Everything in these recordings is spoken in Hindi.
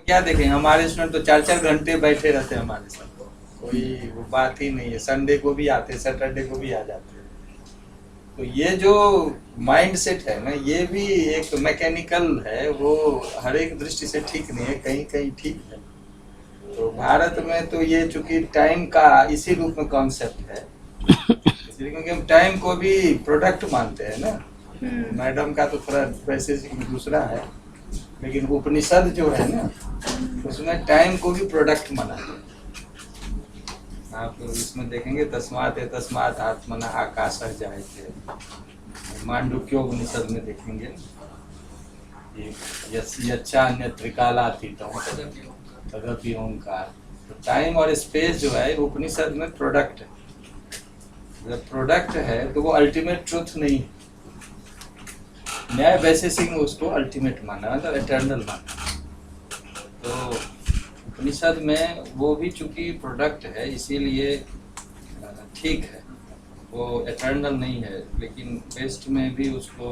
क्या देखें, हमारे स्टूडेंट तो 4-4 घंटे बैठे रहते हैं हमारे साथ, कोई वो बात ही नहीं है। संडे को भी आते, सैटरडे को भी आ जाते हैं। तो ये जो माइंड सेट है ना, ये भी एक मैकेनिकल है, वो हर एक दृष्टि से ठीक नहीं है, कहीं कहीं ठीक है। तो भारत में तो ये चूंकि टाइम का इसी रूप में कॉन्सेप्ट है, इसलिए क्योंकि हम टाइम को भी प्रोडक्ट मानते हैं ना। मैडम का तो थोड़ा वैसे दूसरा है, लेकिन उपनिषद जो है ना, उसमें टाइम को भी प्रोडक्ट माना है। आप इसमें देखेंगे तस्मात् आत्मना आकाशः जायते, मांडुक्योपनिषद में देखेंगे यच्चान्यत्रिकालातीतम् तदपि ओंकार। तो टाइम और स्पेस जो है उपनिषद में प्रोडक्ट है। जब प्रोडक्ट है तो वो अल्टीमेट ट्रुथ नहीं है। न्याय वैसे सिंह उसको अल्टीमेट माना, मतलब एटर्नल माना। तो उपनिषद में वो भी चूंकि प्रोडक्ट है, इसीलिए ठीक है, वो एटर्नल नहीं है। लेकिन वेस्ट में भी उसको,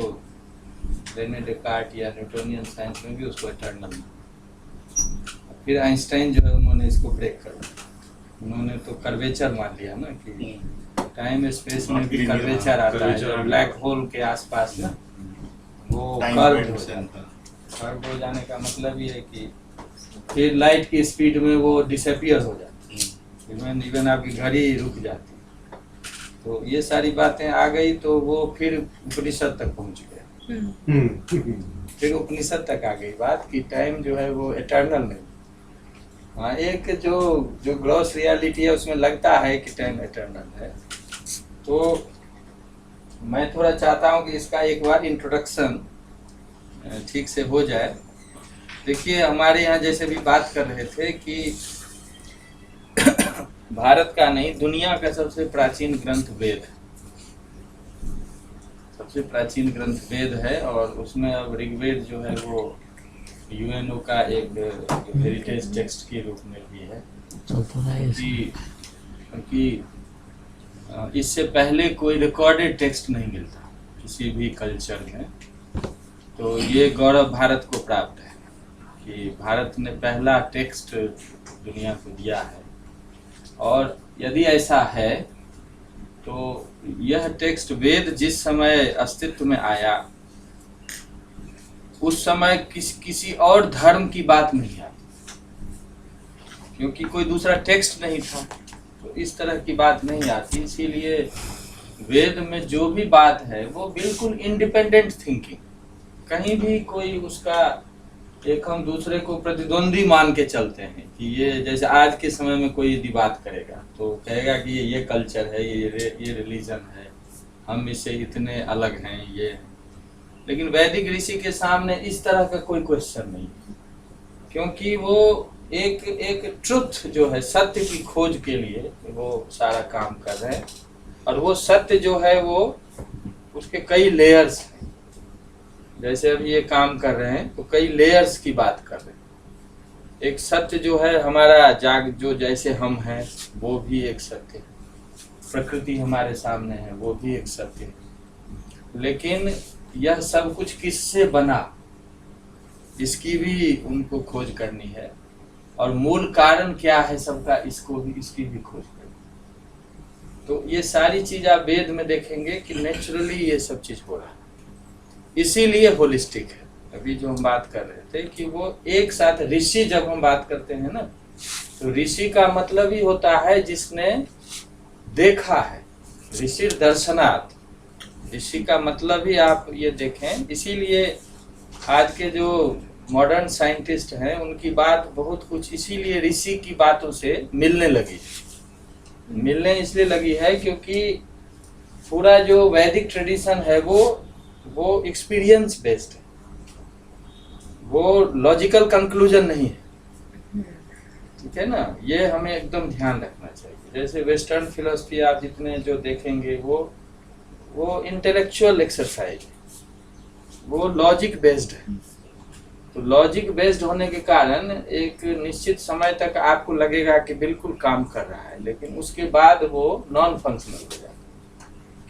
रेने डेकार्ट या न्यूटोनियन साइंस में भी उसको एटर्नल माना। फिर आइंस्टाइन जो है उन्होंने इसको ब्रेक कर दिया, उन्होंने तो कर्वेचर मान लिया ना कि टाइम स्पेस में भी कर्वेचर आता है। जो ब्लैक होल के आसपास ना वो कर्व हो जाता है। कर्व हो जाने का मतलब ये है कि फिर लाइट की स्पीड में वो डिसअपियर हो जाती है, इवन आपकी घड़ी रुक जाती है। तो ये सारी बातें आ गई तो वो फिर उपनिषद तक पहुंच गया। फिर उपनिषद तक आ गई बात कि टाइम जो है वो एटर्नल नहीं। हाँ, एक जो ग्रॉस रियलिटी है उसमें लगता है कि टाइम एटर्नल है। तो मैं थोड़ा चाहता हूँ कि इसका एक बार इंट्रोडक्शन ठीक से हो जाए। देखिए, हमारे यहाँ जैसे भी बात कर रहे थे कि भारत का नहीं, दुनिया का सबसे प्राचीन ग्रंथ वेद है। सबसे प्राचीन ग्रंथ वेद है, और उसमें अब ऋग्वेद जो है वो यूएनओ का एक हेरिटेज टेक्स्ट के रूप में भी है, क्योंकि इससे पहले कोई रिकॉर्डेड टेक्स्ट नहीं मिलता किसी भी कल्चर में। तो ये गौरव भारत को प्राप्त है कि भारत ने पहला टेक्स्ट दुनिया को दिया है। और यदि ऐसा है तो यह टेक्स्ट वेद जिस समय अस्तित्व में आया उस समय किसी और धर्म की बात नहीं आती, क्योंकि कोई दूसरा टेक्स्ट नहीं था, तो इस तरह की बात नहीं आती। इसीलिए वेद में जो भी बात है वो बिल्कुल इंडिपेंडेंट थिंकिंग, कहीं भी कोई उसका एक हम दूसरे को प्रतिद्वंदी मान के चलते हैं कि ये, जैसे आज के समय में कोई यदि बात करेगा तो कहेगा कि ये कल्चर है, ये रिलीजन है, हम इससे इतने अलग हैं, ये है। लेकिन वैदिक ऋषि के सामने इस तरह का कोई क्वेश्चन नहीं, क्योंकि वो एक ट्रुथ जो है, सत्य की खोज के लिए वो सारा काम कर रहे हैं। और वो सत्य जो है वो उसके कई लेयर्स हैं। जैसे अभी ये काम कर रहे हैं तो कई लेयर्स की बात कर रहे हैं। एक सत्य जो है हमारा जो जैसे हम हैं वो भी एक सत्य है, प्रकृति हमारे सामने है वो भी एक सत्य है। लेकिन यह सब कुछ किससे बना, इसकी भी उनको खोज करनी है, और मूल कारण क्या है सबका, इसकी भी खोज करनी। तो ये सारी चीज आप वेद में देखेंगे कि नेचुरली ये सब चीज हो रहा है, इसीलिए होलिस्टिक है। अभी जो हम बात कर रहे थे कि वो एक साथ, ऋषि जब हम बात करते हैं ना, तो ऋषि का मतलब ही होता है जिसने देखा है, ऋषि दर्शनार्थ। ऋषि का मतलब ही आप ये देखें, इसीलिए आज के जो मॉडर्न साइंटिस्ट हैं उनकी बात बहुत कुछ इसीलिए ऋषि की बातों से मिलने लगी। मिलने इसलिए लगी है क्योंकि पूरा जो वैदिक ट्रेडिशन है वो एक्सपीरियंस बेस्ड है, वो लॉजिकल कंक्लूजन नहीं है। ठीक है ना, ये हमें एकदम ध्यान रखना चाहिए। जैसे वेस्टर्न फिलोसफी आप जितने जो देखेंगे वो इंटेलेक्चुअल एक्सरसाइज है, वो लॉजिक बेस्ड है। तो लॉजिक बेस्ड होने के कारण एक निश्चित समय तक आपको लगेगा कि बिल्कुल काम कर रहा है, लेकिन उसके बाद वो नॉन फंक्शनल हो जाता है।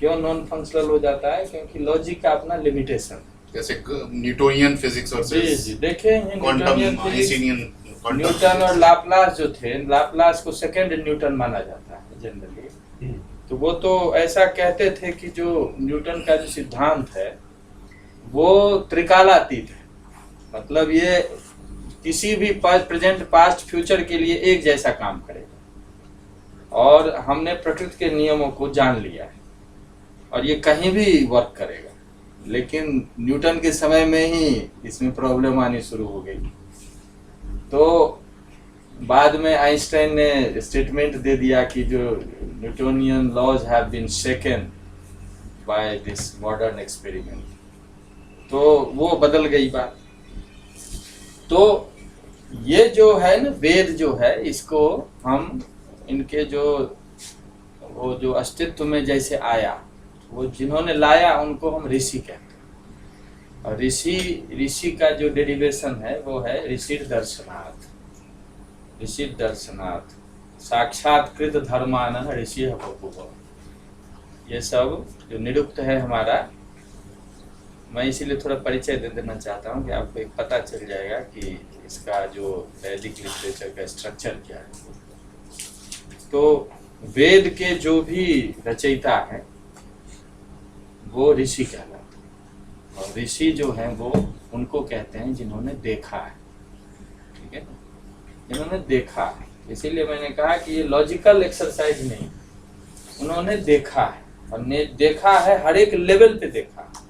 क्यों नॉन फंक्शनल हो जाता है? क्योंकि लॉजिक का अपना लिमिटेशन है। जैसे न्यूटोनियन फिजिक्स और देखें न्यूटन और लाप्लास जो थे, लाप्लास को सेकंड न्यूटन माना जाता है जनरली। तो वो तो ऐसा कहते थे कि जो न्यूटन का जो सिद्धांत है वो त्रिकालातीत है, मतलब ये किसी भी प्रेजेंट पास्ट फ्यूचर के लिए एक जैसा काम करेगा, और हमने प्रकृति के नियमों को जान लिया है और ये कहीं भी वर्क करेगा। लेकिन न्यूटन के समय में ही इसमें प्रॉब्लम आनी शुरू हो गई, तो बाद में आइंस्टाइन ने स्टेटमेंट दे दिया कि जो Newtonian laws have been shaken by this modern experiment, तो वो बदल गई बात। तो ये जो है ना वेद जो है, इसको हम इनके जो वो जो अस्तित्व में जैसे आया, वो जिन्होंने लाया उनको हम ऋषि कहते हैं। और ऋषि का जो डेरिवेशन है वो है ऋषि दर्शनाथ। ऋषि दर्शनाथ साक्षात्कृत धर्मान ऋषि बभूव। ये सब जो निरुक्त है हमारा, मैं इसीलिए थोड़ा परिचय दे देना चाहता हूँ कि आपको एक पता चल जाएगा कि इसका जो वैदिक लिटरेचर का स्ट्रक्चर क्या है। तो वेद के जो भी रचयिता हैं वो ऋषि कहलाते हैं, और ऋषि जो हैं वो उनको कहते हैं जिन्होंने देखा है, ठीक है, जिन्होंने देखा है। इसीलिए मैंने कहा कि ये लॉजिकल एक्सरसाइज नहीं, उन्होंने देखा है, और देखा है हर एक लेवल पे देखा है।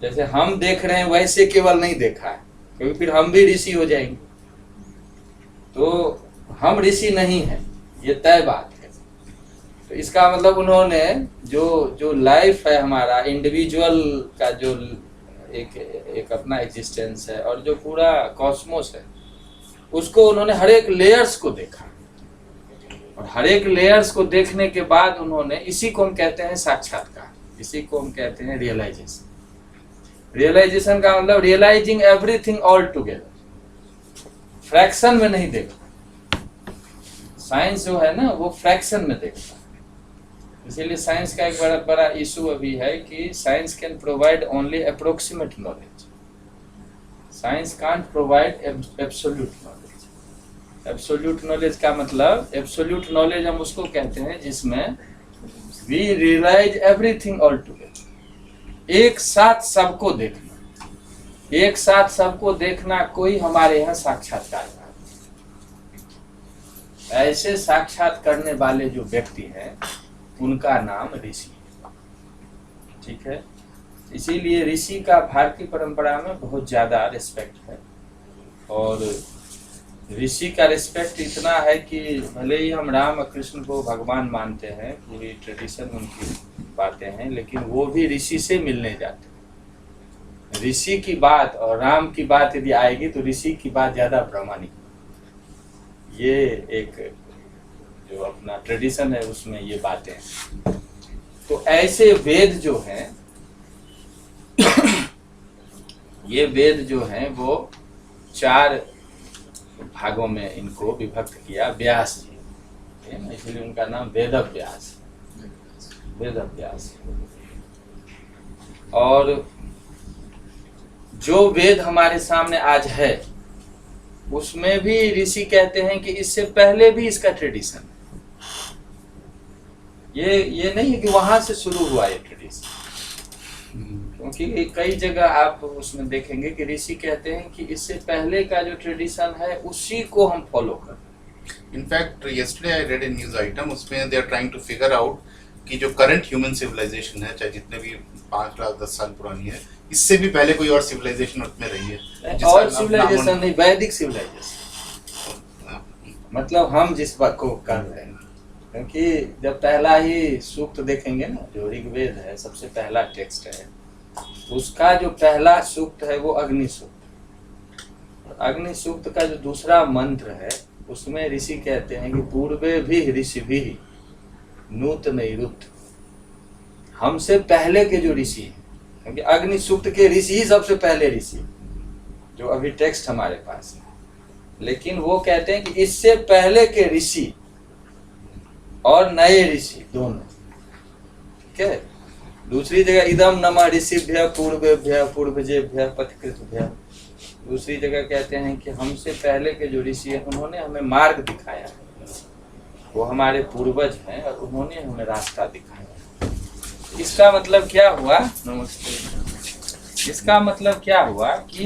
जैसे हम देख रहे हैं वैसे केवल नहीं देखा है, क्योंकि फिर हम भी ऋषि हो जाएंगे। तो हम ऋषि नहीं हैं, ये तय बात है। तो इसका मतलब उन्होंने जो लाइफ है हमारा इंडिविजुअल का, जो एक अपना एग्जिस्टेंस है और जो पूरा कॉस्मोस है, उसको उन्होंने हर एक लेयर्स को देखा, और हर एक लेयर्स को देखने के बाद उन्होंने, इसी को हम कहते हैं साक्षात्कार, इसी को हम कहते हैं रियलाइजेशन। रियलाइजेशन का मतलब realising everything all together, fraction में नहीं देखना। साइंस जो है ना वो फ्रैक्शन में देखता है। इसीलिए साइंस का एक बड़ा इशू अभी है कि science can provide only approximate knowledge, science can't provide absolute knowledge. Absolute knowledge का मतलब, एब्सोल्यूट नॉलेज हम उसको कहते हैं जिसमें we realise everything all together, एक साथ सबको देखना, एक साथ सबको देखना कोई हमारे यहाँ साक्षात्कार। ऐसे साक्षात करने वाले जो व्यक्ति हैं उनका नाम ऋषि है, ठीक है। इसीलिए ऋषि का भारतीय परंपरा में बहुत ज्यादा रिस्पेक्ट है, और ऋषि का रिस्पेक्ट इतना है कि भले ही हम राम और कृष्ण को भगवान मानते हैं, पूरी ट्रेडिशन उनकी बातें हैं, लेकिन वो भी ऋषि से मिलने जाते हैं। ऋषि की बात और राम की बात यदि आएगी तो ऋषि की बात ज्यादा प्रामाणिक, ये एक जो अपना ट्रेडिशन है उसमें ये बातें हैं। तो ऐसे वेद जो हैं ये वेद जो हैं वो 4 भागों में इनको विभक्त किया व्यास जी, है ना, इसलिए उनका नाम वेद व्यास, वेद व्यास। और जो वेद हमारे सामने आज है उसमें भी ऋषि कहते हैं कि इससे पहले भी इसका ट्रेडिशन, ये नहीं है कि वहां से शुरू हुआ ये ट्रेडिशन, क्योंकि कई जगह आप उसमें देखेंगे कि ऋषि कहते हैं कि इससे पहले का जो ट्रेडिशन है उसी को हम फॉलो करते। In fact yesterday I read a news item, उसमें they are trying to figure out कि जो करंट ह्यूमन सिविलाइजेशन है, चाहे जितने भी 5 लाख 10 साल पुरानी है, इससे भी पहले कोई और सिविलाइजेशन उसमें रही है, और सिविलाइजेशन नहीं, वैदिक सिविलाइजेशन, मतलब हम जिस बात को कर रहे हैं। क्योंकि जब पहला ही सूक्त देखेंगे ना, जो ऋग्वेद है सबसे पहला टेक्स्ट है, उसका जो पहला सूक्त है वो अग्नि सूक्त। अग्नि सूक्त का जो दूसरा मंत्र है उसमें ऋषि कहते हैं कि पूर्वे भी ऋषि भी नूतन रुत, हमसे पहले के जो ऋषि हैं, क्योंकि अग्नि सूक्त के ऋषि ही सबसे पहले ऋषि जो अभी टेक्स्ट हमारे पास है, लेकिन वो कहते हैं कि इससे पहले के ऋषि और नए ऋषि दोनों, ठीक है। दूसरी जगह इदम नमः ऋषिभ्य पूर्वेभ्य पूर्वजेभ्य पथिकृतभ्य, दूसरी जगह कहते हैं कि हमसे पहले के जो ऋषि हैं उन्होंने हमें मार्ग दिखाया है, वो हमारे पूर्वज हैं और उन्होंने हमें रास्ता दिखाया। इसका मतलब क्या हुआ, नमस्ते, इसका मतलब क्या हुआ कि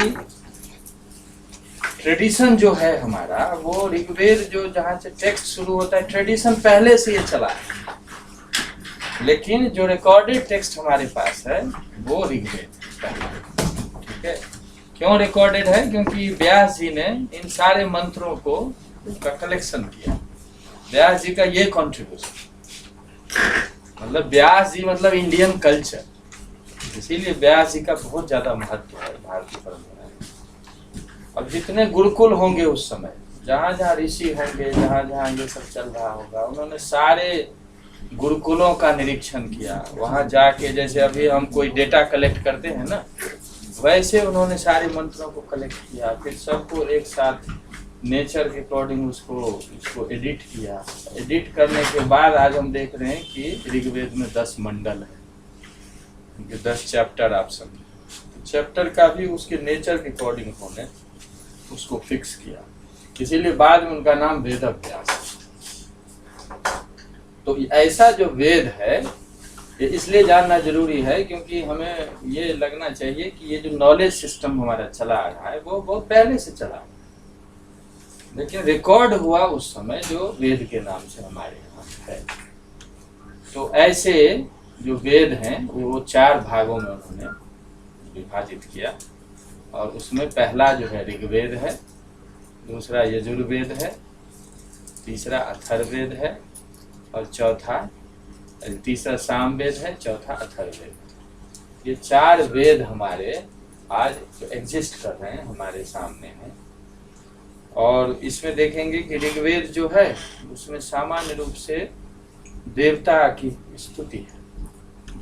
ट्रेडिशन जो है हमारा, वो ऋग्वेद जो जहाँ से टेक्स्ट शुरू होता है, ट्रेडिशन पहले से ये चला है, लेकिन जो रिकॉर्डेड टेक्स्ट हमारे पास है वो ऋग्वेद है। ठीक है, क्यों रिकॉर्डेड है? क्योंकि व्यास जी ने इन सारे मंत्रों को का कलेक्शन किया। व्यास जी का ये कॉन्ट्रीब्यूशन, मतलब व्यास जी मतलब इंडियन कल्चर, इसीलिए व्यास जी का बहुत ज्यादा महत्व है भारतीय परंपरा में। अब जितने गुरुकुल होंगे उस समय, जहाँ जहाँ ऋषि होंगे, जहाँ जहाँ ये सब चल रहा होगा, उन्होंने सारे गुरुकुलों का निरीक्षण किया। वहाँ जाके जैसे अभी हम कोई डेटा कलेक्ट करते हैं ना, वैसे उन्होंने सारे मंत्रों को कलेक्ट किया, फिर सबको एक साथ नेचर के अकॉर्डिंग उसको एडिट किया। एडिट करने के बाद आज हम देख रहे हैं कि ऋग्वेद में 10 मंडल है, 10 चैप्टर आप समझे। चैप्टर का भी उसके नेचर के अकॉर्डिंग उन्होंने उसको फिक्स किया, इसीलिए बाद में उनका नाम वेद व्यास। तो ऐसा जो वेद है ये इसलिए जानना जरूरी है क्योंकि हमें ये लगना चाहिए कि ये जो नॉलेज सिस्टम हमारा चला आ रहा है वो बहुत पहले से चला है, लेकिन रिकॉर्ड हुआ उस समय जो वेद के नाम से हमारे यहाँ है। तो ऐसे जो वेद हैं वो 4 भागों में उन्होंने विभाजित किया, और उसमें पहला जो है ऋग्वेद है, दूसरा यजुर्वेद है, तीसरा अथर्ववेद है, और तीसरा सामवेद है, चौथा अथर्ववेद। ये 4 वेद हमारे आज जो एग्जिस्ट कर रहे हैं हमारे सामने हैं। और इसमें देखेंगे कि ऋग्वेद जो है उसमें सामान्य रूप से देवता की स्तुति है।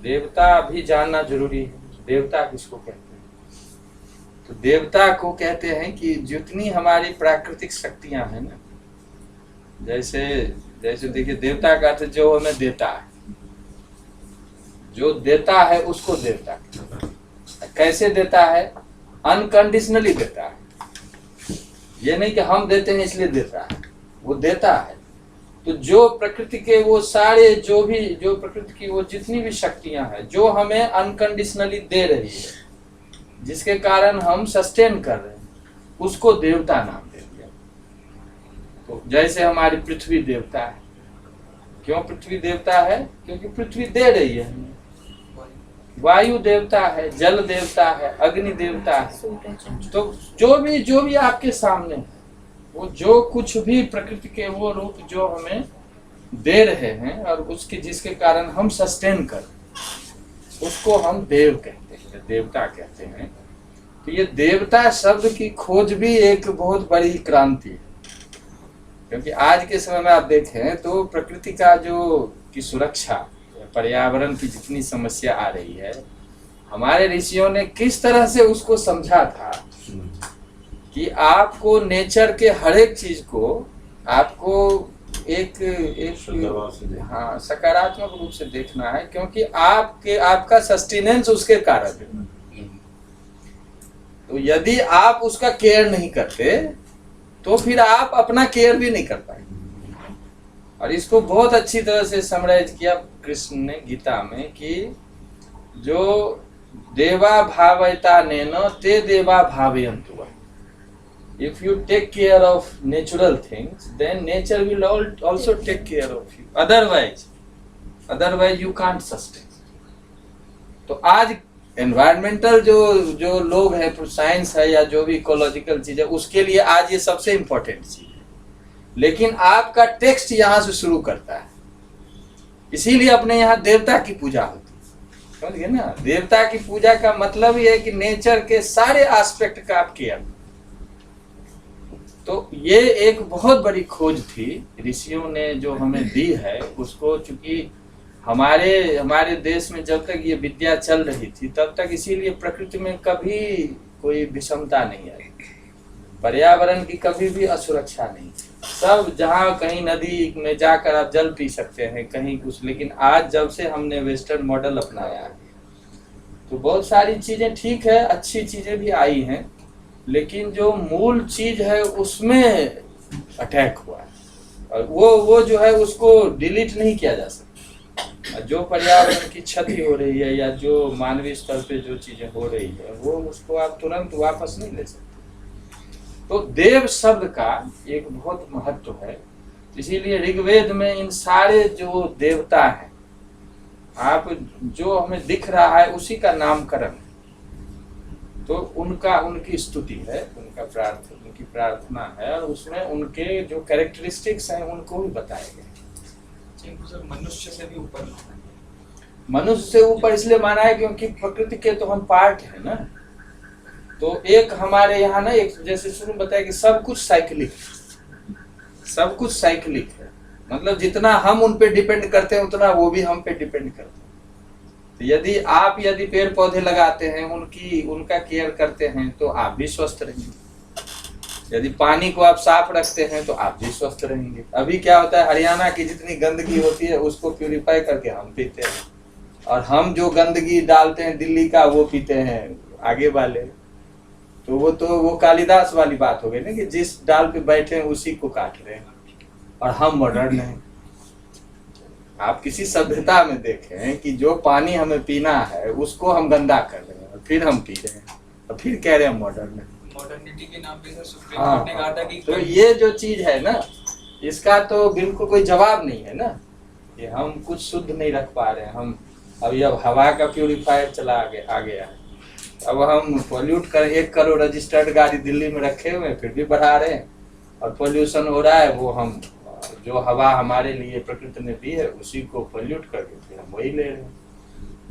देवता भी जानना जरूरी है, देवता किसको कहते हैं? तो देवता को कहते हैं कि जितनी हमारी प्राकृतिक शक्तियां हैं ना, जैसे देखिए देवता का अर्थ जो हमें देता है, जो देता है उसको देवता कहते हैं। कैसे देता है? अनकंडीशनली देता है, ये नहीं कि हम देते हैं इसलिए देता है, वो देता है। तो जो प्रकृति के वो सारे जो प्रकृति की वो जितनी भी शक्तियां हैं जो हमें अनकंडीशनली दे रही है, जिसके कारण हम सस्टेन कर रहे हैं, उसको देवता नाम दे दिया। तो जैसे हमारी पृथ्वी देवता है। क्यों पृथ्वी देवता है? क्योंकि पृथ्वी दे रही है हमें। वायु देवता है, जल देवता है, अग्नि देवता है। तो जो भी आपके सामने है, वो जो कुछ भी प्रकृति के वो रूप जो हमें दे रहे हैं और उसके जिसके कारण हम सस्टेन कर, उसको हम देव कहते हैं, देवता कहते हैं। तो ये देवता शब्द की खोज भी एक बहुत बड़ी क्रांति है, क्योंकि आज के समय में आप देखें तो प्रकृति का की सुरक्षा, पर्यावरण की जितनी समस्या आ रही है, हमारे ऋषियों ने किस तरह से उसको समझा था कि आपको नेचर के हर एक चीज को आपको एक सकारात्मक रूप से देखना है, क्योंकि आपका सस्टेनेंस उसके कारण है। तो यदि आप उसका केयर नहीं करते तो फिर आप अपना केयर भी नहीं कर पाएंगे। और इसको बहुत अच्छी तरह से समराइज किया कृष्ण ने गीता में कि जो देवा भावयता नेन ते देवा भावयन्तु। If you take care of natural things, then nature will also take care of you. Otherwise you can't sustain. तो आज एनवायरमेंटल जो लोग हैं, साइंस है या जो भी इकोलॉजिकल चीज है, उसके लिए आज ये सबसे इम्पोर्टेंट चीज है। लेकिन आपका टेक्स्ट यहाँ से शुरू करता है, इसीलिए अपने यहाँ देवता की पूजा होती है, समझ गए ना? देवता की पूजा का मतलब ये है कि नेचर के सारे एस्पेक्ट का आप केयर। तो ये एक बहुत बड़ी खोज थी ऋषियों ने जो हमें दी है उसको, चूंकि हमारे देश में जब तक ये विद्या चल रही थी तब तक इसीलिए प्रकृति में कभी कोई विषमता नहीं आई, पर्यावरण की कभी भी असुरक्षा नहीं। सब जहाँ कहीं नदी में जाकर आप जल पी सकते हैं, कहीं कुछ। लेकिन आज जब से हमने वेस्टर्न मॉडल अपनाया है तो बहुत सारी चीजें ठीक है, अच्छी चीजें भी आई हैं, लेकिन जो मूल चीज है उसमें अटैक हुआ है, और वो जो है उसको डिलीट नहीं किया जा सकता। जो पर्यावरण की क्षति हो रही है या जो मानवीय स्तर पे जो चीजें हो रही है वो उसको आप तुरंत वापस नहीं ले सकते। तो देव शब्द का एक बहुत महत्व है, इसीलिए ऋग्वेद में इन सारे जो देवता हैं, आप जो हमें दिख रहा है उसी का नामकरण है, तो उनकी स्तुति है, उनकी प्रार्थना है, और उसमें उनके जो कैरेक्टरिस्टिक्स हैं उनको भी बताए गए। मनुष्य से भी ऊपर, मनुष्य से ऊपर इसलिए माना है क्योंकि प्रकृति के तो हम पार्ट है ना। तो एक हमारे यहाँ ना, एक जैसे शुरू में बताया कि सब कुछ साइक्लिक है, मतलब जितना हम उन पे डिपेंड करते हैं उतना वो भी हम पे डिपेंड करते हैं। तो यदि पेड़ पौधे लगाते हैं, उनका केयर करते हैं, तो आप भी स्वस्थ रहेंगे। यदि पानी को आप साफ रखते हैं तो आप भी स्वस्थ रहेंगे। अभी क्या होता है, हरियाणा की जितनी गंदगी होती है उसको प्यूरिफाई करके हम पीते हैं, और हम जो गंदगी डालते हैं दिल्ली का वो पीते हैं आगे वाले। तो वो कालिदास वाली बात हो गई ना, कि जिस डाल पे बैठे हैं उसी को काट रहे हैं, और हम मॉडर्न हैं। आप किसी सभ्यता में देखें कि जो पानी हमें पीना है उसको हम गंदा कर रहे हैं और फिर हम पी रहे हैं, और फिर कह रहे हैं मॉडर्न है। मॉडर्निटी के नाम पे सुप्रीम कोर्ट ने कहा था कि तो ये जो चीज है ना, इसका तो बिल्कुल कोई जवाब नहीं है ना, कि हम कुछ शुद्ध नहीं रख पा रहे हैं। हम अभी अब हवा का प्यूरिफायर चला आ गया है, अब हम पॉल्यूट कर 1 करोड़ रजिस्टर्ड गाड़ी दिल्ली में रखे हुए फिर भी बढ़ा रहे हैं, और पॉल्यूशन हो रहा है। वो हम जो हवा हमारे लिए प्रकृति ने दी है उसी को पॉल्यूट करके फिर हम वही ले रहे हैं।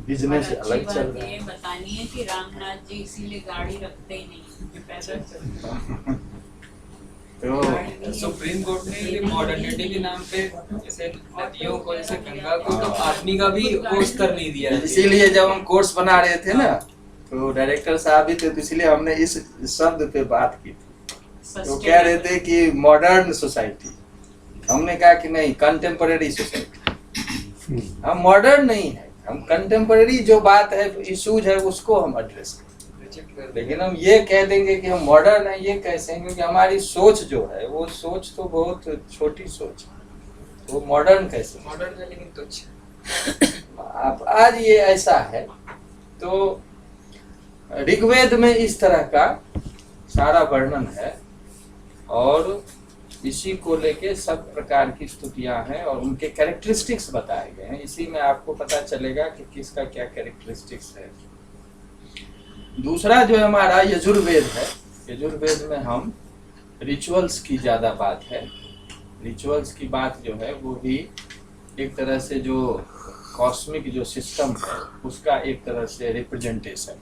बिजनेस अलग चल रहा है। ये बतानी है कि रामनाथ जी इसीलिए गाड़ी रखते ही नहीं, पैदल चलते। तो सुप्रीम कोर्ट ने मॉडर्निटी के नाम पे जैसे नदियों को, जैसे गंगा को, तो पानी का भी वो स्तर नहीं दिया। इसीलिए जब हम कोर्स बना रहे थे ना, तो डायरेक्टर साहब भी थे, तो इसलिए हमने इस शब्द पे बात की थी। तो कह रहे थे कि मॉडर्न सोसाइटी, हमने कहा कि नहीं, कंटेम्पररी सोसाइटी। हम मॉडर्न नहीं है, हम कंटेम्पररी जो बात है, इश्यूज है, उसको हम एड्रेस करें। लेकिन हम ये कह देंगे कि हम मॉडर्न है, ये कैसे हैं? क्योंकि हमारी सोच जो है वो सोच तो बहुत छोटी सोच है, वो मॉडर्न कैसे? मॉडर्न है लेकिन तुच्छ। आप आज ये ऐसा है। तो ऋग्वेद में इस तरह का सारा वर्णन है, और इसी को लेके सब प्रकार की स्तुतियां हैं, और उनके कैरेक्टरिस्टिक्स बताए गए हैं। इसी में आपको पता चलेगा कि किसका क्या कैरेक्टरिस्टिक्स है। दूसरा जो हमारा यजुर्वेद है, यजुर्वेद में हम रिचुअल्स की ज़्यादा बात है। रिचुअल्स की बात जो है वो भी एक तरह से जो कॉस्मिक जो सिस्टम है उसका एक तरह से रिप्रेजेंटेशन।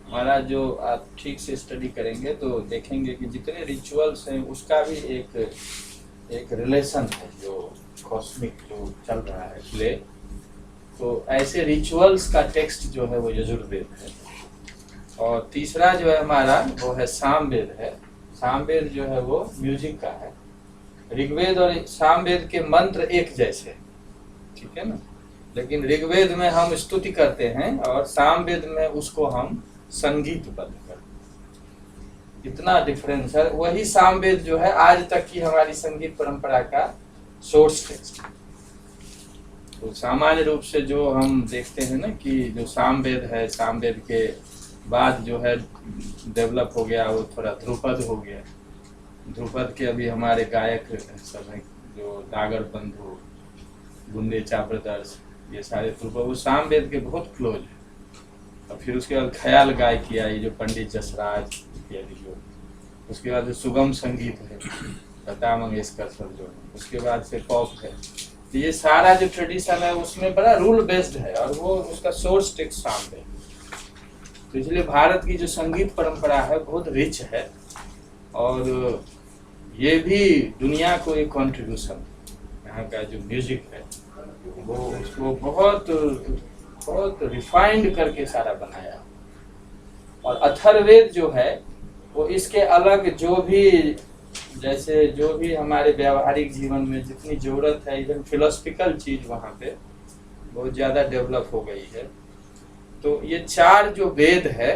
हमारा जो आप ठीक से स्टडी करेंगे तो देखेंगे कि जितने रिचुअल्स हैं उसका भी एक रिलेशन है जो कॉस्मिक जो चल रहा है प्ले। तो ऐसे रिचुअल्स का टेक्स्ट जो है वो यजुर्वेद है। और तीसरा जो है हमारा वो है सामवेद है। सामवेद जो है वो म्यूजिक का है। ऋग्वेद और सामवेद के मंत्र एक जैसे, ठीक है ना, लेकिन ऋग्वेद में हम स्तुति करते हैं और सामवेद में उसको हम संगीतबद्ध करते। इतना डिफरेंस है। वही सामवेद जो है आज तक की हमारी संगीत परंपरा का सोर्स टेक्स्ट। तो सामान्य रूप से जो हम देखते हैं ना कि जो सामवेद है, सामवेद के बाद जो है डेवलप हो गया वो थोड़ा ध्रुपद हो गया। ध्रुपद के अभी हमारे गायक सब हैं जो नागर बंधु, गुंडेचा ब्रदर्स, ये सारे ध्रुपद वो सामवेद के बहुत क्लोज है। और फिर उसके बाद ख्याल गायकी आई जो पंडित जसराज इत्यादि जो, उसके बाद सुगम संगीत है लता मंगेशकर सब जो है, उसके बाद से पॉप है। तो ये सारा जो ट्रेडिशन है उसमें बड़ा रूल बेस्ड है और वो उसका सोर्स टेक्स्ट सामवेद। तो इसलिए भारत की जो संगीत परंपरा है बहुत रिच है और ये भी दुनिया को एक कॉन्ट्रीब्यूशन, यहाँ का जो म्यूजिक है वो उसको बहुत बहुत रिफाइंड करके सारा बनाया। और अथर्ववेद जो है वो इसके अलग जो भी, जैसे जो भी हमारे व्यावहारिक जीवन में जितनी जरूरत है, इवन फिलोसफिकल चीज वहाँ पे बहुत ज़्यादा डेवलप हो गई है। तो ये चार जो वेद है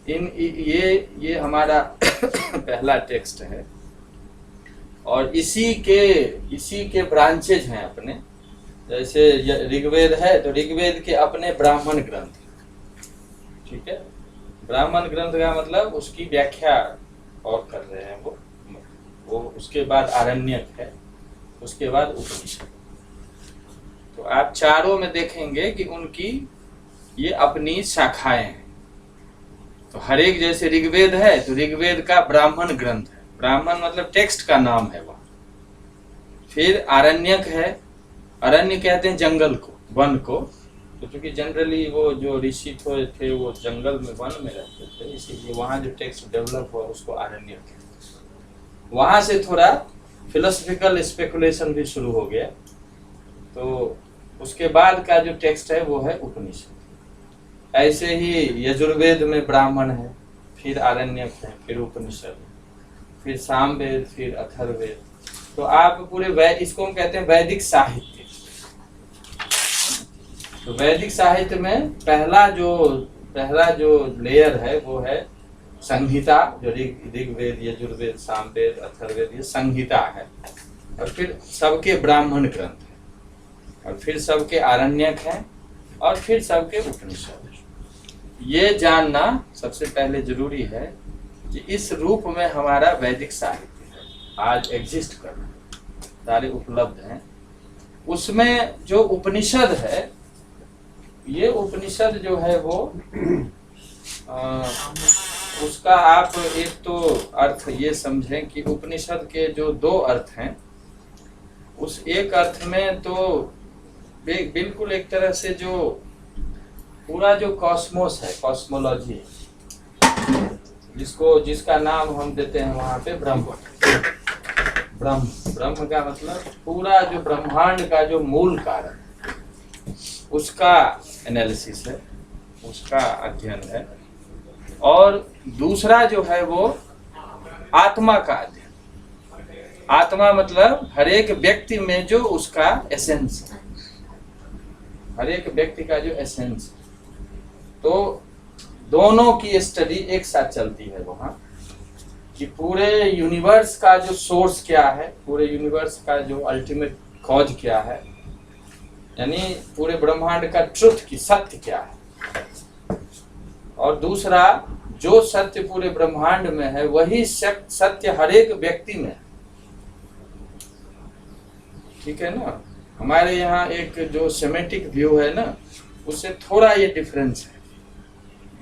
ये हमारा पहला टेक्स्ट है और इसी के ब्रांचेज हैं अपने। जैसे ऋग्वेद है तो ऋग्वेद के अपने ब्राह्मण ग्रंथ, ठीक है। ब्राह्मण ग्रंथ का मतलब उसकी व्याख्या और कर रहे हैं वो उसके बाद आरण्यक है, उसके बाद उपनिषद। तो आप चारों में देखेंगे कि उनकी ये अपनी शाखाएं हैं। तो हर एक, जैसे ऋग्वेद है तो ऋग्वेद का ब्राह्मण ग्रंथ है, ब्राह्मण मतलब टेक्स्ट का नाम है वहाँ। फिर आरण्यक है, अरण्य कहते हैं जंगल को, वन को। तो क्योंकि जनरली वो जो ऋषि थे वो जंगल में, वन में रहते थे, इसीलिए वहाँ जो टेक्स्ट डेवलप हुआ उसको आरण्यक कहते हैं। वहाँ से थोड़ा फिलोसफिकल स्पेकुलेशन भी शुरू हो गया। तो उसके बाद का जो टेक्स्ट है वो है उपनिषद। ऐसे ही यजुर्वेद में ब्राह्मण है, फिर आरण्यक है, फिर उपनिषद, फिर सामवेद, फिर अथर्ववेद। तो आप पूरे इसको हम कहते हैं वैदिक साहित्य। तो वैदिक साहित्य में पहला जो लेयर है वो है संहिता, जो ऋग्वेद, यजुर्वेद, सामवेद, अथर्ववेद, ये संहिता है। और फिर सबके ब्राह्मण ग्रंथ है, और फिर सबके आरण्यक हैं, और फिर सबके उपनिषद। ये जानना सबसे पहले जरूरी है कि इस रूप में हमारा वैदिक साहित्य है, आज एग्जिस्ट कर रहा है, सारे उपलब्ध हैं। उसमें जो उपनिषद है, ये उपनिषद जो है वो उसका आप एक तो अर्थ ये समझें कि उपनिषद के जो दो अर्थ हैं, उस एक अर्थ में तो बिल्कुल एक तरह से जो पूरा जो कॉस्मोस है, कॉस्मोलॉजी है, जिसका नाम हम देते हैं वहाँ पे ब्रह्म का मतलब पूरा जो ब्रह्मांड का जो मूल कारण, उसका एनालिसिस है, उसका अध्ययन है। और दूसरा जो है वो आत्मा का अध्ययन। आत्मा मतलब हर एक व्यक्ति में जो उसका एसेंस है, हर एक व्यक्ति का जो एसेंस है। तो दोनों की स्टडी एक साथ चलती है वहाँ, कि पूरे यूनिवर्स का जो सोर्स क्या है, पूरे यूनिवर्स का जो अल्टीमेट कॉज क्या है, यानी पूरे ब्रह्मांड का ट्रुथ की सत्य क्या है। और दूसरा, जो सत्य पूरे ब्रह्मांड में है वही सत्य हर एक व्यक्ति में है, ठीक है ना। हमारे यहाँ एक जो सेमेटिक व्यू है ना, उससे थोड़ा ये डिफरेंस है।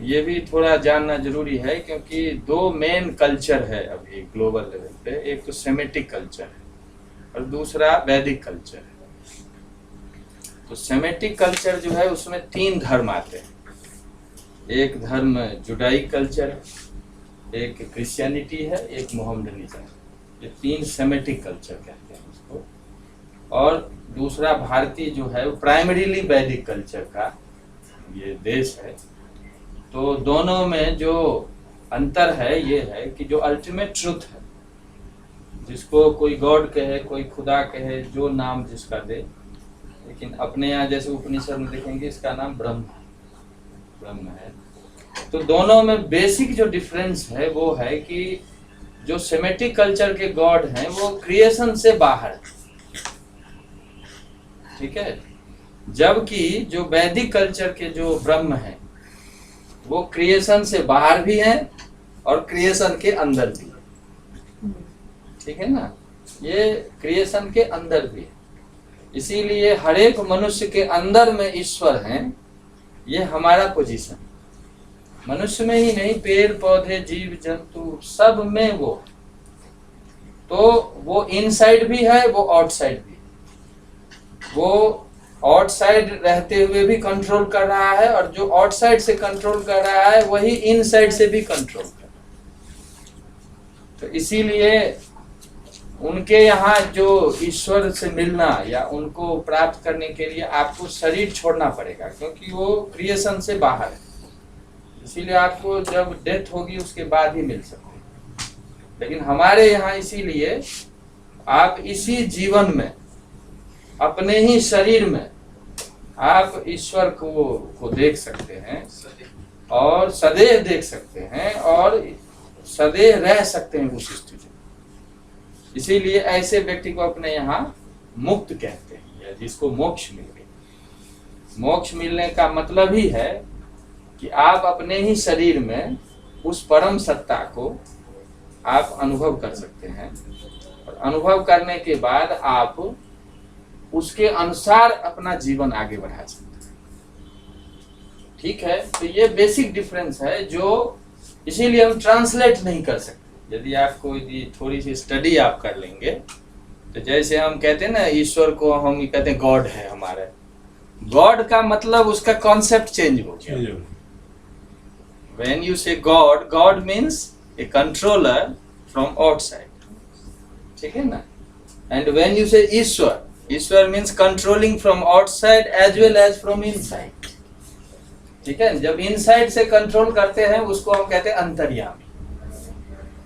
ये भी थोड़ा जानना जरूरी है, क्योंकि दो मेन कल्चर है अभी ग्लोबल लेवल पे। एक तो सेमेटिक कल्चर है और दूसरा वैदिक कल्चर है। तो सेमेटिक कल्चर जो है उसमें 3 धर्म आते हैं। एक धर्म जुडाइक कल्चर है, एक क्रिश्चियनिटी है, एक मोहम्मडनिज्म। ये 3 सेमेटिक कल्चर कहते हैं उसको। और दूसरा भारतीय जो है वो प्राइमरीली वैदिक कल्चर का ये देश है। तो दोनों में जो अंतर है ये है कि जो अल्टीमेट ट्रुथ है, जिसको कोई गॉड कहे, कोई खुदा कहे, जो नाम जिसका दे, लेकिन अपने यहाँ जैसे उपनिषद में देखेंगे इसका नाम ब्रह्म है। तो दोनों में बेसिक जो डिफरेंस है वो है कि जो सेमेटिक कल्चर के गॉड हैं वो क्रिएशन से बाहर है, ठीक है। जबकि जो वैदिक कल्चर के जो ब्रह्म है वो क्रिएशन से बाहर भी हैं और क्रिएशन के अंदर भी है, ठीक है ना। ये क्रिएशन के अंदर भी है, इसीलिए हर एक मनुष्य के अंदर में ईश्वर हैं। ये हमारा पोजीशन, मनुष्य में ही नहीं, पेड़ पौधे, जीव जंतु सब में वो। तो वो इनसाइड भी है, वो आउटसाइड भी है। वो आउटसाइड रहते हुए भी कंट्रोल कर रहा है, और जो आउटसाइड से कंट्रोल कर रहा है वही इनसाइड से भी कंट्रोल कर रहा है। तो इसीलिए उनके यहाँ जो ईश्वर से मिलना या उनको प्राप्त करने के लिए आपको शरीर छोड़ना पड़ेगा, क्योंकि वो क्रिएशन से बाहर है। इसीलिए आपको जब डेथ होगी उसके बाद ही मिल सकते हैं। लेकिन हमारे यहाँ इसीलिए आप इसी जीवन में, अपने ही शरीर में आप ईश्वर को देख सकते हैं। और सदैव देख सकते हैं और सदैव रह सकते हैं उस स्थिति में। इसीलिए ऐसे व्यक्ति को अपने यहाँ मुक्त कहते हैं, या जिसको मोक्ष मिल गया। मोक्ष मिलने का मतलब ही है कि आप अपने ही शरीर में उस परम सत्ता को आप अनुभव कर सकते हैं, और अनुभव करने के बाद आप उसके अनुसार अपना जीवन आगे बढ़ा सकते हैं। ठीक है, तो ये बेसिक डिफरेंस है जो इसीलिए हम ट्रांसलेट नहीं कर सकते। यदि आपको थोड़ी सी स्टडी आप कर लेंगे तो जैसे हम कहते हैं ना, ईश्वर को हम कहते हैं गॉड है हमारे, गॉड का मतलब उसका कॉन्सेप्ट चेंज हो गया। When you say God, God means a controller from outside, ठीक है ना। And when you say Ishwar, Ishwar means controlling from outside as well as from inside, ठीक है। जब इनसाइड से कंट्रोल करते हैं उसको हम कहते हैं अंतर्यामी।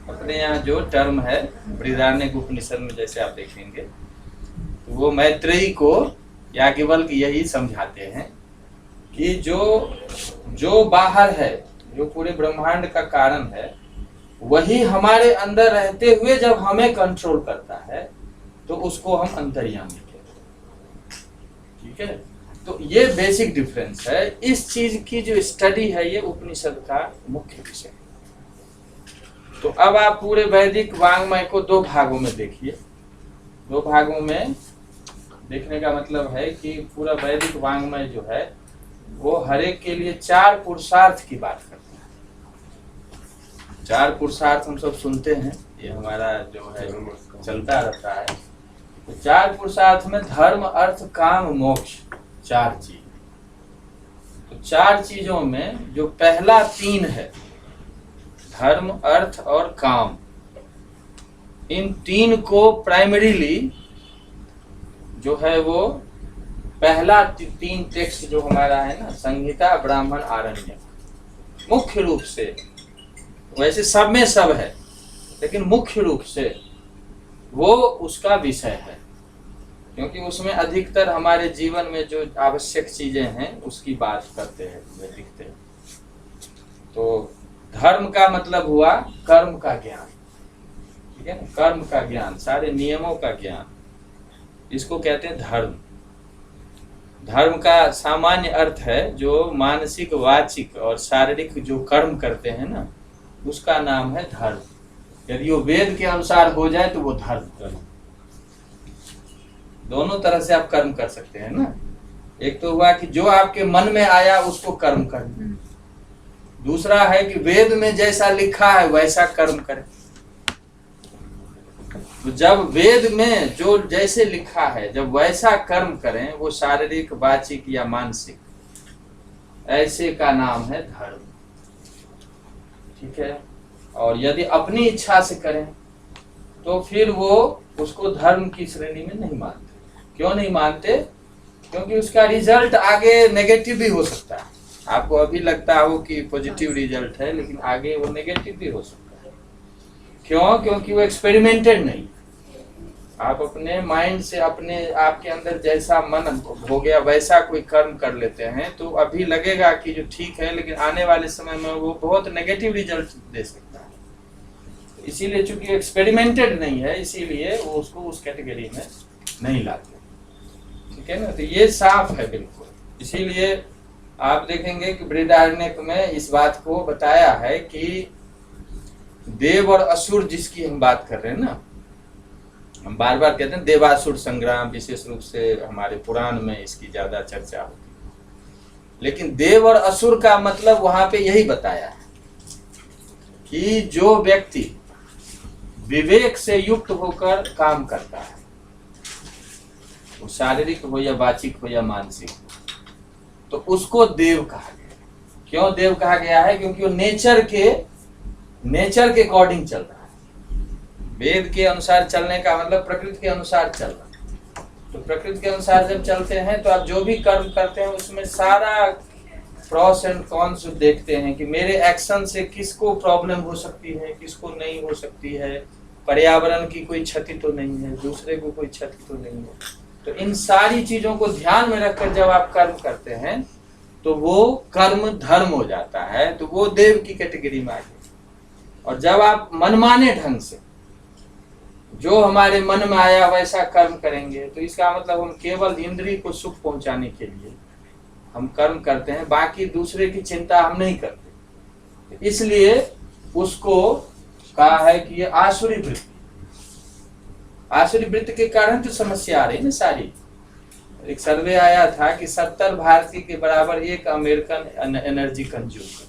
अपने यहाँ जो टर्म है बृहदारण्यक उपनिषद में जैसे आप देखेंगे, तो वो मैत्रेयी को याज्ञवल्क्य यही समझाते हैं कि जो बाहर है, जो पूरे ब्रह्मांड का कारण है, वही हमारे अंदर रहते हुए जब हमें कंट्रोल करता है तो उसको हम अंतर्यामी कहते हैं, ठीक है। तो ये बेसिक डिफरेंस है। इस चीज की जो स्टडी है ये उपनिषद का मुख्य विषय है। तो अब आप पूरे वैदिक वांग्मय को दो भागों में देखिए। दो भागों में देखने का मतलब है कि पूरा वैदिक वांग्मय जो है वो हर एक के लिए 4 पुरुषार्थ की बात करता है। 4 पुरुषार्थ हम सब सुनते हैं, ये हमारा जो है चलता रहता है। तो 4 पुरुषार्थ में धर्म, अर्थ, काम, मोक्ष, 4 चीज। तो 4 चीजों में जो पहला 3 है, धर्म, अर्थ और काम, इन 3 को प्राइमरीली जो है वो पहला 3 टेक्स्ट जो हमारा है ना, संहिता, ब्राह्मण, आरण्यक, मुख्य रूप से, वैसे सब में सब है लेकिन मुख्य रूप से वो उसका विषय है, क्योंकि उसमें अधिकतर हमारे जीवन में जो आवश्यक चीजें हैं उसकी बात करते हैं, लिखते हैं। तो धर्म का मतलब हुआ कर्म का ज्ञान, ठीक है ना, कर्म का ज्ञान, सारे नियमों का ज्ञान, इसको कहते हैं धर्म। धर्म का सामान्य अर्थ है जो मानसिक, वाचिक और शारीरिक जो कर्म करते हैं ना, उसका नाम है धर्म। यदि वो वेद के अनुसार हो जाए तो वो धर्म। दोनों तरह से आप कर्म कर सकते हैं ना। एक तो हुआ कि जो आपके मन में आया उसको कर्म करें, दूसरा है कि वेद में जैसा लिखा है वैसा कर्म करें। तो जब वेद में जो जैसे लिखा है जब वैसा कर्म करें, वो शारीरिक, वाचिक या मानसिक, ऐसे का नाम है धर्म, ठीक है। और यदि अपनी इच्छा से करें तो फिर वो उसको धर्म की श्रेणी में नहीं मानते। क्यों नहीं मानते? क्योंकि उसका रिजल्ट आगे नेगेटिव भी हो सकता है। आपको अभी लगता हो कि पॉजिटिव रिजल्ट है, लेकिन आगे वो नेगेटिव भी हो सकता है। क्यों? क्योंकि वो एक्सपेरिमेंटेड नहीं। आप अपने माइंड से, अपने आपके अंदर जैसा मन हो गया वैसा कोई कर्म कर लेते हैं तो अभी लगेगा कि जो ठीक है, लेकिन आने वाले समय में वो बहुत नेगेटिव रिजल्ट दे सकता है। इसीलिए चूंकि एक्सपेरिमेंटेड नहीं है, इसीलिए वो उसको उस कैटेगरी में नहीं लाते, ठीक है ना। तो ये साफ है बिल्कुल। इसीलिए आप देखेंगे कि बृहदारण्यक में इस बात को बताया है कि देव और असुर जिसकी हम बात कर रहे हैं ना, हम बार बार कहते हैं देवासुर संग्राम, विशेष रूप से हमारे पुराण में इसकी ज्यादा चर्चा होती है। लेकिन देव और असुर का मतलब वहां पे यही बताया है कि जो व्यक्ति विवेक से युक्त होकर काम करता है, वो शारीरिक हो या वाचिक हो या मानसिक हो, तो उसको देव कहा गया। क्यों देव कहा गया है? क्योंकि वो नेचर के अकॉर्डिंग चल रहा है। वेद के अनुसार चलने का मतलब प्रकृति के अनुसार चल रहा है। तो प्रकृति के अनुसार जब चलते हैं तो आप जो भी कर्म करते हैं उसमें सारा प्रॉस एंड कॉन्स देखते हैं कि मेरे एक्शन से किसको प्रॉब्लम हो सकती है, किसको नहीं हो सकती है, पर्यावरण की कोई क्षति तो नहीं है, दूसरे को कोई क्षति तो नहीं है। तो इन सारी चीजों को ध्यान में रखकर जब आप कर्म करते हैं तो वो कर्म धर्म हो जाता है, तो वो देव की कैटेगरी में आ गया। और जब आप मनमाने ढंग से जो हमारे मन में आया वैसा कर्म करेंगे, तो इसका मतलब हम केवल इंद्रिय को सुख पहुंचाने के लिए हम कर्म करते हैं, बाकी दूसरे की चिंता हम नहीं करते। इसलिए उसको कहा है कि ये आसुरी वृत्ति, आसुरी वृत्ति के कारण तो समस्या आ रही ना सारी। एक सर्वे आया था कि 70 भारतीय के बराबर एक अमेरिकन एनर्जी कंज्यूम कर।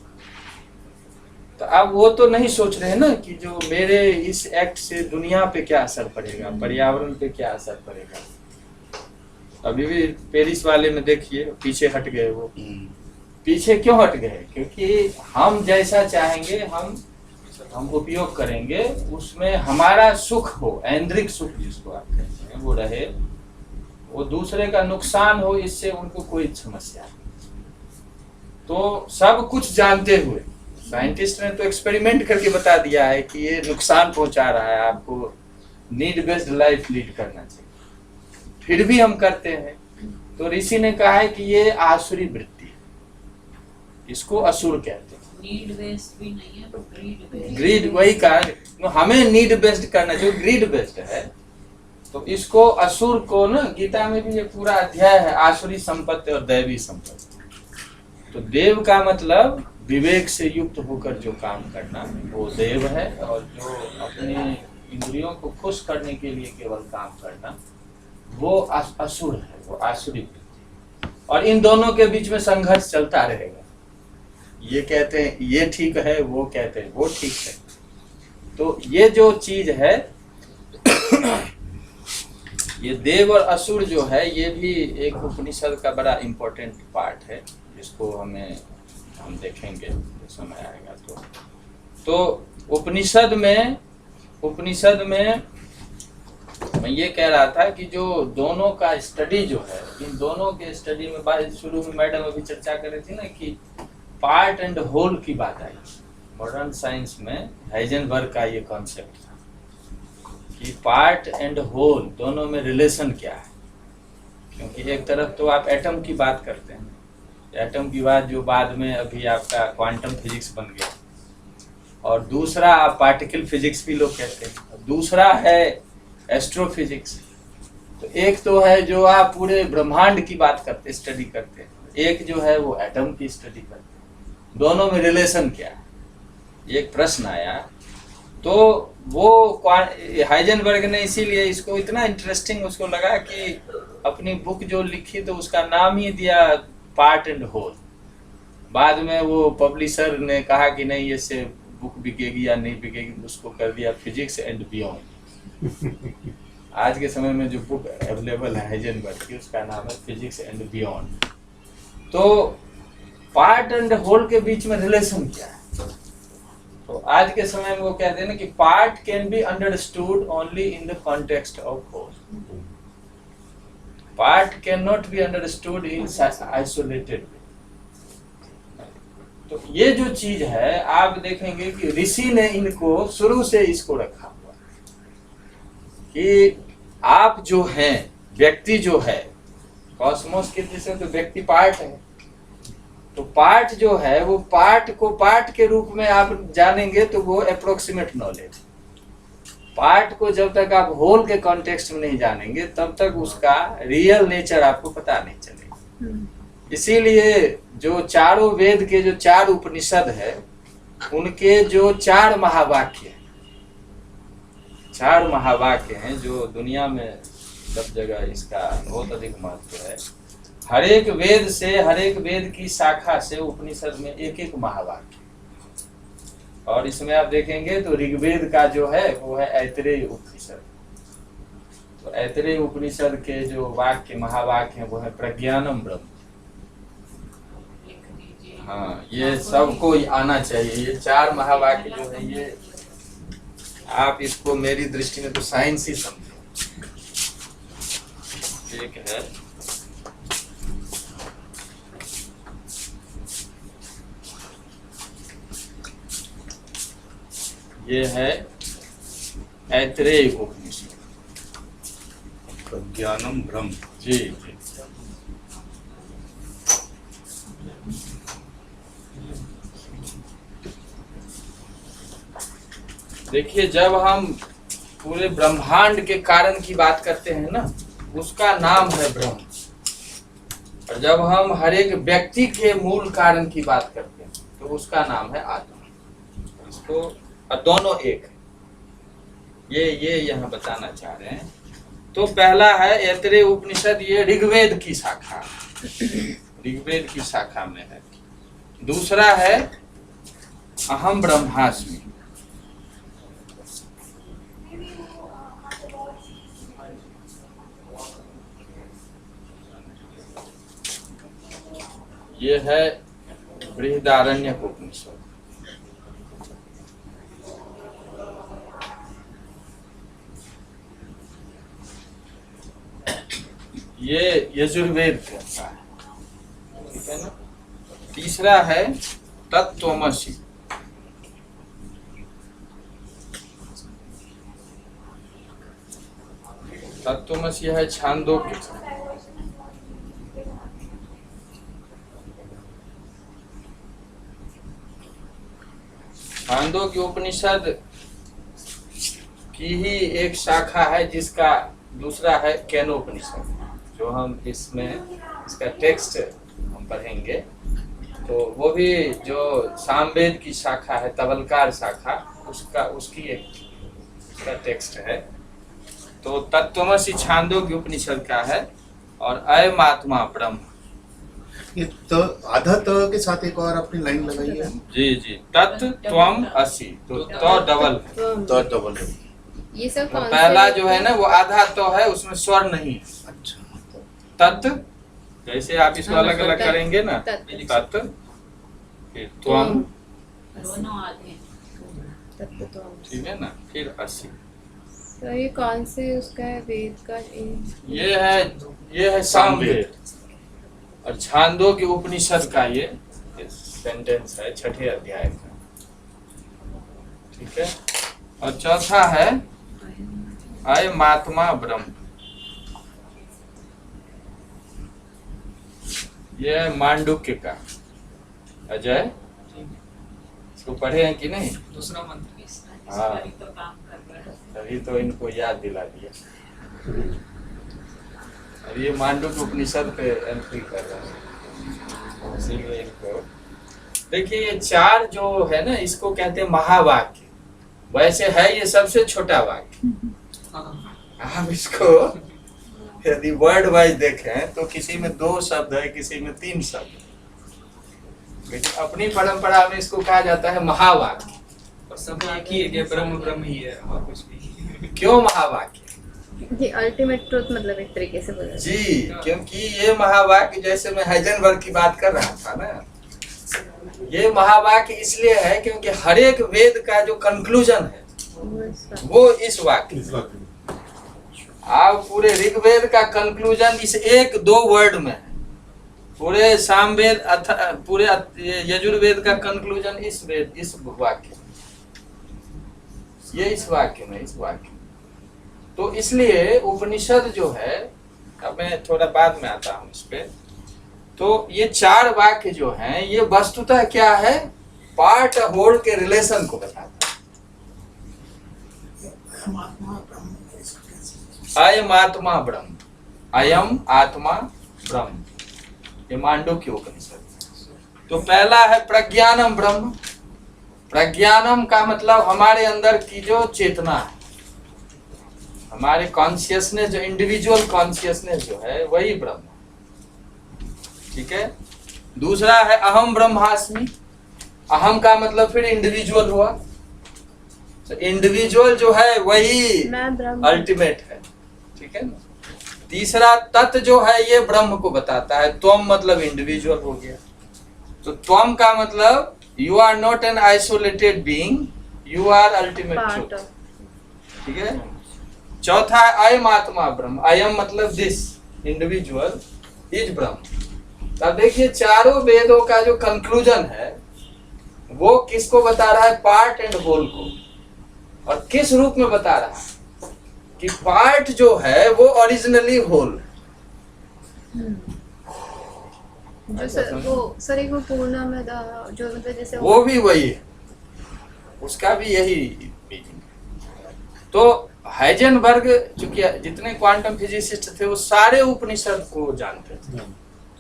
तो अब वो तो नहीं सोच रहे ना कि जो मेरे इस एक्ट से दुनिया पे क्या असर पड़ेगा, पर्यावरण पे क्या असर पड़ेगा। अभी भी पेरिस वाले में देखिए पीछे हट गए वो। पीछे क्यों हट गए? क्योंकि हम जैसा चाहेंगे हम उपयोग करेंगे, उसमें हमारा सुख हो, ऐन्द्रिक सुख जिसको आप कहते हैं वो रहे, वो दूसरे का नुकसान हो, इससे उनको कोई समस्या नहीं। तो सब कुछ जानते हुए साइंटिस्ट ने तो एक्सपेरिमेंट करके बता दिया है कि ये नुकसान पहुंचा रहा है, आपको नीड बेस्ड लाइफ लीड करना चाहिए, फिर भी हम करते हैं। तो ऋषि ने कहा है कि ये आसुरी वृत्ति है, इसको असुर कहते हैं। नीड बेस्ड भी नहीं है तो ग्रीड बेस्ड। ग्रीड, वही कहा हमें नीड बेस्ड करना, जो ग्रीड बेस्ड है। तो इसको असुर को ना, गीता में भी ये पूरा अध्याय है आसुरी संपत्ति और दैवी संपत्ति। तो देव का मतलब विवेक से युक्त होकर जो काम करना वो देव है, और जो अपने इंद्रियों को खुश करने के लिए केवल काम करना वो असुर है, वो आसुरी वृत्ति। और इन दोनों के बीच में संघर्ष चलता रहेगा। ये कहते हैं ये ठीक है, वो कहते हैं वो ठीक है। तो ये जो चीज है ये देव और असुर जो है, ये भी एक उपनिषद का बड़ा इम्पोर्टेंट पार्ट है, जिसको हम देखेंगे समय आएगा। तो उपनिषद में मैं ये कह रहा था कि जो दोनों का स्टडी जो है, इन दोनों के स्टडी में बात शुरू में मैडम अभी चर्चा कर रही थी ना कि पार्ट एंड होल की बात आई। मॉडर्न साइंस में हाइजेनबर्ग का ये कॉन्सेप्ट था कि पार्ट एंड होल दोनों में रिलेशन क्या है। क्योंकि एक तरफ तो आप एटम की बात करते हैं, एटम की बात जो बाद में अभी आपका क्वांटम फिजिक्स बन गया, और दूसरा आप पार्टिकल फिजिक्स भी लोग कहते हैं, दूसरा है एस्ट्रोफिजिक्स। तो एक तो है जो आप पूरे ब्रह्मांड की बात करते स्टडी करते हैं, एक जो है वो एटम की स्टडी करते हैं। दोनों में रिलेशन क्या है, एक प्रश्न आया। तो वो हाइजेनबर्ग ने इसीलिए इसको इतना इंटरेस्टिंग उसको लगा कि अपनी बुक जो लिखी तो उसका नाम ही दिया पार्ट एंड होल। बाद में वो पब्लिशर ने कहा कि नहीं इससे बुक बिकेगी या नहीं बिकेगी, उसको कर दिया फिजिक्स एंड बियॉन्ड। आज के समय में जो बुक अवेलेबल है हाइजेनबर्ग की, उसका नाम है फिजिक्स एंड बियॉन्ड। तो पार्ट एंड होल के बीच में रिलेशन क्या है? तो आज के समय में वो कहते हैं ना कि part can be understood only in the context of whole, part can not be understood in isolated. तो ये जो चीज है आप देखेंगे कि ऋषि ने इनको शुरू से इसको रखा हुआ कि आप जो हैं, व्यक्ति जो है, कॉस्मोस के दृष्टि से तो व्यक्ति पार्ट है। तो पार्ट जो है वो पार्ट को पार्ट के रूप में आप जानेंगे तो वो अप्रोक्सीमेट नॉलेज। पार्ट को जब तक आप होल के कॉन्टेक्स्ट में नहीं जानेंगे तब तक उसका रियल नेचर आपको पता नहीं चलेगा। इसीलिए जो चारों वेद के जो 4 उपनिषद है, उनके जो 4 महावाक्य हैं जो दुनिया में सब जगह इसका बहुत अधिक महत्व है। हर एक वेद की शाखा से उपनिषद में एक महावाक्य। और इसमें आप देखेंगे तो ऋग्वेद का जो है वो है ऐतरेय उपनिषद। तो ऐतरेय उपनिषद के जो वाक्य महावाक्य हैं वो है प्रज्ञानम ब्रह्म। हाँ, ये सबको आना चाहिए। ये 4 महावाक्य जो है ये आप इसको मेरी दृष्टि में तो साइंस ही समझो। एक है ये है ऐतरेय उपनिषद, प्रज्ञानम ब्रह्म। जी। देखिए, जब हम पूरे ब्रह्मांड के कारण की बात करते हैं ना, उसका नाम है ब्रह्म। और जब हम हर एक व्यक्ति के मूल कारण की बात करते हैं तो उसका नाम है आत्मा। इसको और दोनों एक है। ये यहाँ बताना चाह रहे हैं। तो पहला है ऐतरेय उपनिषद, ये ऋग्वेद की शाखा, ऋग्वेद की शाखा में है। दूसरा है अहम ब्रह्मास्मि। ये है बृहदारण्यक उपनिषद। ये यजुर्वेद कहता है, ठीक है ना। तीसरा है तत्त्वमसि। तत्त्वमसि है छांदोग्य। छांदोग्य उपनिषद की ही एक शाखा है, जिसका दूसरा है केनोपनिषद, जो हम इसमें इसका टेक्स्ट हम पढ़ेंगे। तो वो भी जो सामवेद की शाखा है, तवलकार शाखा, उसकी एक उसका टेक्स्ट है। तो तत्त्वमसि छांदोग्य उपनिषद का है। और अयम आत्मा ब्रह्म। ये तो आधा त के साथ एक और अपनी लाइन लगाई है। जी जी, तत् त्वम असि, तो डबल है। तो डबल है। ये सब तो कौन से पहला जो है ना वो आधा तो है, उसमें स्वर नहीं है। अच्छा, तत्, जैसे आप इसको अलग अलग करेंगे ना, तत् फिर त्वम, दोनों आधे। तत्व तो हम। ठीक है ना, फिर असि। तो ये कौन से उसका है, वेद का? ये है सामवेद। और छांदोग्य उपनिषद का ये सेंटेंस है, 6ठे अध्याय का, ठीक है। और चौथा है अयम आत्मा ब्रह्म। ये है मांडुक्य का। अजय, इसको पढ़े हैं कि नहीं? दूसरा मंत्र। इस हाँ। बार ही तो काम कर रहा है। तभी तो इनको याद दिला दिया। अब ये मांडुक्य उपनिषद पे एंट्री कर रहा है, इसीलिए इनको देखिए। ये चार जो है ना, इसको कहते हैं महावाक्य। वैसे है ये सबसे छोटा वाक्य। आप इसको यदि वर्ड वाइज देखें तो किसी में 2 शब्द है, किसी में 3 शब्द। लेकिन अपनी परंपरा में इसको कहा जाता है महावाक्य। और सब एक ही है कि ब्रह्म ब्रह्म ही है, और कुछ नहीं। क्यों महावाक्य? ये अल्टीमेट ट्रुथ मतलब एक तरीके से बोला जी, क्योंकि ये महावाक्य, जैसे मैं हाइजेनबर्ग की बात कर रहा था ना, ये महावाक्य इसलिए है क्योंकि हर एक वेद का जो कंक्लूजन है वो इस वाक्य। आप पूरे ऋग्वेद का कंक्लूजन इस 1-2 वर्ड में है। पूरे सामवेद पूरे यजुर्वेद का कंक्लूजन इस वाक्य, ये इस वाक्य में, इस वाक्य। तो इसलिए उपनिषद जो है, अब मैं थोड़ा बाद में आता हूँ इस पे। तो ये 4 वाक्य जो हैं, ये वस्तुतः क्या है, पार्ट होल के रिलेशन को बताता है। अयम आत्मा ब्रह्म, अयम आत्मा ब्रह्म, ये मांडुक्य उपनिषद। तो पहला है प्रज्ञानम ब्रह्म। प्रज्ञानम का मतलब हमारे अंदर की जो चेतना है, हमारे कॉन्शियसनेस, जो इंडिविजुअल कॉन्शियसनेस जो है, वही ब्रह्म, ठीक है। दूसरा है अहम ब्रह्मास्मि। अहम का मतलब फिर इंडिविजुअल हुआ। तो इंडिविजुअल जो है वही अल्टीमेट है, ठीक है ना। तीसरा तत् जो है, ये ब्रह्म को बताता है। त्वम मतलब इंडिविजुअल हो गया। तो त्वम का मतलब you are not an isolated being, you are ultimate truth, ठीक है। चौथा है अयम आत्मा ब्रह्म। अयम मतलब दिस इंडिविजुअल इज ब्रह्म। अब देखिए, चारों वेदों का जो कंक्लूजन है वो किसको बता रहा है, पार्ट एंड होल को। और किस रूप में बता रहा है कि पार्ट जो है वो ओरिजिनली होल। जो सर वो सर एक वो पूर्णा में जो मतलब जैसे वो भी वही है, उसका भी यही मीनिंग है। तो हाइजेनबर्ग चूंकि जितने क्वांटम फिजिसिस्ट थे वो सारे उपनिषद को जानते थे,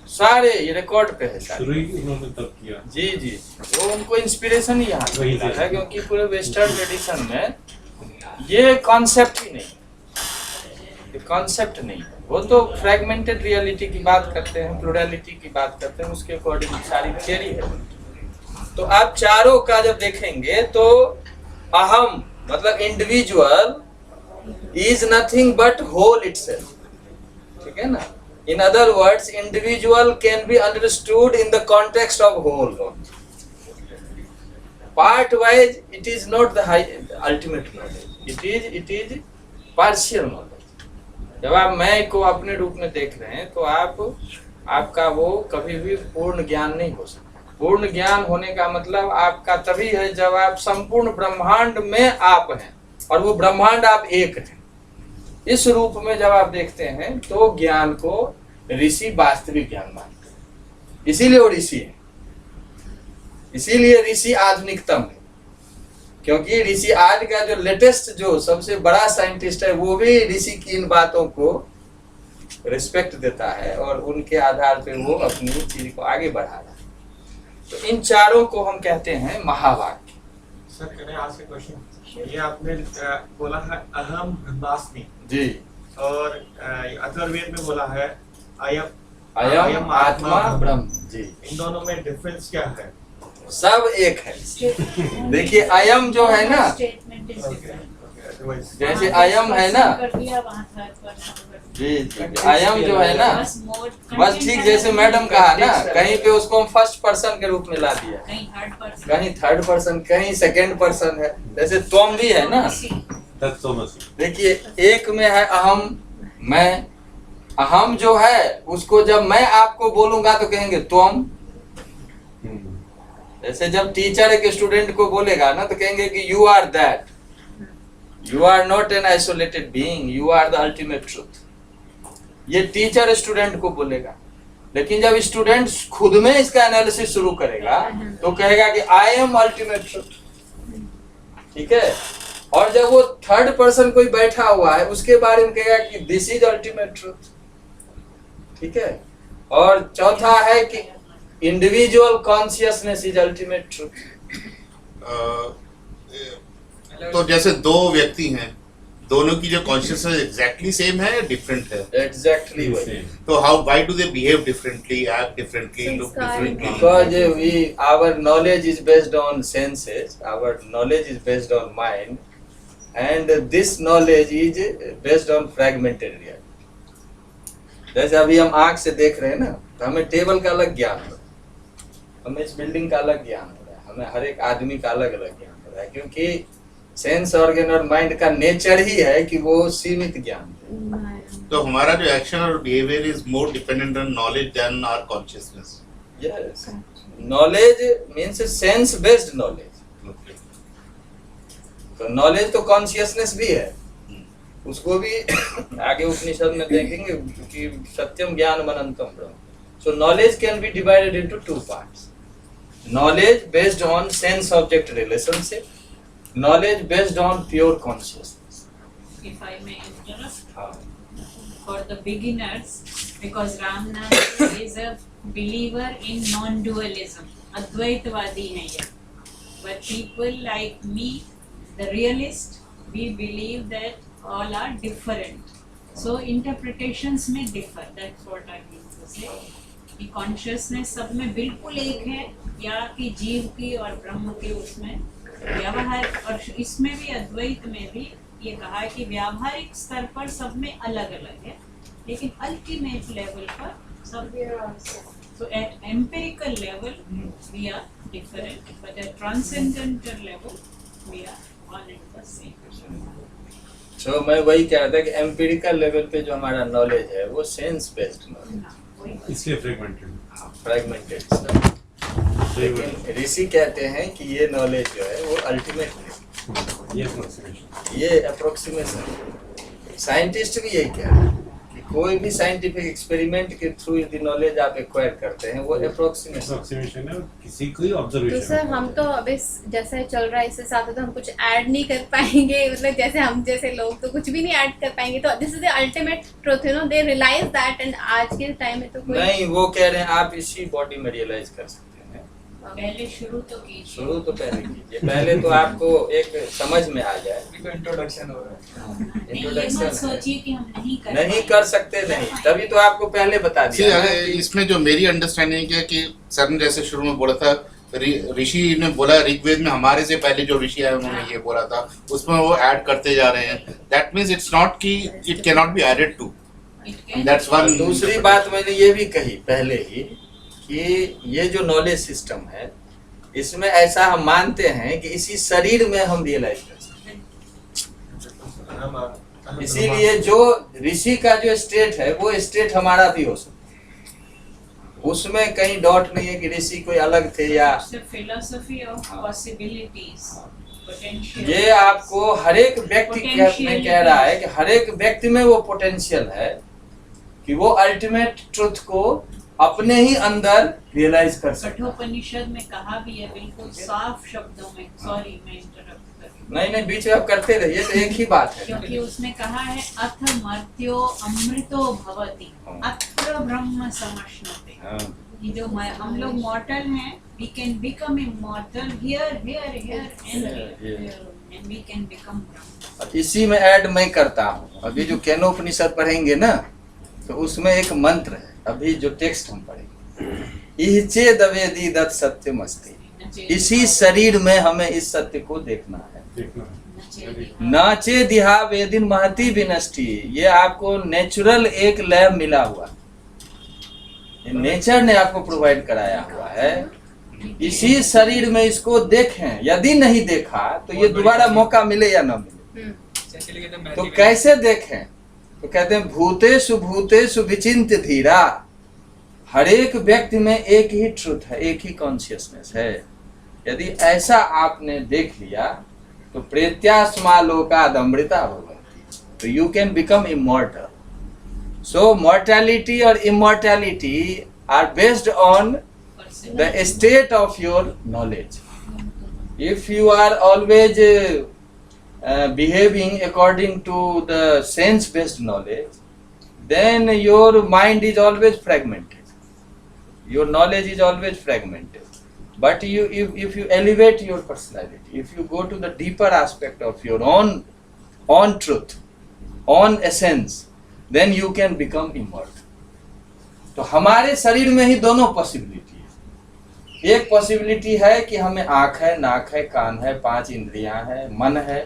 सारे, ये रिकॉर्ड पे है सारे। शुरू ही उन्होंने तब किया। जी जी, वो उनको इंस्पिरेशन ही यहाँ से वही मिला से। है, क्योंकि पूरे वेस्टर्न ट्रेडिशन में ये कॉन्सेप्ट ही नहीं, ये कॉन्सेप्ट नहीं है। वो तो फ्रेगमेंटेड रियलिटी की बात करते हैं, प्लुरलिटी की बात करते हैं, उसके अकॉर्डिंग सारी थियरी है। तो आप चारों का जब देखेंगे तो अहम मतलब individual is nothing but whole itself, ठीक है ना। In other words, individual can be understood in the context of whole. Part wise, it is not the ultimate knowledge. It is partial knowledge. जब आप मैं को अपने रूप में देख रहे हैं तो आपका वो कभी भी पूर्ण ज्ञान नहीं हो सकता। पूर्ण ज्ञान होने का मतलब आपका तभी है जब आप संपूर्ण ब्रह्मांड में आप हैं और वो ब्रह्मांड आप एक हैं। इस रूप में जब आप देखते हैं तो ज्ञान को ऋषि वास्तविक ज्ञान मानते हैं, इसीलिए वो ऋषि है, इसीलिए ऋषि आधुनिकतम है। क्योंकि ऋषि आज का जो लेटेस्ट जो सबसे बड़ा साइंटिस्ट है वो भी ऋषि की इन बातों को रिस्पेक्ट देता है और उनके आधार पे वो अपनी चीज को आगे बढ़ा रहा है। तो इन चारों को हम कहते हैं महावाक्य। Sir can I ask a question? ये आपने बोला है अहम ब्रह्मास्मि जी, और अथर्ववेद में बोला है अयम आत्मा ब्रह्म। जी, इन दोनों में डिफरेंस क्या है? सब एक है। देखिए अयम जो है ना, स्टेटमेंट इज अदरवाइज जैसे अयम है ना, कर दिया वहां था जी जी, अयम जो है ना, बस बस ठीक जैसे मैडम कहा ना, कहीं पे उसको हम फर्स्ट पर्सन के रूप में ला दिया, कहीं थर्ड पर्सन, कहीं थर्ड पर्सन, कहीं सेकेंड पर्सन है। जैसे तुम भी है ना, तत्वमसि। देखिए एक में है अहम, मैं। अहम जो है उसको जब मैं आपको बोलूंगा तो कहेंगे तुम। जैसे जब टीचर एक स्टूडेंट को बोलेगा ना तो कहेंगे कि you are that, you are not an isolated being, you are the ultimate truth. ये टीचर स्टूडेंट को बोलेगा। लेकिन जब स्टूडेंट खुद में इसका एनालिसिस शुरू करेगा तो कहेगा कि आई एम अल्टीमेट ट्रूथ, ठीक है। और जब वो थर्ड पर्सन कोई बैठा हुआ है उसके बारे में कहेगा कि दिस इज अल्टीमेट ट्रूथ, ठीक है। और चौथा है कि individual consciousness is ultimate truth. तो जैसे दो व्यक्ति हैं, दोनों की जो कॉन्शियसनेस एग्जैक्टली सेम है या डिफरेंट है? एग्जैक्टली वही। तो how why do they behave differently, act differently, look संस्कार differently? Because our knowledge is based on senses, our knowledge is based on mind, and this knowledge is based on fragmented reality. जैसे अभी हम आँख से देख रहे हैं ना, तो हमें टेबल का अलग ज्ञान हो रहा है, हमें इस बिल्डिंग का अलग ज्ञान हो रहा है, हमें हर एक आदमी का अलग अलग ज्ञान हो रहा है, क्योंकि सेंस ऑर्गन और माइंड का नेचर ही है कि वो सीमित ज्ञान है। तो हमारा जो एक्शन और behaviour is more dependent on knowledge than our consciousness. Yes. Knowledge means sense based knowledge. तो नॉलेज तो कॉन्शियसनेस भी है, उसको भी आगे उपनिषद में देखेंगे कि सत्यम ज्ञान अनंतम ब्रह्म। सो knowledge can be divided into two parts. Knowledge based on sense object relationship, knowledge based on pure consciousness. if I may interrupt, हाँ, for the beginners, because Ramnath is a believer in non-dualism, Advaitwadi है ये, but people like me, the realist, we believe that all are different, so interpretations may differ. That's what I mean to say. कि consciousness सब में बिल्कुल एक है या कि जीव की और ब्रह्म की उसमें व्यवहार, और इसमें भी अद्वैत में भी ये कहा है कि व्यावहारिक स्तर पर सब में अलग अलग है, लेकिन अल्टीमेट लेवल पर सब। So at empirical level we are different, but at transcendental level we are one and the same. so मैं वही कह रहा था कि एम्पिरिकल लेवल पे जो हमारा नॉलेज है वो सेंस बेस्ड नॉलेज, इसलिए फ्रेगमेंटेड। फ्रैगमेंटेड। लेकिन ऋषि कहते हैं कि ये नॉलेज जो है वो अल्टीमेट है, ये approximation। ये अप्रोक्सीमेशन। साइंटिस्ट भी यही कह रहे हैं कि कोई भी साइंटिफिक एक्सपेरिमेंट के थ्रू यदि नॉलेज आप एक्वायर करते हैं वो अप्रोक्सीमेशन। अप्रोक्सीमेशन है, किसी कोई तो ऑब्जर्वेशन सर हम तो अभी जैसा चल रहा है इससे साथ तो हम कुछ ऐड नहीं कर पाएंगे, मतलब जैसे हम जैसे लोग तो कुछ भी नहीं ऐड कर पाएंगे, तो this is the ultimate truth, you know, they realise that, and आज के टाइम में तो कोई नहीं, वो कह रहे हैं आप इसी बॉडी में रियलाइज कर सकते हैं। पहले शुरू तो कीजिए। शुरू तो पहले कीजिए, पहले तो आपको एक समझ में आ जाए। अभी तो इंट्रोडक्शन हो रहा है। नहीं, ये मत सोचिए कि हम नहीं कर नहीं पाएंगे। कर सकते, नहीं, तभी तो आपको पहले बता See, दिया ना अगर कि- इसमें जो मेरी अंडरस्टैंडिंग क्या है कि सर ने जैसे शुरू में बोला था, ऋषि ने बोला ऋग्वेद में हमारे से पहले जो ऋषि आए उन्होंने ये बोला था, उसमें वो ऐड करते जा रहे हैं। दैट मीन्स इट्स नॉट कि it can not be added to. It can- That's और one- दूसरी बात मैंने ये भी कही पहले ही कि ये जो नॉलेज सिस्टम है इसमें ऐसा हम मानते हैं कि इसी शरीर में हम रियलाइज कर सकते हैं। इसीलिए जो ऋषि का जो स्टेट है वो स्टेट हमारा भी हो सकता है, उसमें कहीं डाउट नहीं है कि ऋषि कोई अलग थे या It's a philosophy of possibilities, potential. ये आपको हर एक व्यक्ति में कह रहा है कि हर एक व्यक्ति में वो पोटेंशियल है कि वो अल्टीमेट ट्रुथ को अपने ही अंदर रियलाइज कर सकता है। कठोपनिषद में कहा भी है बिल्कुल साफ शब्दों में, सॉरी मैं इंटरप्ट कर रही हूँ। नहीं, बीच में आप करते रहिए, तो एक ही बात है। क्योंकि उसमें कहा है अथ मर्त्यो अमृतो भवति अत्र ब्रह्म समश्नुते। हाँ। ये जो हम लोग मॉर्टल हैं, we can become immortal here and we can become Brahma। और इसी में ऐड मैं करता हूँ, अभी जो केनोपनिषद पढ़ेंगे ना तो उसमें एक मंत्र है, अभी जो टेक्स्ट हम पढ़ेंगे, इह दवेदी दत्त सत्यम अस्ति, इसी शरीर में हमें इस सत्य को देखना है। देखना नाचे दिहा वेदिन महती विनष्टि, ये आपको नेचुरल एक लैब मिला हुआ, ये नेचर ने आपको प्रोवाइड कराया हुआ है। इसी शरीर में इसको देखें, यदि नहीं देखा तो ये दोबारा मौका मिले या ना मिले, चलिए कहते तो कैसे देखें? तो कहते हैं भूतेषु विचिन्त्य धीरा, हर एक व्यक्ति में एक ही ट्रुथ है, एक ही कॉन्शियसनेस है। यदि ऐसा आपने देख लिया तो प्रेत्यास्मा लोकाद अमृता भवन्ति, तो you can become immortal. So mortality और immortality are based on the state of your knowledge. If you are always behaving according to the sense-based knowledge, then your mind is always fragmented. Your knowledge is always fragmented. But if you elevate your personality, if you go to the deeper aspect of your own truth, own essence, then you can become immortal. तो हमारे शरीर में ही दोनों पॉसिबिलिटी है। एक पॉसिबिलिटी है कि हमें आँख है, नाक है, कान है, 5 इंद्रियां है, मन है,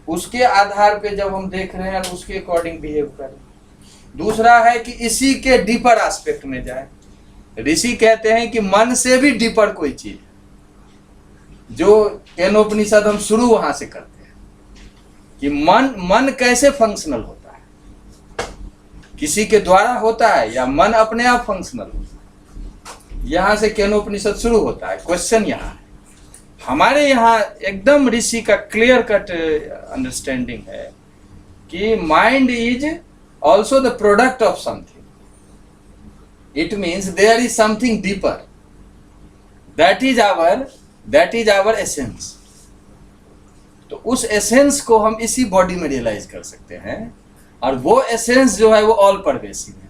उसके आधार पे जब हम देख रहे हैं उसके अकॉर्डिंग बिहेव करें। दूसरा है कि इसी के डीपर एस्पेक्ट में जाए। ऋषि कहते हैं कि मन से भी डीपर कोई चीज है, जो केनोपनिषद हम शुरू वहां से करते हैं कि मन कैसे फंक्शनल होता है, किसी के द्वारा होता है या मन अपने आप फंक्शनल होता है। यहाँ से केनोपनिषद शुरू होता है। क्वेश्चन यहाँ है, हमारे यहाँ एकदम ऋषि का क्लियर कट अंडरस्टैंडिंग है कि mind is also the product of something. It means there is something deeper, that is our essence. तो उस एसेंस को हम इसी बॉडी में रियलाइज कर सकते हैं, और वो एसेंस जो है वो ऑल परवेसिव है।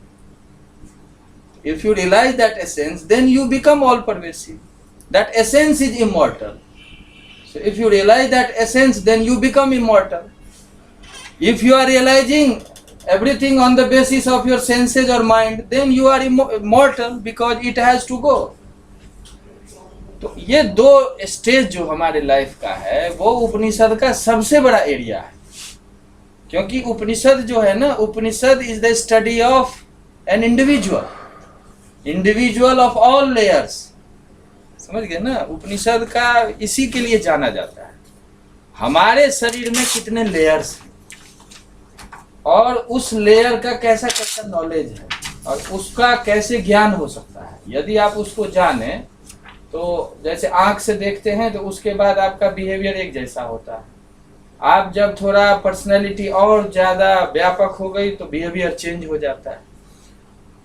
If you realize that essence, then you become all pervasive. That essence is immortal. So if you realize that essence, then you become immortal. If you are realizing everything on the basis of your senses or mind, then you are immortal because it has to go. तो ये दो स्टेज जो हमारे लाइफ का है वो उपनिषद का सबसे बड़ा एरिया है। क्योंकि उपनिषद जो है ना, Upanishad is the study of an individual of all layers. समझ गए ना, उपनिषद का इसी के लिए जाना जाता है। हमारे शरीर में कितने लेयर्स हैं और उस लेयर का कैसा कैसा नॉलेज है और उसका कैसे ज्ञान हो सकता है। यदि आप उसको जाने तो जैसे आंख से देखते हैं तो उसके बाद आपका बिहेवियर एक जैसा होता है, आप जब थोड़ा पर्सनैलिटी और ज़्यादा व्यापक हो गई तो बिहेवियर चेंज हो जाता है।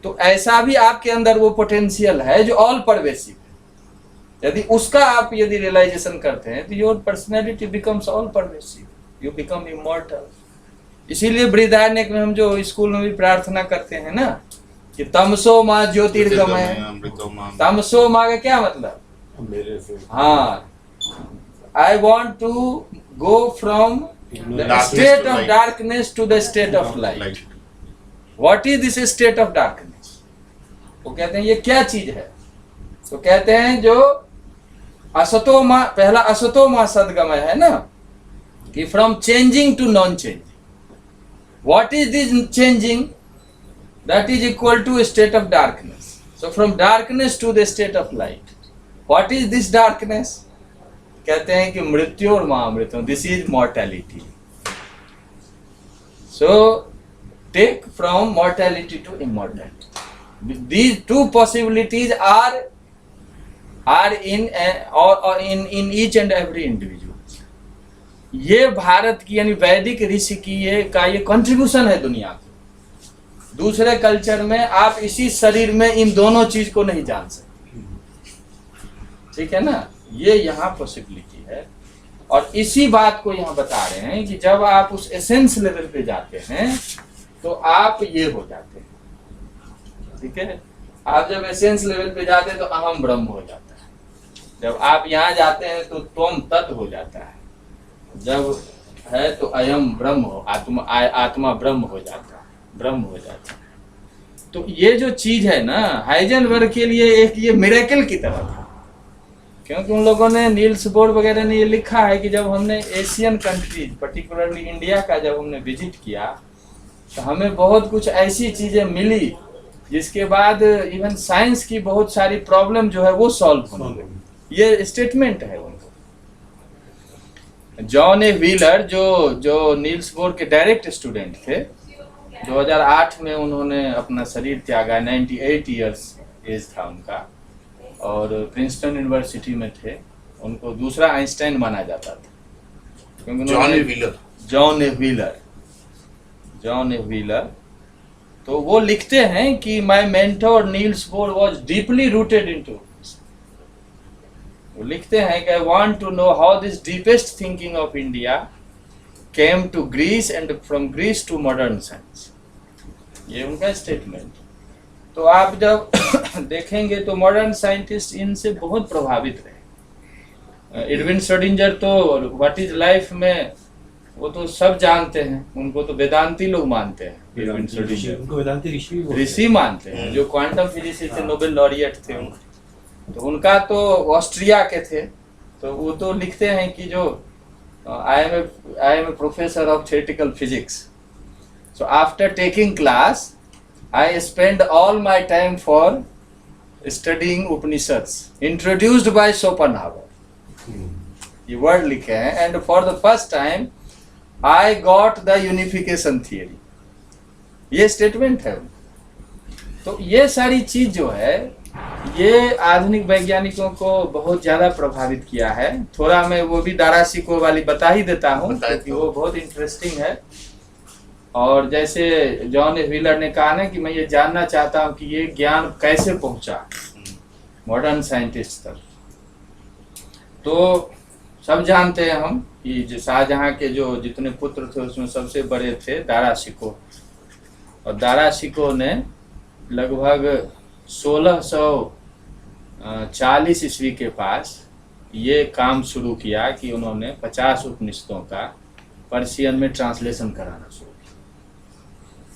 तो ऐसा भी आपके अंदर वो पोटेंशियल है जो ऑल परवेसिव है। यदि उसका आप यदि रियलाइजेशन करते हैं तो your personality becomes all pervasive, you become immortal. इसीलिए बृहदारण्यक में हम जो स्कूल में भी प्रार्थना करते हैं ना कि तमसो माँ ज्योतिर्गमय। तमसो माँ का क्या मतलब? मेरे से हाँ, I want to go from the Darkness state to of light. darkness to the state of light. What is this state of darkness? वो कहते हैं ये क्या चीज है? तो कहते हैं जो असतो मा, पहला असतो मा सदगमय है ना, कि from changing to non changing. What is this changing? That is equal to a state of darkness. So from darkness to the state of light. What is this darkness? कहते हैं कि मृत्यु और महामृत्यु, this is mortality. So take from mortality to immortality. These two possibilities are in each and every individual. ये भारत की यानी वैदिक ऋषि की ये कंट्रीब्यूशन है दुनिया की। दूसरे कल्चर में आप इसी शरीर में इन दोनों चीज को नहीं जान सकते, ठीक है ना। ये यहाँ पॉसिबिलिटी है और इसी बात को यहाँ बता रहे हैं कि जब आप उस एसेंस लेवल पे जाते हैं तो आप ये हो जाते हैं, ठीक है। आप जब एसेंस लेवल पे जाते हैं तो अहम ब्रह्म हो जाता है। जब आप यहाँ जाते हैं तो त्वम तत् हो जाता है। जब है तो अयम ब्रह्म हो, आत्मा ब्रह्म हो जाता है, ब्रह्म हो जाता है। तो ये जो चीज है ना, हाइजेनबर्ग के लिए एक ये मिरेकल की तरह था, क्योंकि उन लोगों ने नील्स बोर वगैरह ने ये लिखा है कि जब हमने एशियन कंट्रीज पर्टिकुलरली इंडिया का जब हमने विजिट किया तो हमें बहुत कुछ ऐसी चीजें मिली जिसके बाद इवन साइंस की बहुत सारी प्रॉब्लम जो है वो सॉल्व होने लगी। ये स्टेटमेंट है उनको। जॉन ए व्हीलर जो नील्स बोर के डायरेक्ट स्टूडेंट थे, 2008 में उन्होंने अपना शरीर त्यागा, 98 ईयर्स एज था उनका और प्रिंसटन यूनिवर्सिटी में थे। उनको दूसरा आइंस्टाइन माना जाता था क्योंकि जॉन ए व्हीलर। तो वो लिखते हैं कि my mentor Niels Bohr was deeply rooted into, वो लिखते हैं कि I want to know how this deepest thinking of India came to Greece and from Greece to modern science. ये उनका स्टेटमेंट। तो आप जब देखेंगे तो मॉडर्न साइंटिस्ट इनसे बहुत प्रभावित रहे। एडविन श्रोडिंगर तो व्हाट इज लाइफ में वो तो सब जानते हैं, उनको तो वेदांती लोग मानते हैं। एडविन श्रोडिंगर उनको वेदांती ऋषि मानते हैं, जो क्वांटम फिजिक्स थे, नोबेल लॉरिएट थे। तो उनका तो ऑस्ट्रिया के थे, तो वो तो लिखते हैं कि जो I am a professor of theoretical physics, so after taking class I spend all my time for studying Upanishads introduced by Schopenhauer. ये वर्ड लिखे हैं, and for the first time I got the unification theory. ये स्टेटमेंट है। तो ये सारी चीज जो है ये आधुनिक वैज्ञानिकों को बहुत ज्यादा प्रभावित किया है। थोड़ा मैं वो भी दाराशिको वाली बता ही देता हूँ क्योंकि वो बहुत इंटरेस्टिंग है। और जैसे जॉन ए व्हीलर ने कहा ना कि मैं ये जानना चाहता हूँ कि ये ज्ञान कैसे पहुंचा मॉडर्न साइंटिस्ट तक। तो सब जानते हैं हम कि जो शाहजहां के जो जितने पुत्र थे उसमें सबसे बड़े थे दाराशिको, और दाराशिको ने लगभग 1640 ईस्वी के पास ये काम शुरू किया कि उन्होंने 50 उपनिषदों का पर्शियन में ट्रांसलेशन कराना शुरू।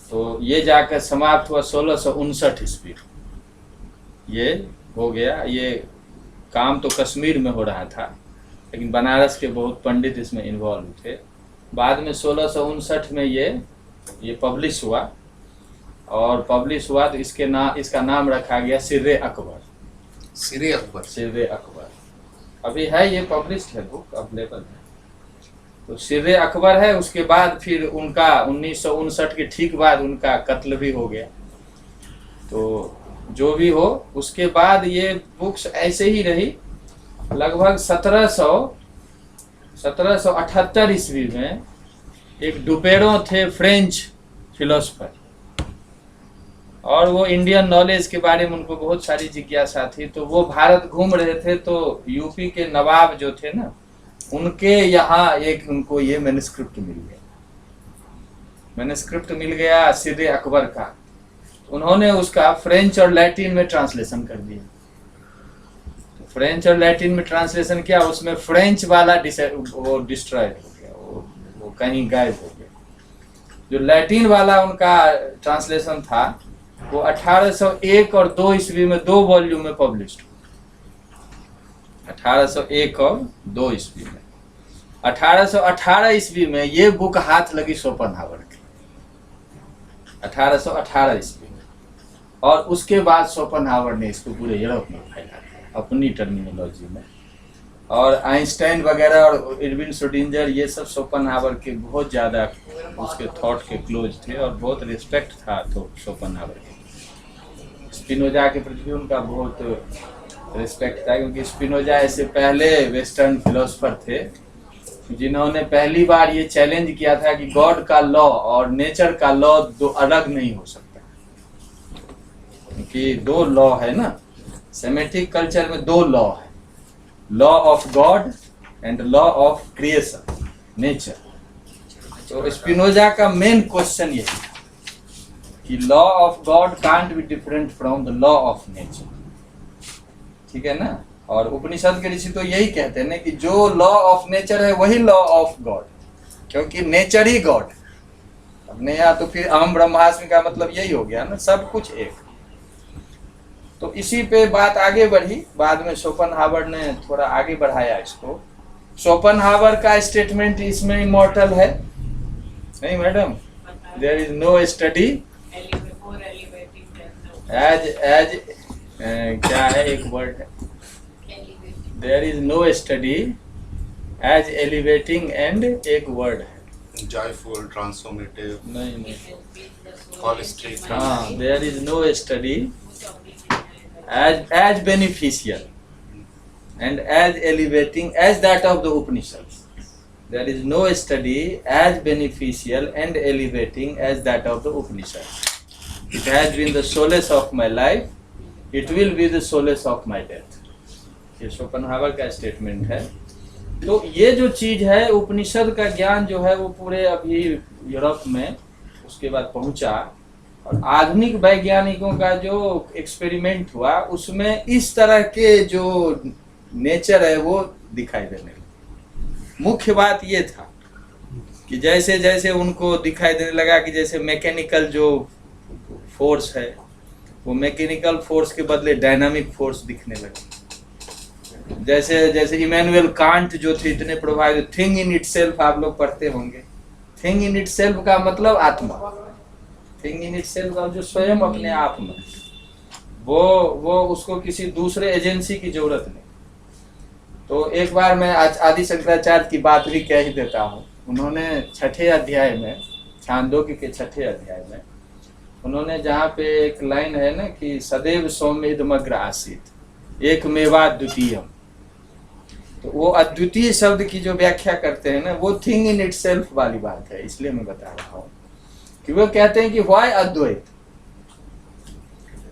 तो ये जाकर समाप्त हुआ 1659 ईस्वी। ये हो गया। ये काम तो कश्मीर में हो रहा था लेकिन बनारस के बहुत पंडित इसमें इन्वॉल्व थे। बाद में 1659 में ये पब्लिश हुआ, और पब्लिश हुआ तो इसका नाम रखा गया सिर्रे अकबर। सिर्रे अकबर अभी है, ये पब्लिश्ड है, बुक अवेलेबल है। तो सिर्रे अकबर है। उसके बाद फिर उनका 1959 के ठीक बाद उनका कत्ल भी हो गया। तो जो भी हो, उसके बाद ये बुक्स ऐसे ही रही। लगभग 1778 ईस्वी में एक डुपेरो थे फ्रेंच फिलोसफर, और वो इंडियन नॉलेज के बारे में उनको बहुत सारी जिज्ञासा थी। तो वो भारत घूम रहे थे, तो यूपी के नवाब जो थे ना, उनके यहाँ एक उनको ये मैन्युस्क्रिप्ट मिल गया। मैन्युस्क्रिप्ट मिल गया सीधे अकबर का। उन्होंने उसका फ्रेंच और लैटिन में ट्रांसलेशन कर दिया। तो फ्रेंच और लैटिन में ट्रांसलेशन किया, उसमें फ्रेंच वाला वो डिस्ट्रॉय हो गया, वो कहीं गायब हो गया। जो लैटिन वाला उनका ट्रांसलेशन था वो 1801 और 2 ईस्वी में 2 वॉल्यूम में पब्लिश्ड हुआ। 1801 और 2 ईस्वी में। 1818 ईस्वी में ये बुक हाथ लगी शोपेनहावर की, 1818 ईस्वी में। और उसके बाद शोपेनहावर ने इसको पूरे यूरोप में फैला दिया अपनी टर्मिनोलॉजी में। और आइंस्टाइन वगैरह और इरविन श्रोडिंगर ये सब शोपेनहावर के बहुत ज़्यादा उसके थॉट के क्लोज थे और बहुत रिस्पेक्ट था तो शोपेनहावर के। स्पिनोजा के प्रति भी उनका बहुत रिस्पेक्ट था, क्योंकि स्पिनोजा ऐसे पहले वेस्टर्न फिलोसफर थे जिन्होंने पहली बार ये चैलेंज किया था कि गॉड का लॉ और नेचर का लॉ दो अलग नहीं हो सकता, क्योंकि 2 लॉ है ना। सेमेटिक कल्चर में 2 लॉ है, law of God and law of creation, nature. तो स्पिनोजा का मेन क्वेश्चन यही था कि law of God can't be different from the law of nature, ठीक है ना। और उपनिषद के ऋषि तो यही कहते हैं ना कि जो लॉ ऑफ नेचर है वही लॉ ऑफ गॉड, क्योंकि नेचर ही गॉड है। अपने यहाँ तो फिर अहम ब्रह्मास्मि का मतलब यही हो गया ना, सब कुछ एक। तो इसी पे बात आगे बढ़ी। बाद में शोपेनहावर ने थोड़ा आगे बढ़ाया इसको। शोपेनहावर का स्टेटमेंट इसमें इमॉर्टल है नहीं madam? There is no study as क्या है, एक वर्ड है, there is no study as elevating and एक वर्ड है, जॉयफुल, ट्रांसफॉर्मेटिव, नहीं होलिस्टिक। हाँ, there is no study as beneficial and as elevating as that of the Upanishads. There is no study as beneficial and elevating as that of the Upanishads. It has been the solace of my life. It will be the solace of my death. ये शोपेनहावर का स्टेटमेंट है। तो ये जो चीज है, उपनिषद का ज्ञान जो है वो पूरे अभी यूरोप में उसके बाद पहुंचा, और आधुनिक वैज्ञानिकों का जो एक्सपेरिमेंट हुआ उसमें इस तरह के जो नेचर है वो दिखाई देने लगा। मुख्य बात ये था कि जैसे जैसे उनको दिखाई देने लगा कि जैसे मैकेनिकल जो फोर्स है वो मैकेनिकल फोर्स के बदले डायनामिक फोर्स दिखने लगे। जैसे जैसे इमैनुअल कांट जो थे इतने प्रभावित, थिंग इन इटसेल्फ आप लोग पढ़ते होंगे। थिंग इन इटसेल्फ का मतलब आत्मा, थिंग इन इटसेल्फ का जो स्वयं अपने आप में, वो उसको किसी दूसरे एजेंसी की जरूरत नहीं। तो एक बार मैं आज आदि शंकराचार्य की बात भी कह ही देता हूँ। उन्होंने 6ठे अध्याय में, छांदोग्य के 6ठे अध्याय में, उन्होंने जहाँ पे एक लाइन है ना कि सदैव सौम्यदमग्र आसीत एक मेवा द्वितीयम, तो वो अद्वितीय शब्द की जो व्याख्या करते हैं ना वो थिंग इन इटसेल्फ वाली बात है। इसलिए मैं बता रहा हूँ कि वो कहते हैं कि व्हाई अद्वैत,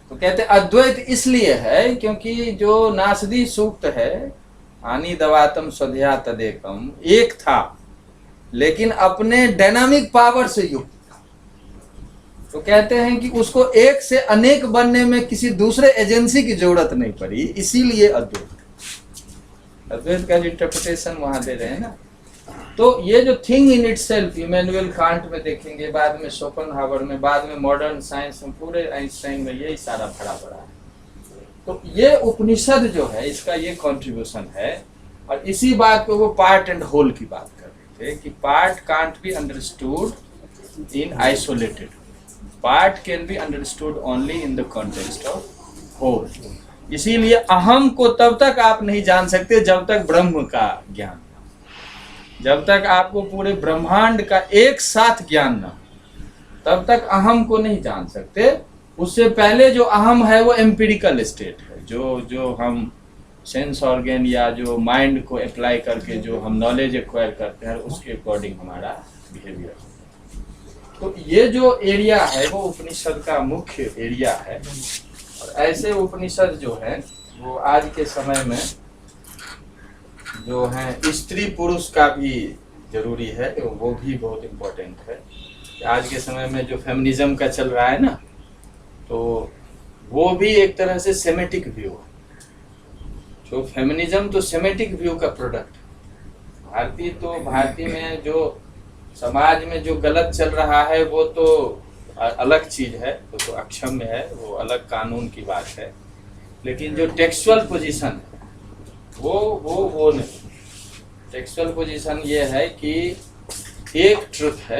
तो कहते हैं अद्वैत इसलिए है क्योंकि जो नासदी सूक्त है, आनी दवातम स्वध्या तदेकम, एक था लेकिन अपने डायनामिक पावर से युक्त था। तो कहते हैं कि उसको एक से अनेक बनने में किसी दूसरे एजेंसी की जरूरत नहीं पड़ी, इसीलिए अद्वैत। अद्वैत का जो इंटरप्रिटेशन वहां दे रहे हैं ना, तो ये जो thing in itself Immanuel Kant में देखेंगे, बाद में शोपेनहावर में, बाद में मॉडर्न साइंस में, पूरे आइंस्टाइन में यही सारा भरा पड़ा है। तो ये उपनिषद जो है इसका ये कंट्रीब्यूशन है। और इसी बात को वो पार्ट एंड होल की बात कर रहे थे कि part can't be understood in isolated, part can be understood only in the context of whole. इसीलिए अहम को तब तक आप नहीं जान सकते जब तक ब्रह्म का ज्ञान, जब तक आपको पूरे ब्रह्मांड का एक साथ ज्ञान ना हो तब तक अहम को नहीं जान सकते। उससे पहले जो अहम है वो एम्पिरिकल स्टेट है, जो हम सेंस ऑर्गन या जो माइंड को अप्लाई करके जो हम नॉलेज एक्वायर करते हैं उसके अकॉर्डिंग हमारा बिहेवियर। तो ये जो एरिया है वो उपनिषद का मुख्य एरिया है। और ऐसे उपनिषद जो है वो आज के समय में जो है स्त्री पुरुष का भी जरूरी है, वो भी बहुत इम्पोर्टेंट है। आज के समय में जो फेमिनिज्म का चल रहा है ना, तो वो भी एक तरह से सेमेटिक व्यू है। जो फेमिनिज्म तो सेमेटिक व्यू का प्रोडक्ट है। भारतीय में जो समाज में जो गलत चल रहा है वो तो अलग चीज है, वो तो अक्षम्य है, वो अलग कानून की बात है। लेकिन जो टेक्सुअल पोजीशन है वो नहीं। टेक्सुअल पोजीशन ये है कि एक ट्रुथ है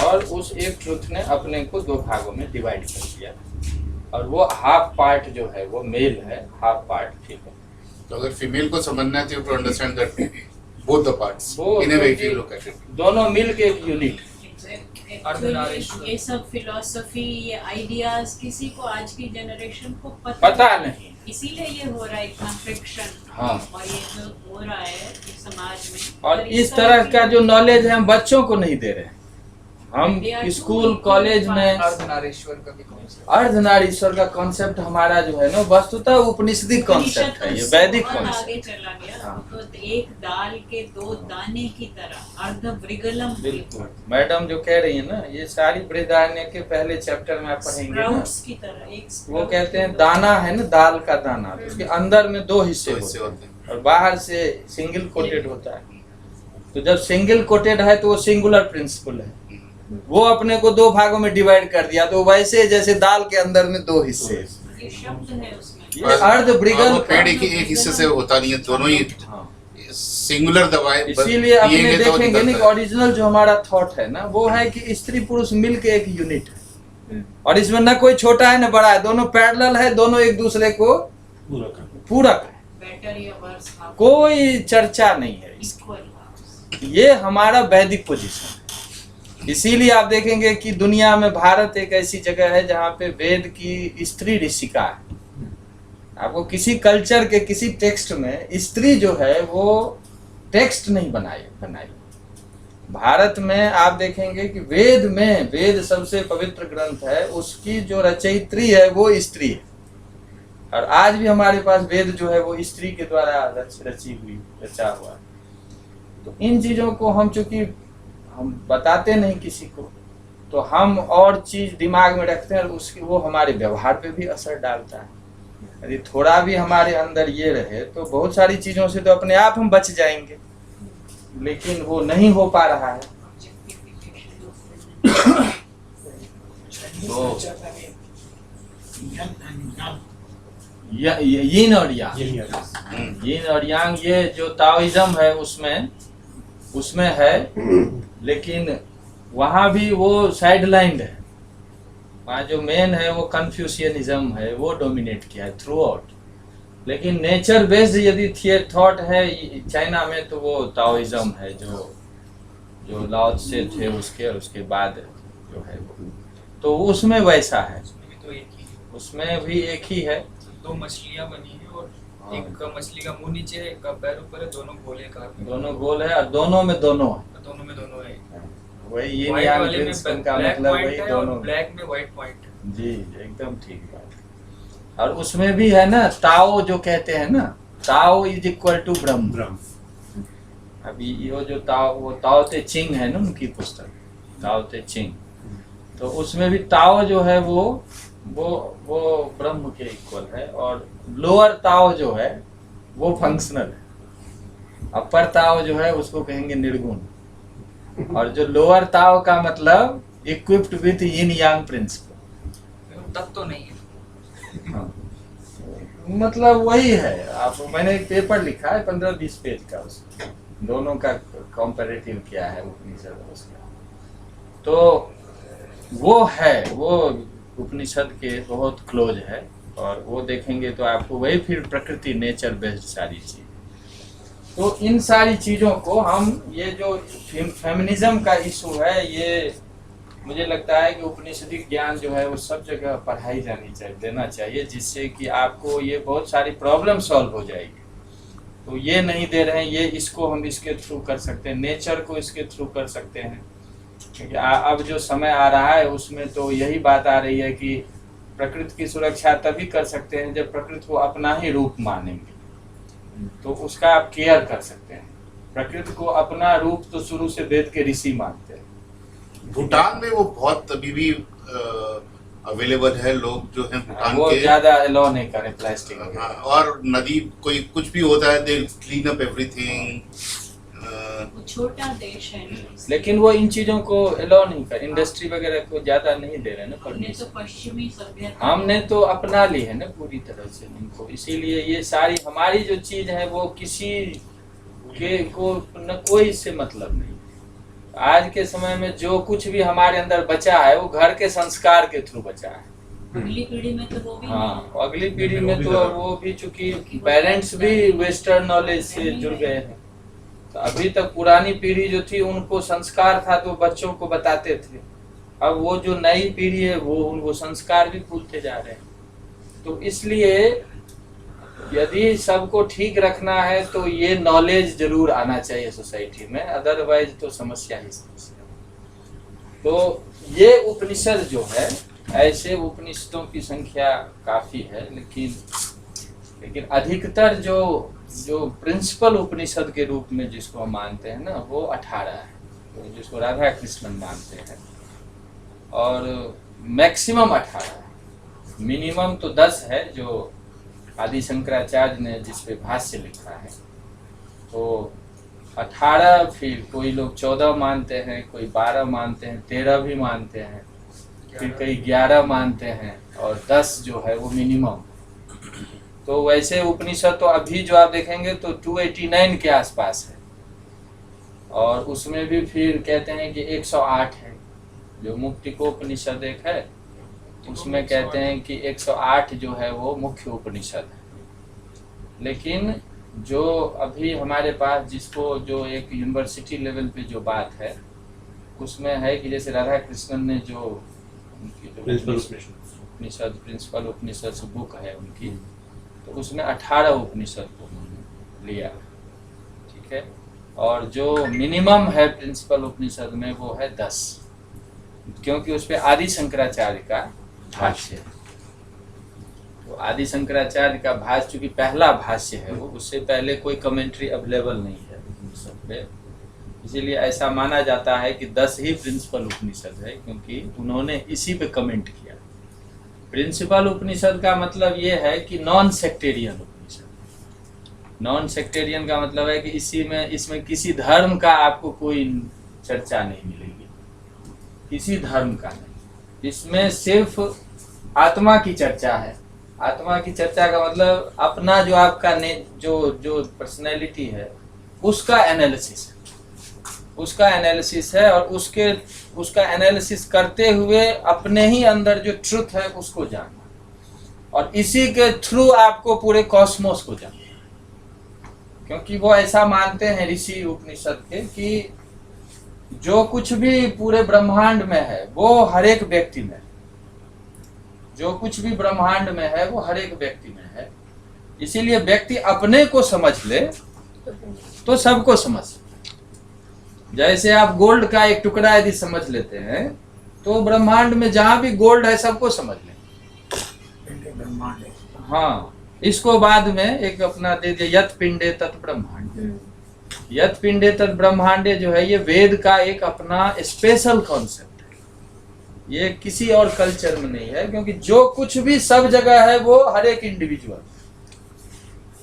और उस एक ट्रुथ ने अपने को दो भागों में डिवाइड कर दिया, और वो हाफ पार्ट जो है वो मेल है, हाफ पार्ट फीमेल। तो अगर फीमेल को समझना है तो understand that both the parts in a way you look at it, दोनों मिल के एक यूनिट। Actually, ये सब फिलोसफी, ये आइडियाज किसी को आज की जनरेशन को पता नहीं, इसीलिए ये हो रहा है इतना फ्रिक्शन। हाँ। और ये जो हो रहा है इस समाज में, और इस तरह का जो नॉलेज है हम बच्चों को नहीं दे रहे हैं। हम स्कूल कॉलेज में अर्धनारीश्वर का भी कॉन्सेप्ट, अर्धनारीश्वर का कॉन्सेप्ट हमारा जो है ना वस्तुतः उपनिषदी कॉन्सेप्ट है, ये वैदिक बहुत आगे कॉन्सेप्ट। चला गया। हाँ। तो एक दाल के दो दाने की तरह अर्धवृगलम, बिल्कुल मैडम जो कह रही है ना, ये सारी बृहदारण्य के पहले चैप्टर में आप पढ़ेंगे ना, स्प्राउट्स की तरह एक वो कहते हैं दाना है ना, दाल का दाना, तो उसके अंदर में दो हिस्से होते हैं और बाहर से सिंगल कोटेड होता है। तो जब सिंगल कोटेड है तो वो सिंगुलर प्रिंसिपल है, वो अपने को दो भागों में डिवाइड कर दिया, तो वैसे जैसे दाल के अंदर में दो हिस्से। ये शब्द है उसमें। ये अर्धवृगल पेड़ एक हिस्से से होता नहीं है, दोनों ही सिंगुलर दबाए। इसीलिए अपने पिएंगे तो देखेंगे निकलता ना है। ओरिजिनल जो हमारा थॉट है ना, वो है कि स्त्री पुरुष मिल के एक यूनिट है, और इसमें ना कोई छोटा है ना बड़ा है, दोनों पैरेलल है, दोनों एक दूसरे को पूरक है, बेटर या वर्स, कोई चर्चा नहीं है। इक्वल। ये हमारा वैदिक पोजीशन है। इसीलिए आप देखेंगे कि दुनिया में भारत एक ऐसी जगह है जहाँ पे वेद की स्त्री ऋषिका है। आपको किसी कल्चर के किसी टेक्स्ट में स्त्री जो है वो टेक्स्ट नहीं बनाई। भारत में आप देखेंगे कि वेद में, वेद सबसे पवित्र ग्रंथ है, उसकी जो रचयित्री है वो स्त्री है। और आज भी हमारे पास वेद जो है वो स्त्री के द्वारा रचा हुआ है। तो इन चीजों को हम चूंकि हम बताते नहीं किसी को, तो हम और चीज दिमाग में रखते हैं और उसकी वो हमारे व्यवहार पे भी असर डालता है। यदि थोड़ा भी हमारे अंदर ये रहे तो बहुत सारी चीजों से तो अपने आप हम बच जाएंगे, लेकिन वो नहीं हो पा रहा है। तो यिन और यांग, यिन और यांग, ये जो ताओइज्म है उसमें है, लेकिन वहाँ भी वो साइडलाइंड है। वहाँ जो मेन है वो कन्फ्यूशियनिज्म है, वो डोमिनेट किया है थ्रू आउट। लेकिन नेचर बेस्ड यदि थॉट है चाइना में तो वो ताओइज्म है, जो लाओ त्से थे उसके, और उसके बाद जो है वो, तो उसमें वैसा है। तो एक ही, उसमें भी एक ही है, दो मछलियां बनी है और एक मछली का मुंह नीचे है, एक का पैर ऊपर है, दोनों गोले कार में, दोनों गोल है और दोनों में दोनों है। दोनों में दोनों है। वही ये व्हाइट यांग वाले में प्रिंसिपल का ब्लैक मतलब पॉइंट वही है दोनों और ब्लैक में व्हाइट पॉइंट है। जी एकदम ठीक बात। और उसमें भी है ना, ताओ जो कहते हैं ना, ताओ इज इक्वल टू ब्रह्म। अभी ये जो ताओ, वो ताओ ते चिंग है ना उनकी पुस्तक, ताओ ते चिंग, तो उसमें भी ताओ जो है वो ब्रह्म के इक्वल है। और लोअर ताओ जो है वो फंक्शनल है, अपर ताओ जो है उसको कहेंगे निर्गुण, और जो लोअर ताओ का मतलब equipped with yin yang principle. तब तो नहीं है। हाँ। मतलब वही है। आप, मैंने एक पेपर लिखा है 15-20 पेज का, उसका दोनों का कंपैरेटिव किया है उपनिषद उसका। तो वो है, वो उपनिषद के बहुत क्लोज है, और वो देखेंगे तो आपको वही फिर प्रकृति, नेचर बेस्ड सारी चीज। तो इन सारी चीजों को हम, ये जो फेमिनिज्म का इशू है, ये मुझे लगता है कि उपनिषदी ज्ञान जो है वो सब जगह पढ़ाई जानी चाहिए, देना चाहिए, जिससे कि आपको ये बहुत सारी प्रॉब्लम सॉल्व हो जाएगी। तो ये नहीं दे रहे हैं, ये इसको हम इसके थ्रू कर सकते हैं, नेचर को इसके थ्रू कर सकते हैं। क्योंकि अब जो समय आ रहा है उसमें तो यही बात आ रही है कि प्रकृति की सुरक्षा तभी कर सकते हैं जब प्रकृति को अपना ही रूप मानेंगे, तो उसका आप केयर कर सकते हैं। प्रकृति को अपना रूप तो शुरू से वेद के ऋषि मानते हैं। भूटान में वो बहुत अभी भी अवेलेबल है, लोग जो हैं भूटान वो के ज्यादा अलाउ नहीं करें प्लास्टिक हाँ, और नदी कोई कुछ भी होता है, दे क्लीन अप एवरीथिंग। वो छोटा देश है, लेकिन वो इन चीजों को अलाउ नहीं कर, इंडस्ट्री वगैरह को ज्यादा नहीं दे रहे ना हमने तो परमिशन। पश्चिमी सभ्यता हमने तो अपना ली है ना पूरी तरह से इनको, इसीलिए ये सारी हमारी जो चीज है वो किसी के को न कोई इससे मतलब नहीं। आज के समय में जो कुछ भी हमारे अंदर बचा है वो घर के संस्कार के थ्रू बचा है। अगली पीढ़ी में तो वो भी हाँ, अगली पीढ़ी में तो वो भी, चूंकि पेरेंट्स भी वेस्टर्न नॉलेज से जुड़ गए हैं, तो अभी तक पुरानी पीढ़ी जो थी उनको संस्कार था तो बच्चों को बताते थे। अब वो जो नई पीढ़ी है वो संस्कार भी भूलते जा रहे हैं। तो इसलिए यदि सबको ठीक रखना है तो ये नॉलेज जरूर आना चाहिए सोसाइटी में, अदरवाइज तो समस्या ही समस्या। तो ये उपनिषद जो है, ऐसे उपनिषदों की संख्या काफी है, लेकिन अधिकतर जो प्रिंसिपल उपनिषद के रूप में जिसको हम मानते हैं ना, वो 18 है, तो जिसको राधा कृष्णन मानते हैं, और मैक्सिमम 18 है। मिनिमम तो 10 है जो आदि शंकराचार्य ने जिस पे भाष्य लिखा है, तो 18, फिर कोई लोग 14 मानते हैं, कोई 12 मानते हैं, 13 भी मानते हैं, फिर कई 11 मानते हैं, और 10 जो है वो मिनिमम। तो वैसे उपनिषद तो अभी जो आप देखेंगे तो 289 के आसपास है, और उसमें भी फिर कहते हैं कि 108 है। जो मुक्तिकोपनिषद एक है, उसमें कहते हैं कि 108 जो है वो मुख्य उपनिषद है। लेकिन जो अभी हमारे पास जिसको जो एक यूनिवर्सिटी लेवल पे जो बात है, उसमें है कि जैसे राधा कृष्णन ने जो उनकी जो उपनिषद प्रिंसिपल उपनिषद बुक है उनकी, तो उसमें 18 उपनिषद को उन्होंने लिया, ठीक है। और जो मिनिमम है प्रिंसिपल उपनिषद में वो है 10, क्योंकि उस पे आदि शंकराचार्य का भाष्य है। तो आदि शंकराचार्य का भाष्य चूंकि पहला भाष्य है वो, उससे पहले कोई कमेंट्री अवेलेबल नहीं है उपनिषद पे, इसीलिए ऐसा माना जाता है कि 10 ही प्रिंसिपल उपनिषद है, क्योंकि उन्होंने इसी पे कमेंट किया। प्रिंसिपल उपनिषद का मतलब ये है कि नॉन सेक्टेरियन उपनिषद। नॉन सेक्टेरियन का मतलब है कि इसमें किसी धर्म का आपको कोई चर्चा नहीं मिलेगी, किसी धर्म का नहीं। इसमें सिर्फ आत्मा की चर्चा है। आत्मा की चर्चा का मतलब अपना जो आपका जो पर्सनैलिटी है उसका एनालिसिस है, उसका एनालिसिस है, और उसका एनालिसिस करते हुए अपने ही अंदर जो ट्रुथ है उसको जानना, और इसी के थ्रू आपको पूरे कॉस्मोस को जानना। क्योंकि वो ऐसा मानते हैं ऋषि उपनिषद के कि जो कुछ भी पूरे ब्रह्मांड में है वो हर एक व्यक्ति में है। जो कुछ भी ब्रह्मांड में है वो हर एक व्यक्ति में है। इसीलिए व्यक्ति अपने को समझ ले तो सबको समझ। जैसे आप गोल्ड का एक टुकड़ा यदि समझ लेते हैं तो ब्रह्मांड में जहां भी गोल्ड है सबको समझ लें। हाँ, इसको बाद में एक अपना दे दिया, यत पिंडे तत् ब्रह्मांड। यत पिंडे तत् ब्रह्मांडे जो है ये वेद का एक अपना स्पेशल कॉन्सेप्ट है, ये किसी और कल्चर में नहीं है, क्योंकि जो कुछ भी सब जगह है वो हर एक इंडिविजुअल।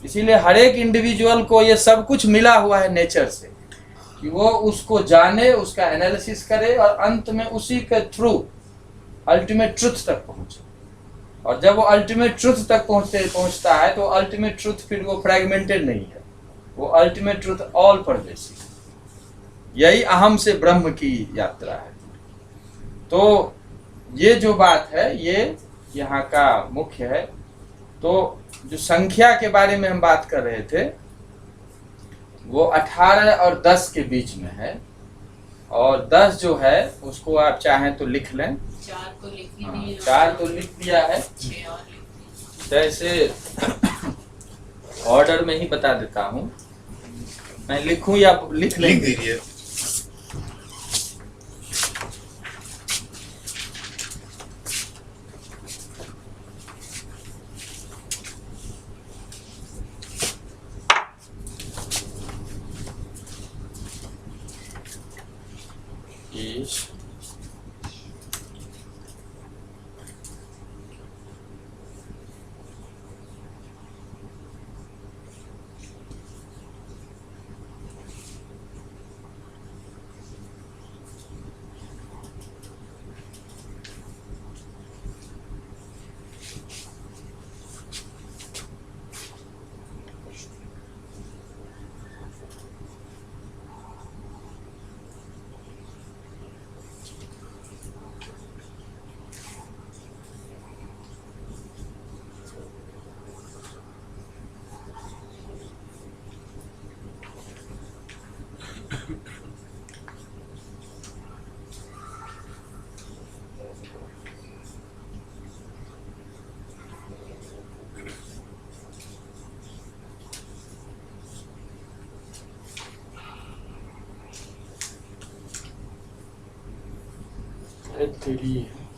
इसीलिए हर एक इंडिविजुअल को ये सब कुछ मिला हुआ है नेचर से, कि वो उसको जाने, उसका एनालिसिस करे, और अंत में उसी के थ्रू अल्टीमेट ट्रुथ तक पहुंचे। और जब वो अल्टीमेट ट्रुथ तक पहुंचता है तो अल्टीमेट ट्रुथ फिर वो फ्रैगमेंटेड नहीं है, वो अल्टीमेट ट्रुथ ऑल परवेसिव। यही अहम से ब्रह्म की यात्रा है। तो ये जो बात है ये यहाँ का मुख्य है। तो जो संख्या के बारे में हम बात कर रहे थे वो 18 और 10 के बीच में है, और 10 जो है उसको आप चाहें तो लिख लें। 4 तो लिख ही हाँ, दिए, 4 तो लिख दिया है। 6 और लिख दिए। जैसे ऑर्डर में ही बता देता हूँ। मैं लिखूं या लिख लिख लेंगे? दीजिए। ईश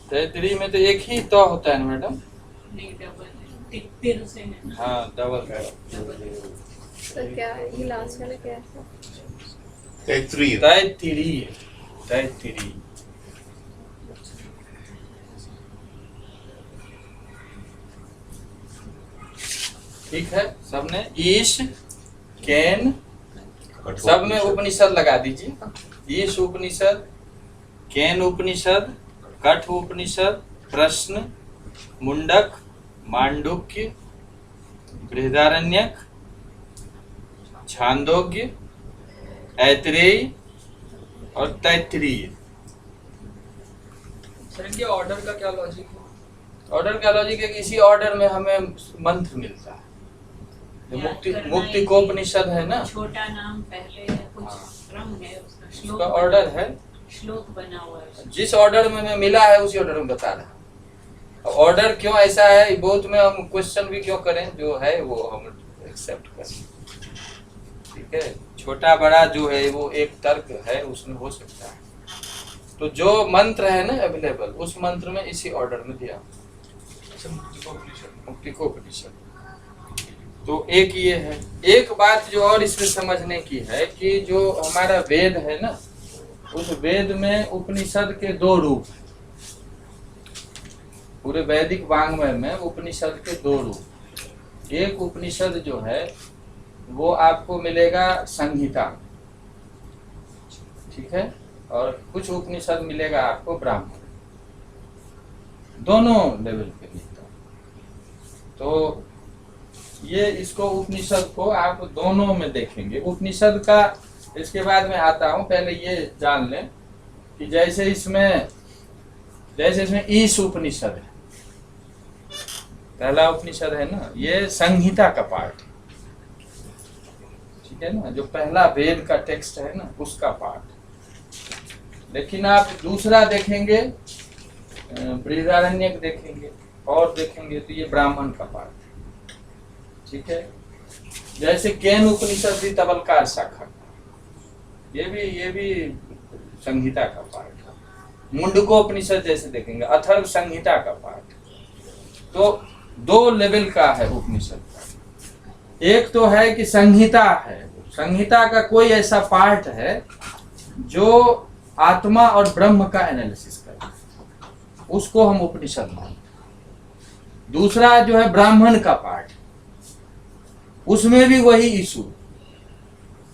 तैतरी में तो एक ही तो होता है ना मैडम? नहीं, डबल तिर से है। हाँ डबल है। तो क्या ये लास्ट वाला क्या है? तैतरी तैतरी ठीक है। सबने ईश कैन सब में उपनिषद लगा दीजिए। ईश उपनिषद, कैन उपनिषद, कठ उपनिषद, प्रश्न, मुंडक, मांडुक्य, बृहदारण्यक, छांदोग्य, ऐतरेय और तैत्तिरीय। सर इनके ऑर्डर का क्या लॉजिक है? ऑर्डर का लॉजिक है कि इसी ऑर्डर में हमें मंत्र मिलता है। जो याद मुक्ति करना मुक्ति है को कि उपनिषद है ना, छोटा नाम पहले है, कुछ हाँ। क्रम है उसका, उसका श्लोक ऑर्डर है। श्लोक बना हुआ है उसका। जिस ऑर्डर में हमें मिला है उसी ऑर्डर में बता रहा। ऑर्डर क्यों ऐसा है बोध में हम क्वेश्चन भी क्यों करें, जो है वो हम एक्सेप्ट करें। ठीक है, छोटा बड़ा जो है वो एक तर्क है, उसमें हो सकता है। तो जो मंत्र है ना अवेलेबल, उस मंत्र में इसी ऑर्डर में दिया मुक्ति को उपनिषद। तो एक ये है। एक बात जो और इसमें समझने की है कि जो हमारा वेद है ना, उस वेद में उपनिषद के दो रूप हैं। पूरे वैदिक वांग्मय में उपनिषद के दो रूप। एक उपनिषद जो है वो आपको मिलेगा संहिता, ठीक है, और कुछ उपनिषद मिलेगा आपको ब्राह्मण। दोनों लेवल पे मिलता है। तो ये इसको उपनिषद को आप दोनों में देखेंगे। उपनिषद का इसके बाद में आता हूं, पहले ये जान लें कि जैसे इसमें ईश उपनिषद है, पहला उपनिषद है ना, ये संहिता का पार्ट है, ठीक है ना, जो पहला वेद का टेक्स्ट है ना उसका पार्ट। लेकिन आप दूसरा देखेंगे, बृहदारण्यक देखेंगे और देखेंगे तो ये ब्राह्मण का पार्ट, ठीक है। जैसे केन उपनिषद भी तबलकार शाखा, ये भी संहिता का पार्ट है। मुंडकोपनिषद जैसे देखेंगे अथर्व संहिता का पार्ट। तो दो लेवल का है उपनिषद का। एक तो है कि संहिता है, संहिता का कोई ऐसा पार्ट है जो आत्मा और ब्रह्म का एनालिसिस करे, उसको हम उपनिषद मानते हैं। दूसरा जो है ब्राह्मण का पार्ट, उसमें भी वही इशू।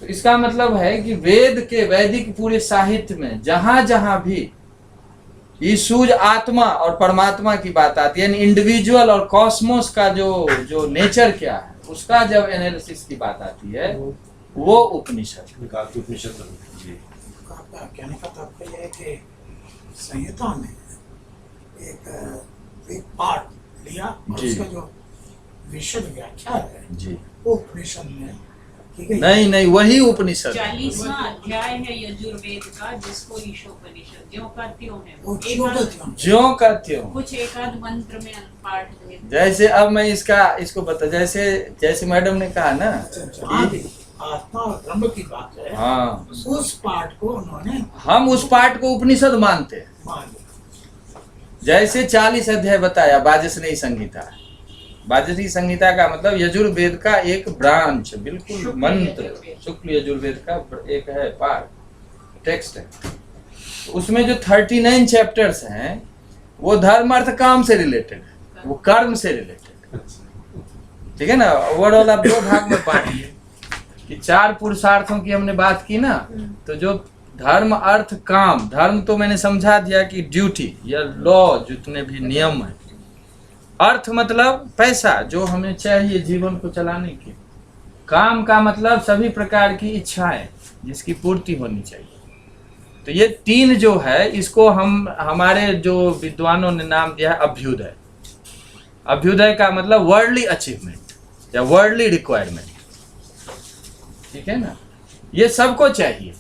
तो इसका मतलब है कि वेद के वैदिक पूरे साहित्य में जहां जहां भी इशूज आत्मा और परमात्मा की बात आती है, यानी इंडिविजुअल और कॉस्मोस का जो नेचर क्या है, उसका जब एनालिसिस की बात आती है वो उपनिषद। उपनिषद आपका कहने का तात्पर्य यह है कि संहिता में एक पार्ट लिया और जी। उसका जो विशद व्याख्या है जी वो उपनिषद में ठीक है। नहीं नहीं, वही उपनिषद है। 40वां अध्याय है यजुर्वेद का, जिसको ईशोपनिषद ज्यों का त्यों है। वो एक क्यों आध- कहते हो? ज्यों का त्यों। कुछ एक आध मंत्र में पाठ भेद। जैसे अब मैं इसको बता, जैसे मैडम ने कहा ना जहाँ भी आत्मा और ब्रह्म की बात है, हाँ, उस पाठ को उन्होंने हम उस पाठ को उपनिषद मानते हैं। मान लिया। जैसे 40 अध्याय बताया वाजस्नेयी संहिता। वाजस्नेयी संहिता का मतलब यजुर्वेद का एक ब्रांच, बिल्कुल शुक्ल मंत्र, यजुर्वेद। शुक्ल यजुर्वेद का एक है पार्ट, टेक्स्ट है। उसमें जो 39 चैप्टर्स हैं वो धर्म अर्थ काम से रिलेटेड है, वो कर्म से रिलेटेड है। ठीक है ना। ओवरऑल आप 2 भाग में बांटिए कि 4 पुरुषार्थों की हमने बात की ना, तो जो धर्म अर्थ काम, धर्म तो मैंने समझा दिया कि ड्यूटी या लॉ, जितने भी नियम है। अर्थ मतलब पैसा जो हमें चाहिए जीवन को चलाने के। काम का मतलब सभी प्रकार की इच्छाएं जिसकी पूर्ति होनी चाहिए। तो ये 3 जो है, इसको हमारे जो विद्वानों ने नाम दिया है अभ्युदय। अभ्युदय का मतलब वर्ल्डली अचीवमेंट या वर्ल्डली रिक्वायरमेंट। ठीक है ना। ये सबको चाहिए,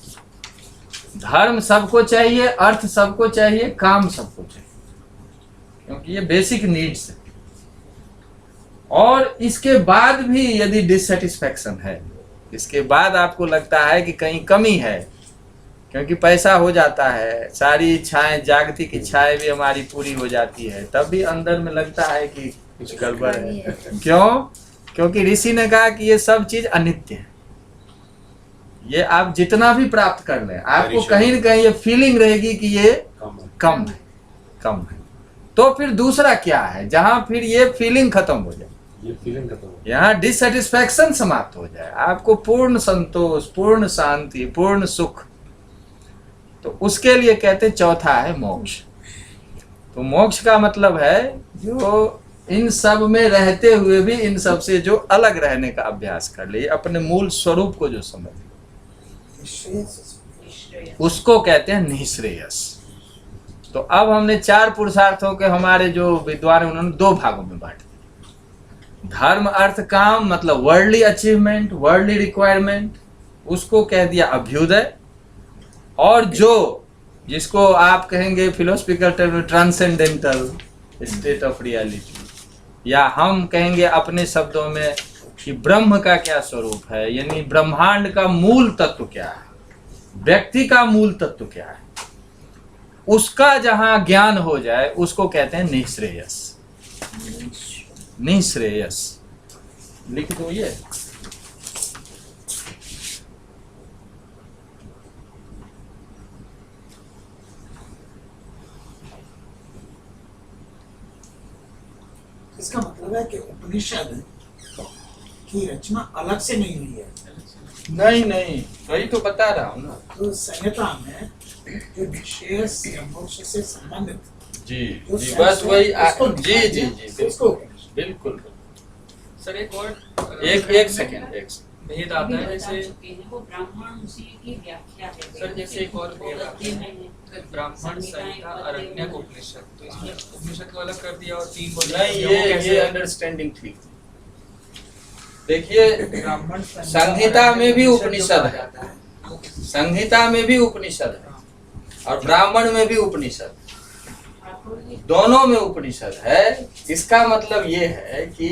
धर्म सबको चाहिए, अर्थ सबको चाहिए, काम सबको चाहिए, क्योंकि ये बेसिक नीड्स है। और इसके बाद भी यदि डिससेटिस्फैक्शन है, इसके बाद आपको लगता है कि कहीं कमी है, क्योंकि पैसा हो जाता है, सारी इच्छाएं, जागतिक इच्छाएं भी हमारी पूरी हो जाती है, तब भी अंदर में लगता है कि कुछ गड़बड़ है। क्यों? क्योंकि ऋषि ने कहा कि ये सब चीज अनित्य है। ये आप जितना भी प्राप्त कर लें, आपको कहीं न कहीं ये फीलिंग रहेगी कि ये कम है। तो फिर दूसरा क्या है जहां फिर ये फीलिंग खत्म हो जाए, ये फीलिंग खत्म हो यहाँ डिससेटिस्फैक्शन समाप्त हो जाए, आपको पूर्ण संतोष, पूर्ण शांति, पूर्ण सुख। तो उसके लिए कहते चौथा है मोक्ष। तो मोक्ष का मतलब है जो इन सब में रहते हुए भी इन सब से जो अलग रहने का अभ्यास कर ले, अपने मूल स्वरूप को जो समझ, उसको कहते हैं निःश्रेयस। तो अब हमने 4 पुरुषार्थों के हमारे जो विद्वान हैं उन्होंने 2 भागों में बांट दिया। धर्म अर्थ काम मतलब वर्ल्डली अचीवमेंट, वर्ल्डली रिक्वायरमेंट, उसको कह दिया अभ्युदय। और जो जिसको आप कहेंगे फिलोसफिकल टर्म में ट्रांसेंडेंटल स्टेट ऑफ रियलिटी, या हम कहेंगे अपने शब्दों में कि ब्रह्म का क्या स्वरूप है, यानी ब्रह्मांड का मूल तत्व क्या है, व्यक्ति का मूल तत्व क्या है, उसका जहां ज्ञान हो जाए उसको कहते हैं निःश्रेयस। निःश्रेयस लिख दो ये। इसका मतलब है कि उपनिषद की रचना अलग से नहीं हुई है। नहीं, वही तो बता रहा हूँ ना। तो संहिता में जो विशेष मोक्ष से संबंधित जी जो जी, सेंस बस है, वही उसको जी दिखाई जी दिया, जी, उसको बिल्कुल। सर एक और एक सेकंड भेद आता है, जैसे वो ब्राह्मण उसी की व्याख्या है। सर जैसे एक और भेद आता गद्य में है ब्राह्मण संहिता अरण्यक उपनिषद, तो इसमें उपनिषद को अलग कर दिया और 3 बोल नहीं, ये अंडरस्टैंडिंग ठीक थी। देखिए ब्राह्मण संहिता में भी उपनिषद है, संहिता में भी उपनिषद है और ब्राह्मण में भी उपनिषद, दोनों में उपनिषद है। इसका मतलब ये है कि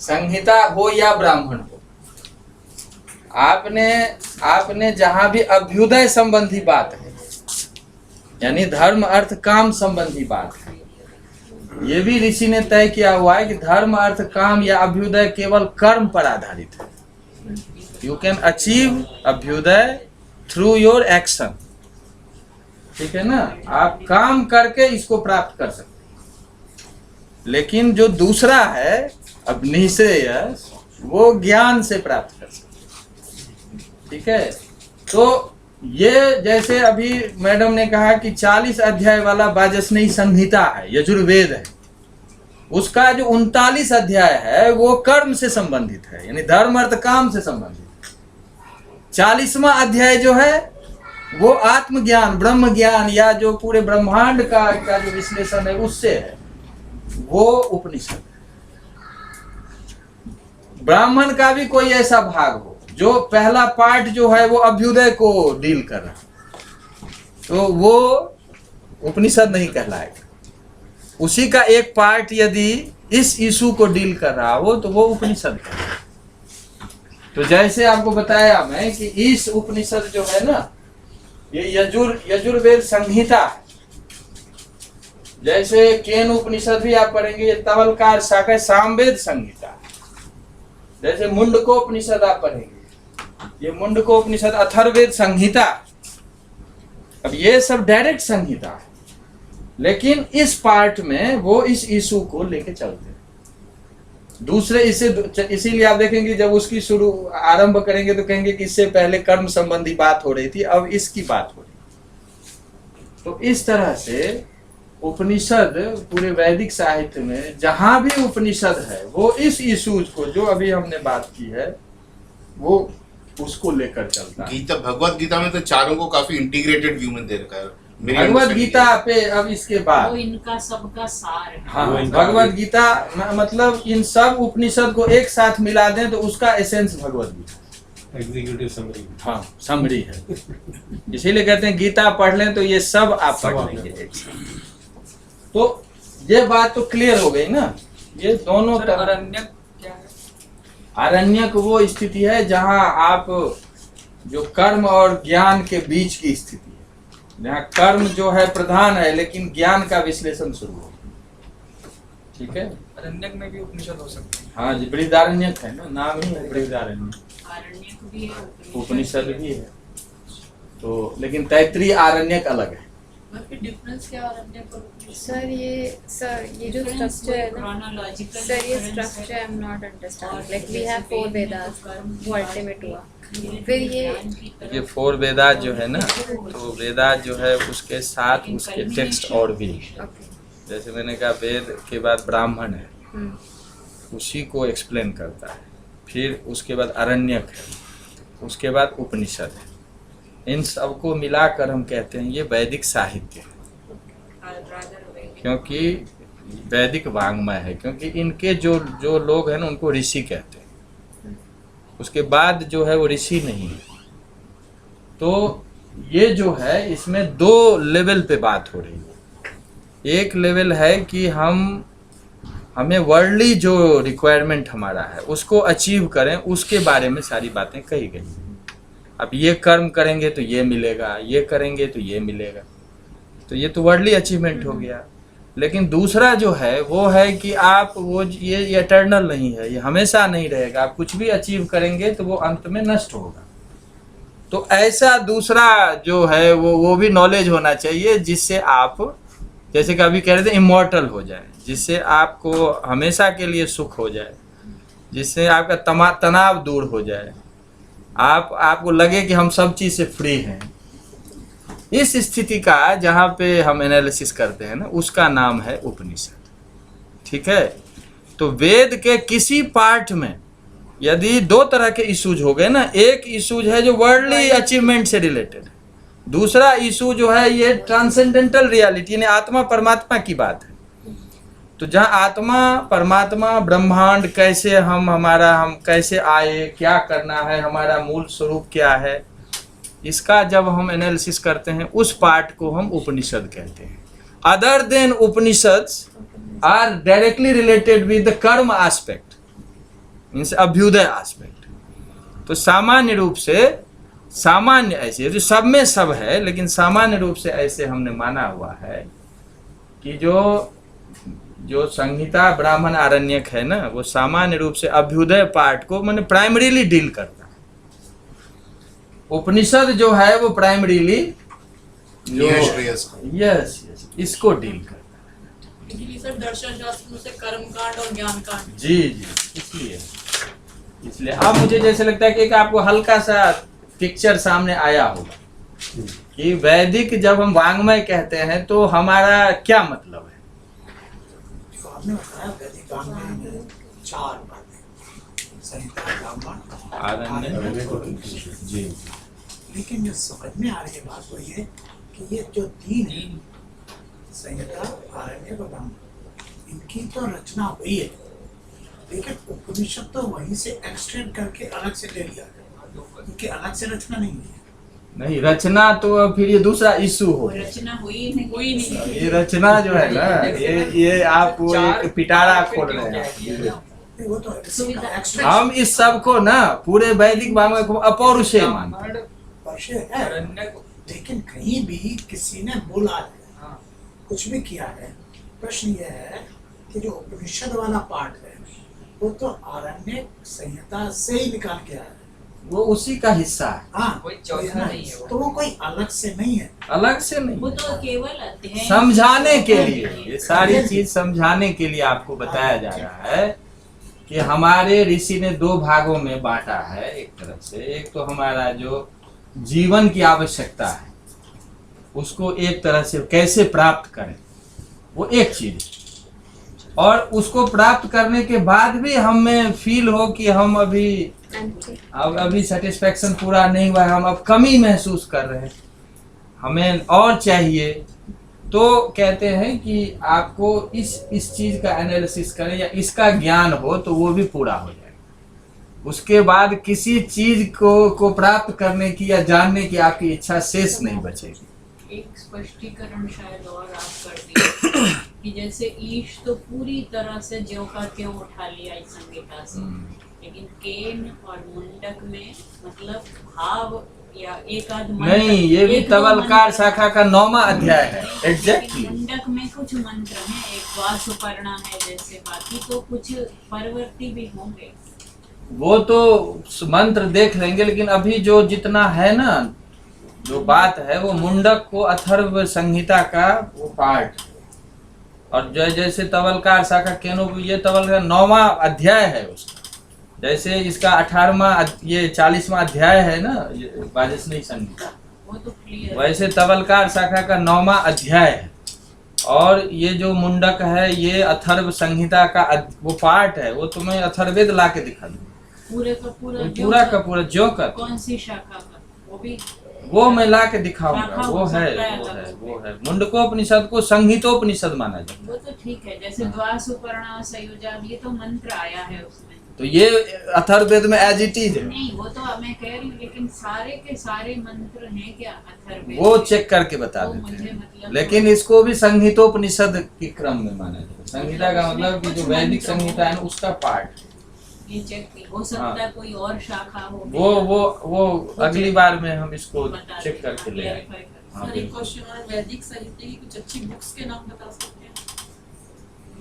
संहिता हो या ब्राह्मण हो, आपने जहां भी अभ्युदय संबंधी बात है, यानी धर्म अर्थ काम संबंधी बात है, ये भी ऋषि ने तय किया हुआ है कि धर्म अर्थ काम या अभ्युदय केवल कर्म पर आधारित है। यू कैन अचीव अभ्युदय थ्रू योर एक्शन। ठीक है ना, आप काम करके इसको प्राप्त कर सकते हैं। लेकिन जो दूसरा है अब निःश्रेयस, वो ज्ञान से प्राप्त कर सकते हैं। ठीक है, तो ये जैसे अभी मैडम ने कहा कि 40 अध्याय वाला वाजस्नेयी संहिता है, यजुर्वेद है, उसका जो 39 अध्याय है वो कर्म से संबंधित है, यानी धर्म अर्थ काम से संबंधित है। 40वां अध्याय जो है वो आत्मज्ञान, ब्रह्म ज्ञान या जो पूरे ब्रह्मांड का जो विश्लेषण है उससे है, वो उपनिषद है। ब्राह्मण का भी कोई ऐसा भाग हो जो पहला पार्ट जो है वो अभ्युदय को डील कर रहा है, तो वो उपनिषद नहीं कहलाएगा। उसी का एक पार्ट यदि इस इशू को डील कर रहा हो तो वो उपनिषद कहलाएगा। तो जैसे आपको बताया मैं कि इस उपनिषद जो है ना, ये यजुर्वेद संहिता है। जैसे केन उपनिषद भी आप पढ़ेंगे, ये तवलकार शाखा सामवेद संहिता है। जैसे मुंडकोपनिषद आप पढ़ेंगे, ये मुंडकोपनिषद अथर्ववेद संहिता। अब ये सब डायरेक्ट संहिता है, लेकिन इस पार्ट में वो इस इशू को लेके चलते हैं। दूसरे इसीलिए आप देखेंगे जब उसकी शुरू आरंभ करेंगे तो कहेंगे कि इससे पहले कर्म संबंधी बात हो रही थी, अब इसकी बात हो रही। तो इस तरह से उपनिषद पूरे वैदिक साहित्य में जहां भी उपनिषद है वो इस इशूज को जो अभी हमने बात की है वो उसको लेकर चलता है। गीता, भगवत गीता में तो चारों को काफी इंटीग्रेटेड व्यू में दे रखा है। भगवत गीता पे अब इसके बाद वो इनका सबका सार है। हाँ, भगवत गीता मतलब इन सब उपनिषद को एक साथ मिला दें तो उसका essence Bhagavad Gita, executive summary. हाँ समरी है। इसीलिए कहते हैं गीता पढ़ लें तो ये सब आप पढ़ लेंगे एक साथ। तो ये बात तो क्लियर हो गई ना। ये दोनों सर, तरह अरण्यक क्या है? अरण्यक वो स्थिति है जहां आप जो कर्म और ज्ञान के बीच की स्थिति है, जहां कर्म जो है प्रधान है लेकिन ज्ञान का विश्लेषण शुरू हो। ठीक है, अरण्यक में भी उपनिषद हो सकते हैं। हाँ जी, बृहदारण्यक है ना, नाम ही है बृहदारण्यक। आरण्यक भी है, उपनिषद भी है तो, लेकिन तैत्रीय आरण्यक अलग है। डिफरेंस क्या आरण्यक और उपनिषद? सर ये जो स्ट्रक्चर है ना chronological सर, ये difference स्ट्रक्चर है। I am not understand. Like we have 4 Vedas, वो अल्टीमेट हुआ। फिर ये 4 वेदास जो है ना, तो वेदास जो है उसके साथ उसके टेक्स्ट और भी है। ओके, जैसे मैंने कहा वेद के बाद ब्राह्मण है, हम्म, उसी को एक्सप्लेन करता है। फिर उसके बाद अरण्यक है, उसके बाद उपनिषद है। इन सबको मिलाकर हम कहते हैं ये वैदिक साहित्य है, क्योंकि वैदिक वाङ्मय है। क्योंकि इनके जो लोग हैं ना उनको ऋषि कहते हैं, उसके बाद जो है वो ऋषि नहीं है। तो ये जो है इसमें 2 लेवल पे बात हो रही है। एक लेवल है कि हमें वर्ल्डली जो रिक्वायरमेंट हमारा है उसको अचीव करें, उसके बारे में सारी बातें कही गई। अब ये कर्म करेंगे तो ये मिलेगा, ये करेंगे तो ये मिलेगा, तो ये तो वर्ल्डली अचीवमेंट हो गया। लेकिन दूसरा जो है वो है कि आप वो ये एटर्नल नहीं है, ये हमेशा नहीं रहेगा। आप कुछ भी अचीव करेंगे तो वो अंत में नष्ट होगा। तो ऐसा दूसरा जो है वो भी नॉलेज होना चाहिए जिससे आप, जैसे कि अभी कह रहे थे, इमॉर्टल हो जाए, जिससे आपको हमेशा के लिए सुख हो जाए, जिससे आपका तनाव दूर हो जाए, आपको लगे कि हम सब चीज़ से फ्री हैं। इस स्थिति का जहाँ पे हम एनालिसिस करते हैं ना, उसका नाम है उपनिषद। ठीक है, तो वेद के किसी पार्ट में यदि 2 तरह के इशूज हो गए ना, एक इशूज है जो वर्ल्डली अचीवमेंट से रिलेटेड है, दूसरा इशू जो है ये ट्रांसेंडेंटल रियलिटी यानी आत्मा परमात्मा की बात है। तो जहाँ आत्मा परमात्मा ब्रह्मांड कैसे हम कैसे आए, क्या करना है, हमारा मूल स्वरूप क्या है, इसका जब हम एनालिसिस करते हैं उस पार्ट को हम उपनिषद कहते हैं। Other than Upanishads are directly related with the karma aspect, means अभ्युदय एस्पेक्ट। तो सामान्य रूप से ऐसे जो सब में सब है, लेकिन सामान्य रूप से ऐसे हमने माना हुआ है कि जो संहिता ब्राह्मण आरण्यक है ना, वो सामान्य रूप से अभ्युदय पार्ट को माने प्राइमरीली डील करता है। उपनिषद जो है वो प्राइमरीली यस इसको डील करता है। इसलिए सर दर्शन शास्त्र में से कर्म कांड और ज्ञान कांड। जी, इसलिए अब मुझे जैसे लगता है कि एक आपको हल्का सा पिक्चर सामने आया होगा कि वैदिक जब हम वाङ्मय कहते हैं तो हमारा क्या मतलब है। जो आपने बताया वैदिक वाङ्मय में 4 बातें, संहिता, ब्राह्मण, आरण्यक, जी। लेकिन जो समझ में आ रही है बात वो ये कि ये जो 3 है, संहिता, आरण्यक और ब्राह्मण, इनकी तो रचना हुई है, लेकिन उपनिषद तो वहीं से एक्सटेंड करके अलग से ले लिया गया। क्योंकि अलग से रचना नहीं है। नहीं, रचना तो फिर ये दूसरा इशू हो गया। रचना हुई नहीं। ये रचना जो है ना, ये आप वो एक पिटारा खोल रहे हैं। वो तो सुविधा। हम इस सब को ना पूरे वैदिक वाङ्मय को अपौरुषेय मानते हैं। वर्षे है, लेकिन कहीं भी किसी ने बोला है, कुछ भी किया है। प्रश्न ये है कि जो उपनिषद वाला पाठ है वो तो आरण्यक संहिता से ही निकाल के आया है। वो उसी का हिस्सा है, हाँ, कोई चौथा नहीं है वो। तो वो कोई अलग से नहीं है। अलग से वो नहीं। तो केवल अध्ययन समझाने के लिए, ये सारी चीज समझाने के लिए आपको बताया जा रहा है कि हमारे ऋषि ने दो भागों में बांटा है। एक तरफ से, एक तो हमारा जो जीवन की आवश्यकता है उसको एक तरह से कैसे प्राप्त करें, वो एक चीज, और उसको प्राप्त करने के बाद भी हमें फील हो कि हम अभी सेटिस्फेक्शन पूरा नहीं हुआ है, हम अब कमी महसूस कर रहे हैं, हमें और चाहिए, तो कहते हैं कि आपको इस चीज का एनालिसिस करें या इसका ज्ञान हो तो वो भी पूरा हो जाएगा। उसके बाद किसी चीज को प्राप्त करने की या जानने की आपकी इच्छा शेष नहीं बचेगी। एक स्पष्टीकरण शायद और आप कर दिए कि जैसे ईश तो पूरी तरह से ज्यों का त्यों उठा लिया इस संहिता से, लेकिन केन और मुंडक में मतलब भाव या एक आध नहीं, ये भी तवलकार शाखा का 9वां अध्याय है। एग्जैक्टली। मुंडक में कुछ मंत्र हैं, एक वासुपर्णा है, जैसे बाकी तो कुछ परवर्ती भी होंगे। वो तो मंत्र देख लेंगे, लेकिन अभी जो जितना है ना, जो बात है वो मुंडक को अथर्व संहिता का वो पार्ट, और जैसे तवलकार शाखा केनो, ये तवलकार 9वां अध्याय है उसका। जैसे इसका 18वां ये 40वां अध्याय है ना, ये वाजस्नेयी संहिता, वो तो क्लियर। वैसे तवलकार शाखा का 9वां अध्याय है, और ये जो मुंडक है ये अथर्व संहिता का वो पार्ट है। वो तुम्हें अथर्वेद ला के दिखा दूँ, पूरे का पूरा जो कर कौन सी शाखा का, वो भी वो मैं ला के दिखाऊंगा। शाखा वो हो है सकता है वो तब है उसमें। वो है मुंडकोपनिषद को संहितोपनिषद माना जाता है। वो तो ठीक है, जैसे द्वासुपर्णा संयोजा, ये तो मंत्र आया है उसमें। तो ये अथर्ववेद में एज इट इज है, नहीं, वो तो मैं कह रही हूँ, लेकिन सारे के सारे मंत्र हैं क्या अथर्ववेद? वो चेक करके बता वो देते मुझे हैं। मतलब लेकिन इसको भी संहितोपनिषद के क्रम में माना जाता है। संहिता का मतलब कि जो वैदिक संहिता है ना, उसका पार्ट। ये चेक हो सकता है कोई और शाखा हो। वो अगली बार में हम इसको बता चेक दें, करके ले आएंगे। clarify कर। हाँ, सर एक बिल्कुल। क्वेश्चन और, वैदिक साहित्य की कुछ अच्छी बुक्स के नाम बता सकते हैं?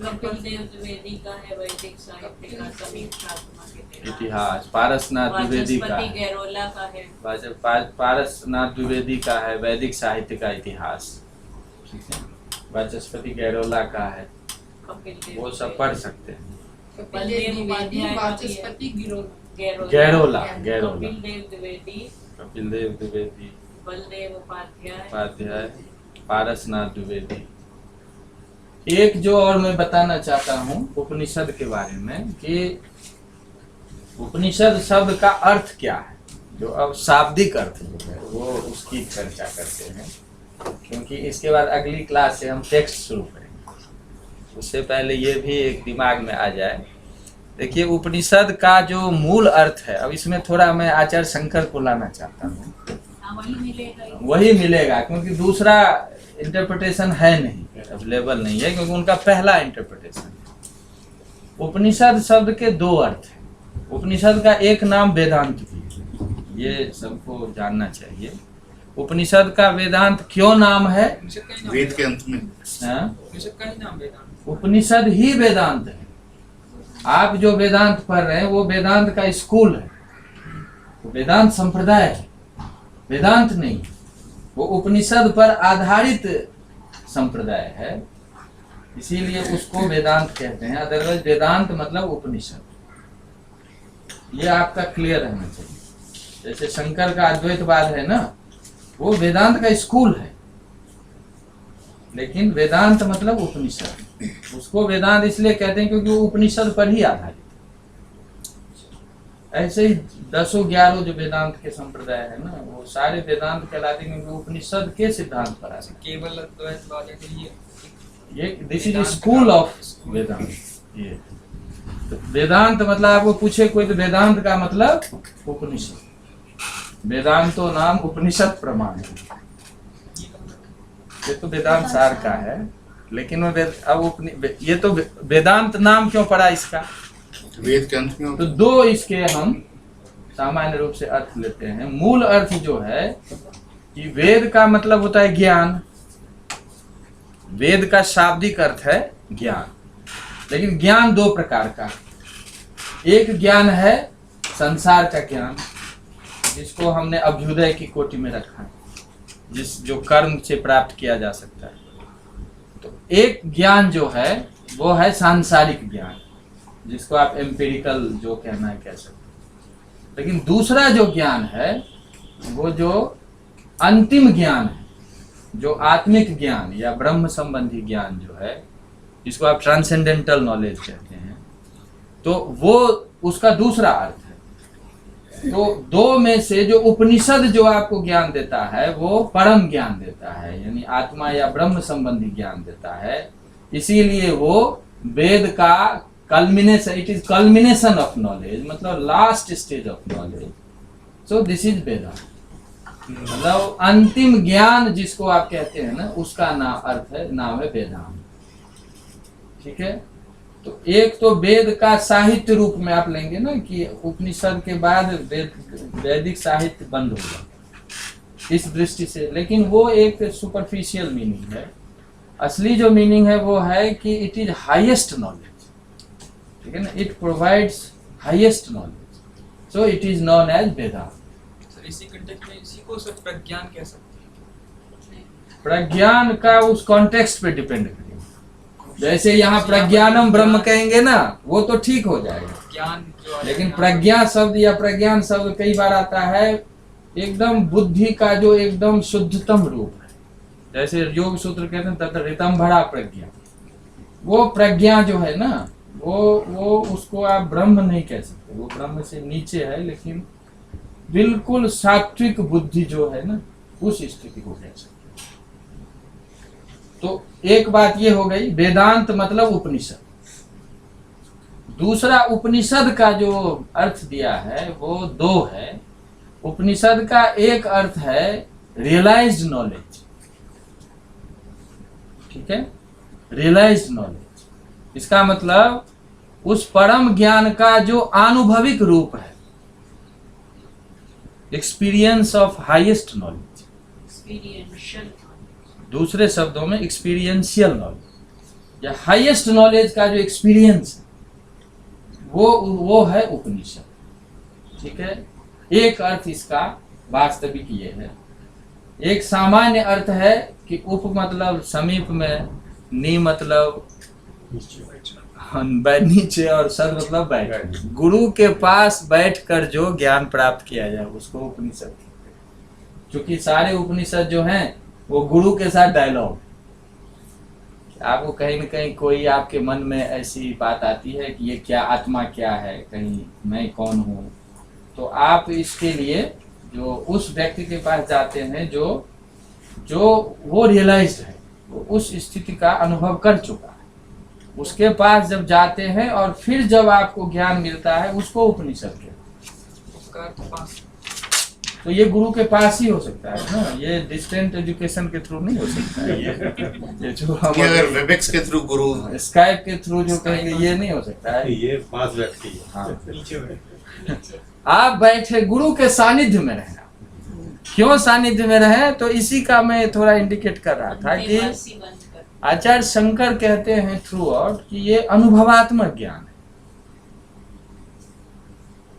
कपिल देव द्विवेदी का है वैदिक साहित्य का समीक्षात्मक इतिहास, पारसनाथ द्विवेदी का वाचस्पति है, गैरोला का है। पारसनाथ द्विवेदी का है वैदिक साहित्य का इतिहास, ठीक है। वाचस्पति गैरोला का है, कपिल देव वो सब पढ़ सकते हैं। कपिल देव द्विवेदी, वाचस्पति गैरोला कपिल देव द्विवेदी, कपिल देव द्विवेदी, बलदेव उपाध्याय, उपाध्याय, पारसनाथ द्विवेदी। एक जो और मैं बताना चाहता हूँ उपनिषद के बारे में कि उपनिषद शब्द का अर्थ क्या है, जो अब शाब्दिक अर्थ जो है वो उसकी चर्चा करते हैं, क्योंकि इसके बाद अगली क्लास से हम टेक्स्ट शुरू करेंगे। उससे पहले ये भी एक दिमाग में आ जाए। देखिए, उपनिषद का जो मूल अर्थ है, अब इसमें थोड़ा मैं आचार्य शंकर को लाना चाहता हूँ। वही मिलेगा। वही मिलेगा, क्योंकि दूसरा इंटरप्रिटेशन है नहीं, अवेलेबल नहीं है, क्योंकि उनका पहला इंटरप्रिटेशन है। उपनिषद शब्द के दो अर्थ हैं। उपनिषद का एक नाम वेदांत भी है, ये सबको जानना चाहिए। उपनिषद का वेदांत क्यों नाम है? वेद के अंत में उपनिषद का ही नाम वेदांत। उपनिषद ही वेदांत है। आप जो वेदांत पढ़ रहे हैं वो वेदांत का स्कूल है, वेदांत संप्रदाय है, वेदांत नहीं। वो उपनिषद पर आधारित संप्रदाय है, इसीलिए उसको वेदांत कहते हैं। अदरवाइज वेदांत मतलब उपनिषद, ये आपका क्लियर रहना चाहिए। जैसे शंकर का अद्वैतवाद है ना, वो वेदांत का स्कूल है, लेकिन वेदांत मतलब उपनिषद। उसको वेदांत इसलिए कहते हैं क्योंकि वो उपनिषद पर ही आधारित है। ऐसे ही 10-11 जो वेदांत के संप्रदाय है ना, वो सारे वेदांत कहलाते हैं क्योंकि उपनिषद के सिद्धांत पर आते हैं। केवल अद्वैतवाद के लिए ये दिस इज स्कूल ऑफ वेदांत। ये तो वेदांत मतलब आपको पूछे कोई तो वेदांत का मतलब उपनिषद। वेदांतो नाम उपनिषद प्रमाण है। ये तो वेदांत सार का है, लेकिन वो अब ये तो वेदांत नाम क्यों पड़ा इसका? वेद के अंत में तो दो इसके हम सामान्य रूप से अर्थ लेते हैं। मूल अर्थ जो है कि वेद का मतलब होता है ज्ञान, वेद का शाब्दिक अर्थ है ज्ञान। लेकिन ज्ञान दो प्रकार का, एक ज्ञान है संसार का ज्ञान, जिसको हमने अभ्युदय की कोटि में रखा है, जो कर्म से प्राप्त किया जा सकता है। तो एक ज्ञान जो है वो है सांसारिक ज्ञान, जिसको आप एम्पिरिकल जो कहना है कह सकते हैं। लेकिन दूसरा जो ज्ञान है वो जो अंतिम ज्ञान है, जो आत्मिक ज्ञान या ब्रह्म संबंधी ज्ञान जो है, जिसको आप ट्रांसेंडेंटल नॉलेज कहते हैं, तो वो उसका दूसरा अर्थ है। तो दो में से जो उपनिषद जो आपको ज्ञान देता है वो परम ज्ञान देता है, यानी आत्मा या ब्रह्म संबंधी ज्ञान देता है। इसीलिए वो वेद का culmination, it is culmination of knowledge, मतलब last stage of knowledge. So this is Vedanta, मतलब अंतिम ज्ञान जिसको आप कहते हैं ना, उसका नाम है वेदांत। ठीक है, तो एक तो वेद का साहित्य रूप में आप लेंगे ना कि उपनिषद के बाद वैदिक साहित्य बंद होगा इस दृष्टि से, लेकिन वो एक सुपरफिशियल मीनिंग है। असली जो मीनिंग है वो है कि इट इज हाईएस्ट नॉलेज, ठीक है ना, it provides highest knowledge, so it is known as Vedanta. Sir इसी कंटेक्स्ट में इसी को सर प्रज्ञान कह सकते हैं। प्रज्ञान का उस कॉन्टेक्स्ट पे डिपेंड करेगा। जैसे यहाँ प्रज्ञानम ब्रह्म कहेंगे ना, वो तो ठीक हो जाएगा ज्ञान जो, लेकिन प्रज्ञा शब्द या प्रज्ञान शब्द कई बार आता है एकदम बुद्धि का जो एकदम शुद्धतम रूप है। जैसे योग सूत्र कहते हैं तत्र ऋतंभरा प्रज्ञा, वो प्रज्ञा जो है ना, वो उसको आप ब्रह्म नहीं कह सकते, वो ब्रह्म से नीचे है, लेकिन बिल्कुल सात्विक बुद्धि जो है ना, उस स्थिति को कह सकते। तो एक बात ये हो गई, वेदांत मतलब उपनिषद। दूसरा उपनिषद का जो अर्थ दिया है वो दो है। उपनिषद का एक अर्थ है रियलाइज्ड नॉलेज, ठीक है, रियलाइज्ड नॉलेज। इसका मतलब उस परम ज्ञान का जो आनुभविक रूप है, experience of highest knowledge, experiential, दूसरे शब्दों में एक्सपीरियंशियल नॉलेज या हाईएस्ट नॉलेज का जो एक्सपीरियंस है वो है उपनिषद। ठीक है, एक अर्थ इसका वास्तविक ये है। एक सामान्य अर्थ है कि उप मतलब समीप में, नी मतलब नीचे, और सद मतलब बैठ, गुरु के पास बैठकर जो ज्ञान प्राप्त किया जाए उसको उपनिषद। क्योंकि सारे उपनिषद जो हैं वो गुरु के साथ डायलॉग। आपको कहीं न कहीं कोई आपके मन में ऐसी बात आती है कि ये क्या, आत्मा क्या है, कहीं मैं कौन हूँ, तो आप इसके लिए जो उस व्यक्ति के पास जाते हैं जो वो रियलाइज्ड है, वो उस स्थिति का अनुभव कर चुका है, उसके पास जब जाते हैं और फिर जब आपको ज्ञान मिलता है उसको उपनिषद कहते। तो ये गुरु के पास ही हो सकता है ना, ये डिस्टेंट एजुकेशन के थ्रू नहीं हो सकता है। ये जो हम अगर वेबएक्स के थ्रू गुरु, स्काइप के थ्रू जो कहेंगे, ये नहीं हो सकता है। ये पास बैठ के हाँ, आप बैठे गुरु के सानिध्य में रहना। क्यों सानिध्य में रहे, तो इसी का मैं थोड़ा इंडिकेट कर रहा था कि आचार्य शंकर कहते हैं थ्रू आउट कि ये अनुभवात्मक ज्ञान है,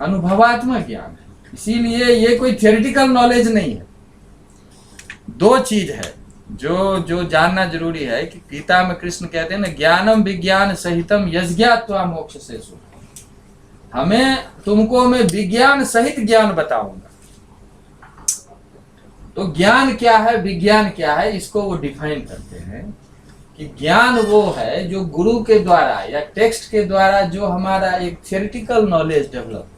अनुभवात्मक ज्ञान है। इसीलिए ये कोई थियोरिटिकल नॉलेज नहीं है। दो चीज है जो जानना जरूरी है कि गीता में कृष्ण कहते हैं ना, ज्ञानम विज्ञान सहितम यज्ञात्वा मोक्ष से सुख। हमें तुमको मैं विज्ञान सहित ज्ञान बताऊंगा। तो ज्ञान क्या है, विज्ञान क्या है, इसको वो डिफाइन करते हैं कि ज्ञान वो है जो गुरु के द्वारा या टेक्स्ट के द्वारा जो हमारा एक थियोरिटिकल नॉलेज डेवलप,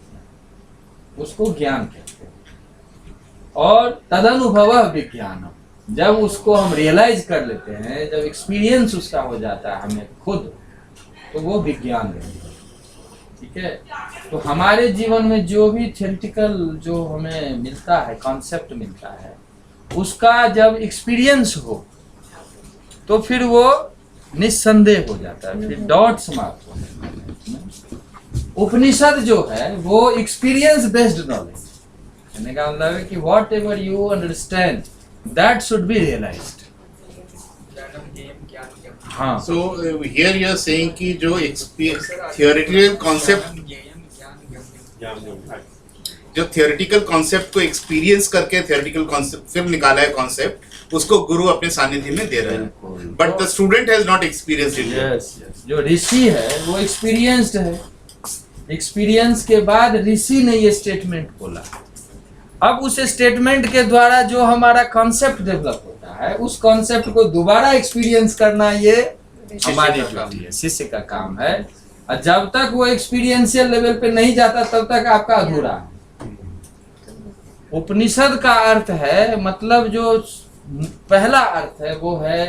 उसको ज्ञान कहते हैं। और तदनुभव विज्ञान, जब उसको हम रियलाइज कर लेते हैं, जब एक्सपीरियंस उसका हो जाता है हमें खुद, तो वो विज्ञान है। ठीक है। तो हमारे जीवन में जो भी थ्योरेटिकल जो हमें मिलता है, कॉन्सेप्ट मिलता है, उसका जब एक्सपीरियंस हो तो फिर वो निस्संदेह हो जाता है, फिर डॉट समाप्त हो जाता है। उपनिषद जो है वो एक्सपीरियंस बेस्ड नॉलेज, कहने का मतलब है कि whatever you understand that should be realised. हाँ, So here you are saying कि जो theoretical concept, जो theoretical concept को experience करके theoretical concept फिर निकाला है concept, उसको गुरु अपने सानिध्य में दे रहे हैं, but the student has not experienced it yet. Yes yes, जो ऋषि है वो एक्सपीरियंस्ड है, एक्सपीरियंस के बाद ऋषि ने ये स्टेटमेंट बोला। अब उस स्टेटमेंट के द्वारा जो हमारा कॉन्सेप्ट डेवलप होता है, उस कॉन्सेप्ट को दोबारा एक्सपीरियंस करना ये हमारी ड्यूटी है, शिष्य का काम है। और जब तक वो एक्सपीरियंशियल लेवल पे नहीं जाता तब तक आपका अधूरा है। उपनिषद का अर्थ है, मतलब जो पहला अर्थ है वो है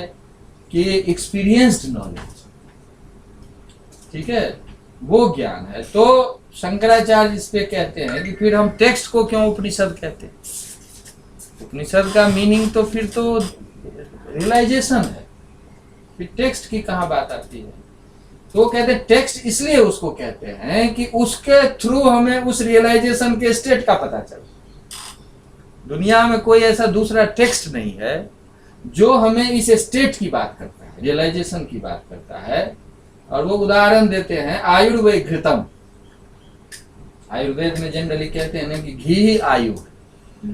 कि एक्सपीरियंस्ड नॉलेज, ठीक है, वो ज्ञान है। तो शंकराचार्य इस पे कहते हैं कि फिर हम टेक्स्ट को क्यों उपनिषद कहते हैं? उपनिषद का मीनिंग तो फिर तो रियलाइजेशन है, फिर टेक्स्ट की कहाँ बात आती है? तो कहते हैं टेक्स्ट इसलिए उसको कहते हैं कि उसके थ्रू हमें उस रियलाइजेशन के स्टेट का पता चले। दुनिया में कोई ऐसा दूसरा टेक्स्ट नहीं है जो हमें इस स्टेट की बात करता है, रियलाइजेशन की बात करता है। और वो उदाहरण देते हैं आयुर्वेद घृतम। आयुर्वेद में जनरली कहते हैं ना कि घी ही आयु है।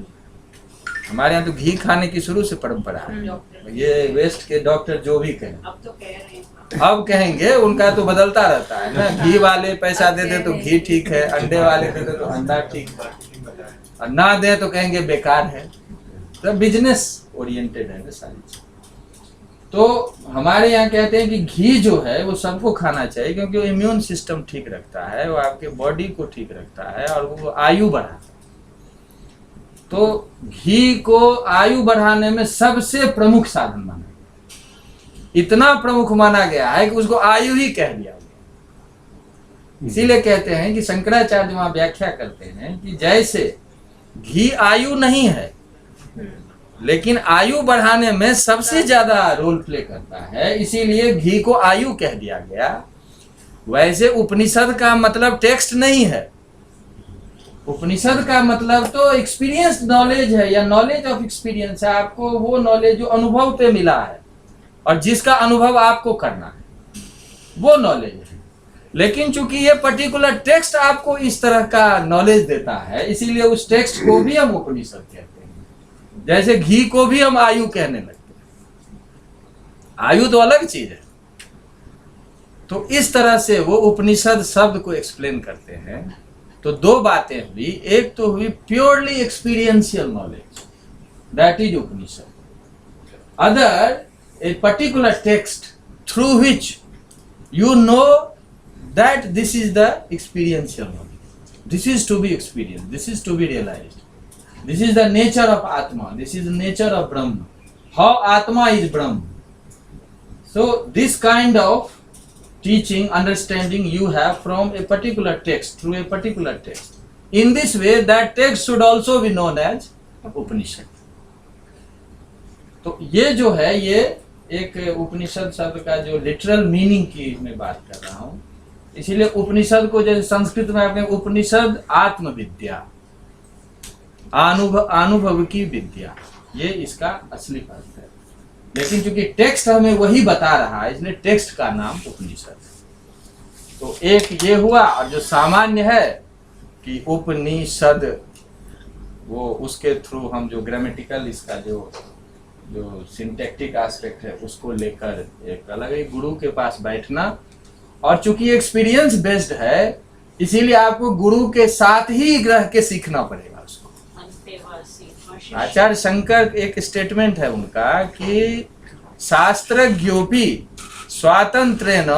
हमारे यहाँ तो घी खाने की शुरू से परंपरा है। ये वेस्ट के डॉक्टर जो भी कहें, अब तो कह रहे हैं अब कहेंगे, उनका तो बदलता रहता है ना। घी वाले पैसा देते तो घी ठीक है, अंडे वाले देते तो अंडा ठीक है, और ना दे तो कहेंगे बेकार है। तो बिजनेस ओरिएंटेड है ना सारी चीज। तो हमारे यहाँ कहते हैं कि घी जो है वो सबको खाना चाहिए, क्योंकि वो इम्यून सिस्टम ठीक रखता है, वो आपके बॉडी को ठीक रखता है और वो आयु बढ़ाता है। तो घी को आयु बढ़ाने में सबसे प्रमुख साधन माना गया, इतना प्रमुख माना गया है कि उसको आयु ही कह दिया गया। इसीलिए कहते हैं कि शंकराचार्य वहां व्याख्या करते हैं कि जैसे घी आयु नहीं है, लेकिन आयु बढ़ाने में सबसे ज्यादा रोल प्ले करता है, इसीलिए घी को आयु कह दिया गया। वैसे उपनिषद का मतलब टेक्स्ट नहीं है, उपनिषद का मतलब तो एक्सपीरियंस नॉलेज है, या नॉलेज ऑफ एक्सपीरियंस है। आपको वो नॉलेज जो अनुभव पे मिला है और जिसका अनुभव आपको करना है, वो नॉलेज है। लेकिन चूंकि ये पर्टिकुलर टेक्स्ट आपको इस तरह का नॉलेज देता है, इसीलिए उस टेक्स्ट को भी हम उपनिषद कहते हैं। जैसे घी को भी हम आयु कहने लगते हैं, आयु तो अलग चीज है। तो इस तरह से वो उपनिषद शब्द को एक्सप्लेन करते हैं। तो दो बातें हुई, एक तो हुई purely experiential knowledge, that is Upanishad. Other a particular text through which you know that this is the experiential knowledge, this is to be experienced, this is to be realized, this is the nature of Atma, this is the nature of Brahma, how Atma is Brahma. So this kind of teaching, understanding you have from a particular text, through a particular text. In this way that text should also be known as Upanishad. तो ये जो है, ये एक उपनिषद शब्द का जो लिटरल मीनिंग की मैं बात कर रहा हूँ। इसीलिए उपनिषद को जैसे संस्कृत में आपने उपनिषद आत्मविद्या, अनुभव की विद्या, ये इसका असली अर्थ है। लेकिन चूंकि टेक्स्ट हमें वही बता रहा है, इसलिए टेक्स्ट का नाम उपनिषद है। तो एक ये हुआ, और जो सामान्य है कि उपनिषद, वो उसके थ्रू हम जो ग्रामेटिकल इसका जो सिंटैक्टिक एस्पेक्ट है उसको लेकर एक अलग ही गुरु के पास बैठना। और चूंकि एक्सपीरियंस बेस्ड है, इसीलिए आपको गुरु के साथ ही रह के सीखना पड़ेगा उसको। आचार्य शंकर एक स्टेटमेंट है उनका कि शास्त्रज्ञोपि स्वातंत्रेण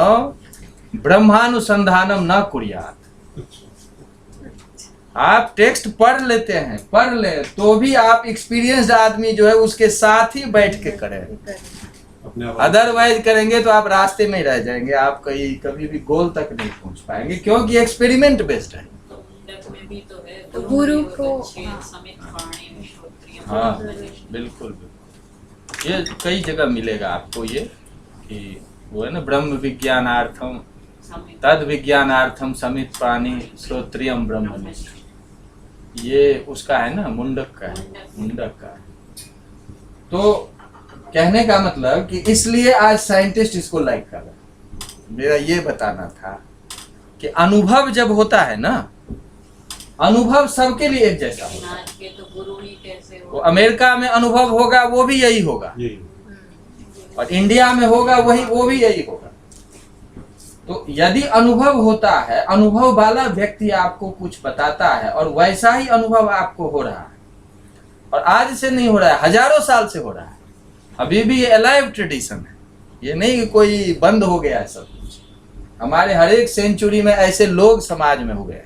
ब्रह्मानुसंधानम न कुर्यात्। आप टेक्स्ट पढ़ लेते हैं, पढ़ ले तो भी आप एक्सपीरियंस्ड आदमी जो है उसके साथ ही बैठ के करें, अपने आप अदरवाइज करेंगे तो आप रास्ते में ही रह जाएंगे, आप कभी भी गोल तक नहीं पहुंच पाएंगे, क्योंकि एक्सपेरिमेंट बेस्ड है। तो मुंडक में भी तो है तो गुरु को हाँ। समित पाणी श्रोत्रियम हाँ बिल्कुल बिल्कुल, ये कई जगह मिलेगा आपको ये कि वो है ना, ब्रह्म विज्ञानार्थम समित तद विज्ञानार्थम समित प्राणी श्रोत्रियम ब्रह्मनिष्ठ, ये उसका है ना, मुंडक का है, मुंडक का है। तो कहने का मतलब कि इसलिए आज साइंटिस्ट इसको लाइक कर रहे हैं। मेरा ये बताना था कि अनुभव जब होता है ना, अनुभव सबके लिए एक जैसा होता है। आज के तो गुरु ही कैसे वो हो, अमेरिका में अनुभव होगा वो भी यही होगा, यही और इंडिया में होगा वो भी यही होगा। तो यदि अनुभव होता है, अनुभव वाला व्यक्ति आपको कुछ बताता है और वैसा ही अनुभव आपको हो रहा है, और आज से नहीं हो रहा है, हजारों साल से हो रहा है, अभी भी ये अलाइव ट्रेडिशन है, ये नहीं कि कोई बंद हो गया है सब कुछ। हमारे हर एक सेंचुरी में ऐसे लोग समाज में हो गए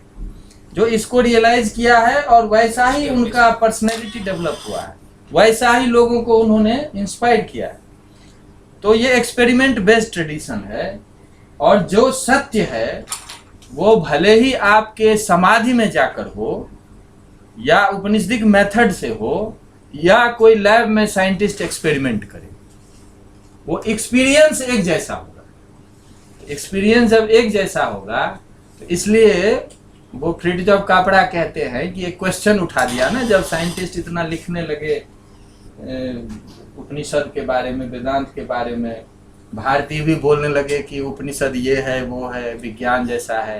जो इसको रियलाइज किया है, और वैसा ही उनका पर्सनैलिटी डेवलप हुआ है, वैसा ही लोगों को उन्होंने इंस्पायर किया है। तो ये एक्सपेरिमेंट बेस्ड ट्रेडिशन है, और जो सत्य है वो भले ही आपके समाधि में जाकर हो, या उपनिषदिक मेथड से हो, या कोई लैब में साइंटिस्ट एक्सपेरिमेंट करे, वो एक्सपीरियंस एक जैसा होगा। एक्सपीरियंस जब एक जैसा होगा तो इसलिए वो फ्रिडजॉफ कापड़ा कहते हैं कि एक क्वेश्चन उठा दिया ना, जब साइंटिस्ट इतना लिखने लगे उपनिषद के बारे में, वेदांत के बारे में, भारतीय भी बोलने लगे कि उपनिषद ये है वो है, विज्ञान जैसा है।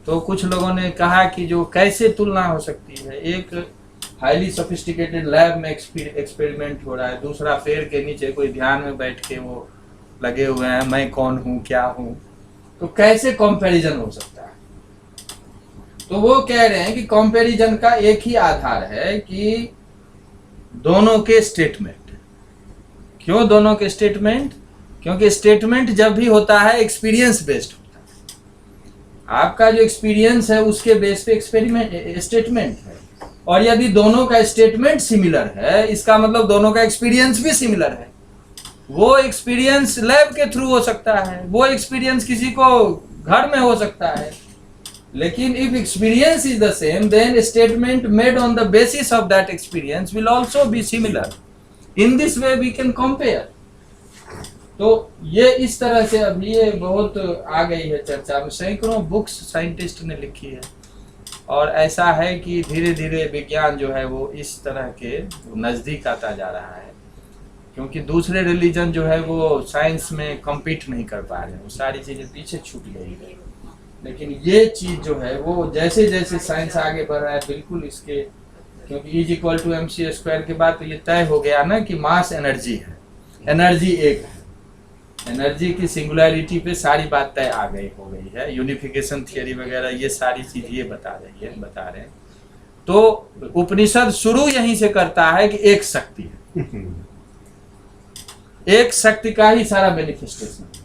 तो कुछ लोगों ने कहा कि जो कैसे तुलना हो सकती है, एक हाईली सोफिस्टिकेटेड लैब में एक्सपेरिमेंट हो रहा है, दूसरा पेड़ के नीचे कोई ध्यान में बैठ के वो लगे हुए हैं, मैं कौन हूँ क्या हूँ, तो कैसे कंपैरिजन हो सकता है। तो वो कह रहे हैं कि कंपैरिजन का एक ही आधार है कि दोनों के स्टेटमेंट। क्यों दोनों के स्टेटमेंट? क्योंकि स्टेटमेंट जब भी होता है एक्सपीरियंस बेस्ड होता है, आपका जो एक्सपीरियंस है उसके बेस पे एक्सपेरिमेंट स्टेटमेंट है, और यदि दोनों का स्टेटमेंट सिमिलर है, इसका मतलब दोनों का एक्सपीरियंस भी सिमिलर है। वो एक्सपीरियंस लैब के थ्रू हो सकता है, वो एक्सपीरियंस किसी को घर में हो सकता है, लेकिन if experience is the same, then statement made on the basis of that experience will also be similar. In this way we can compare. तो ये इस तरह से अभी ये बहुत आ गई है चर्चा में, सैकड़ों बुक्स साइंटिस्ट ने लिखी है, और ऐसा है कि धीरे धीरे विज्ञान जो है वो इस तरह के नज़दीक आता जा रहा है, क्योंकि दूसरे रिलीजन जो है वो साइंस में कम्पीट नहीं कर पा रहे हैं, वो सारी चीज़ें पीछे छूट गई है। लेकिन ये चीज़ जो है वो जैसे जैसे साइंस आगे बढ़ रहा है, बिल्कुल इसके, क्योंकि E=mc² के बाद तो ये तय हो गया ना कि मास एनर्जी है, एनर्जी एक है, एनर्जी की सिंगुलैरिटी पे सारी बात तय आ गई हो गई है। यूनिफिकेशन थियरी वगैरह ये सारी चीज ये बता रहे हैं। तो उपनिषद शुरू यहीं से करता है कि एक शक्ति है, एक शक्ति का ही सारा मैनिफेस्टेशन है।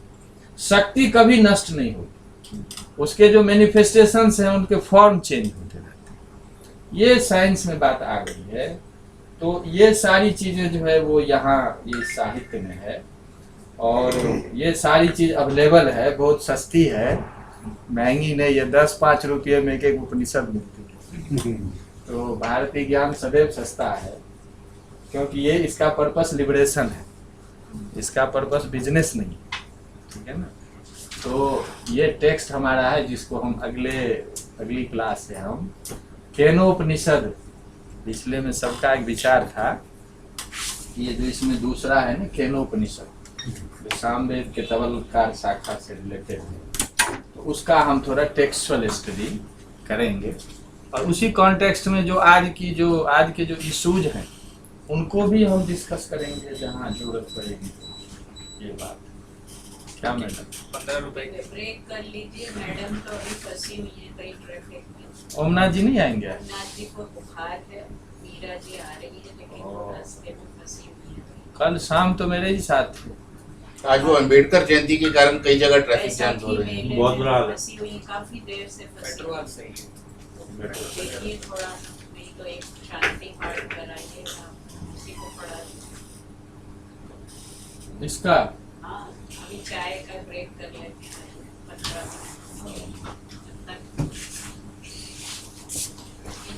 शक्ति कभी नष्ट नहीं होती, उसके जो मैनिफेस्टेशंस हैं उनके फॉर्म चेंज होते रहते हैं। ये साइंस में बात आ गई है। तो ये सारी चीजें जो है वो यहाँ ये साहित्य में है, और ये सारी चीज अवेलेबल है, बहुत सस्ती है, महंगी नहीं, ये 10-5 रुपये में एक उपनिषद मिलती है। तो भारतीय ज्ञान सदैव सस्ता है, क्योंकि ये इसका पर्पस लिबरेशन है, इसका पर्पस बिजनेस नहीं, ठीक है ना। तो ये टेक्स्ट हमारा है जिसको हम अगली क्लास से हम केनोपनिषद, पिछले में सबका एक विचार था, ये जो इसमें दूसरा है ना केनोपनिषद, सामवेद के तवलकार शाखा से रिलेटेड है, तो उसका हम थोड़ा टेक्सचुअल स्टडी करेंगे, और उसी कॉन्टेक्स्ट में जो आज के जो इश्यूज हैं उनको भी हम डिस्कस करेंगे जहाँ जरूरत पड़ेगी। ये बात क्या मैडम? 15 रुपए ब्रेक कर लीजिए, मैडम तो अभी फंसी हुई है कहीं ट्रैफिक में। ओमनाथ जी नहीं आएंगे? ओमनाथ जी को बुखार है, मीरा जी आ रही है लेकिन रास्ते में फंसी हुई है। कल शाम तो मेरे ही साथ थे। आज वो अंबेडकर जयंती के कारण कई जगह ट्रैफिक जाम हो रहे हैं। बहुत बुरा हाल है। फंसी हुई काफी देर से फंसी पेट्रोल सही है। देखिए थोड़ा, नहीं तो एक शांति पाठ कराइए, उसी को पढ़ा इसका हाँ, अभी चाय का ब्रेक कर लेते हैं 15 मिनट तक।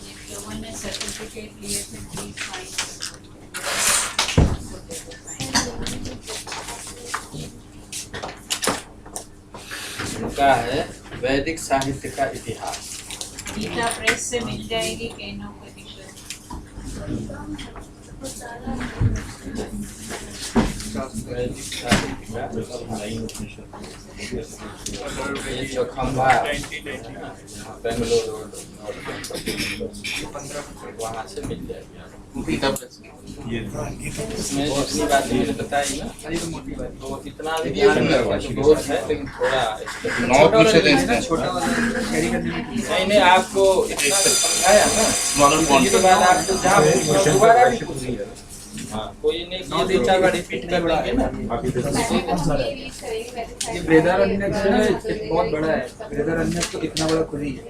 जिन लोगों ने सर्टिफिकेट लिए थे प्लीज फाइन इनका है वैदिक साहित्य का इतिहास। गीता प्रेस से मिल जाएगी केनोपनिषद। वैदिक साहित्य का ये चौखंबा बेंगलोर रोड वहाँ से मिल जाएगी। गीता प्रेस ये इसमें जितनी बातें मैंने बताई ना तो इतना भी ध्यान रखना जो बहुत है, लेकिन थोड़ा नौ विषय हैं इसमें। छोटा वाला कैरी करने में नहीं आपको इतना तो समझाया ना, स्मॉलर फॉन्ट उसके बाद आपको जहाँ पूछना दोबारा भी पूछिए। हाँ कोई नहीं ये दो बार रिपीट कर देंगे ना। ये बृहदारण्यक जो है बहुत बड़ा है, बृहदारण्यक तो इतना बड़ा खुद ही है,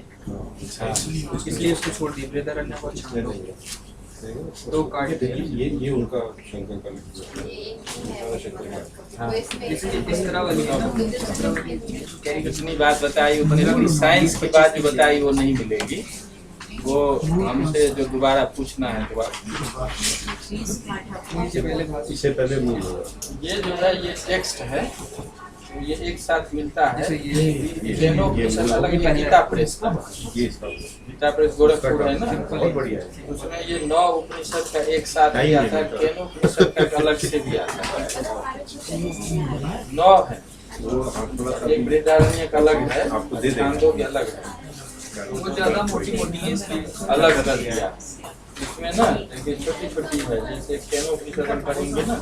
इसलिए इसको छोड़ दिया। बृहदारण्यक बहुत अच्छा है, दो काट दिए। ये उनका शंकर का इस तरह वाली है ना, जितनी बात बताई उतनी साइंस की बात जो बताई वो नहीं मिलेगी, वो हमसे जो दोबारा पूछना है दोबारा। इससे पहले मूल होगा। ये जो है ये टेक्स्ट है, तो ये एक साथ मिलता है। जैसे ये केनोपनिषद अलग है, गीता प्रेस ना, ये इसका गीता प्रेस गोरखपुर है ना, बहुत बढ़िया है। उसमें ये 9 उपनिषद का एक साथ भी आता है, केनोपनिषद का अलग से भी आता है। 9 है, वो आप थोड़ा सा एक बृहदारण्यक अलग है, आपको दे देंगे। छांदोग्य अलग है, वो ज्यादा मोटी मोटी है इसलिए अलग अलग दिया। इसमें ना देखिए छोटी छोटी है, जैसे केनोपनिषद हम पढ़ेंगे ना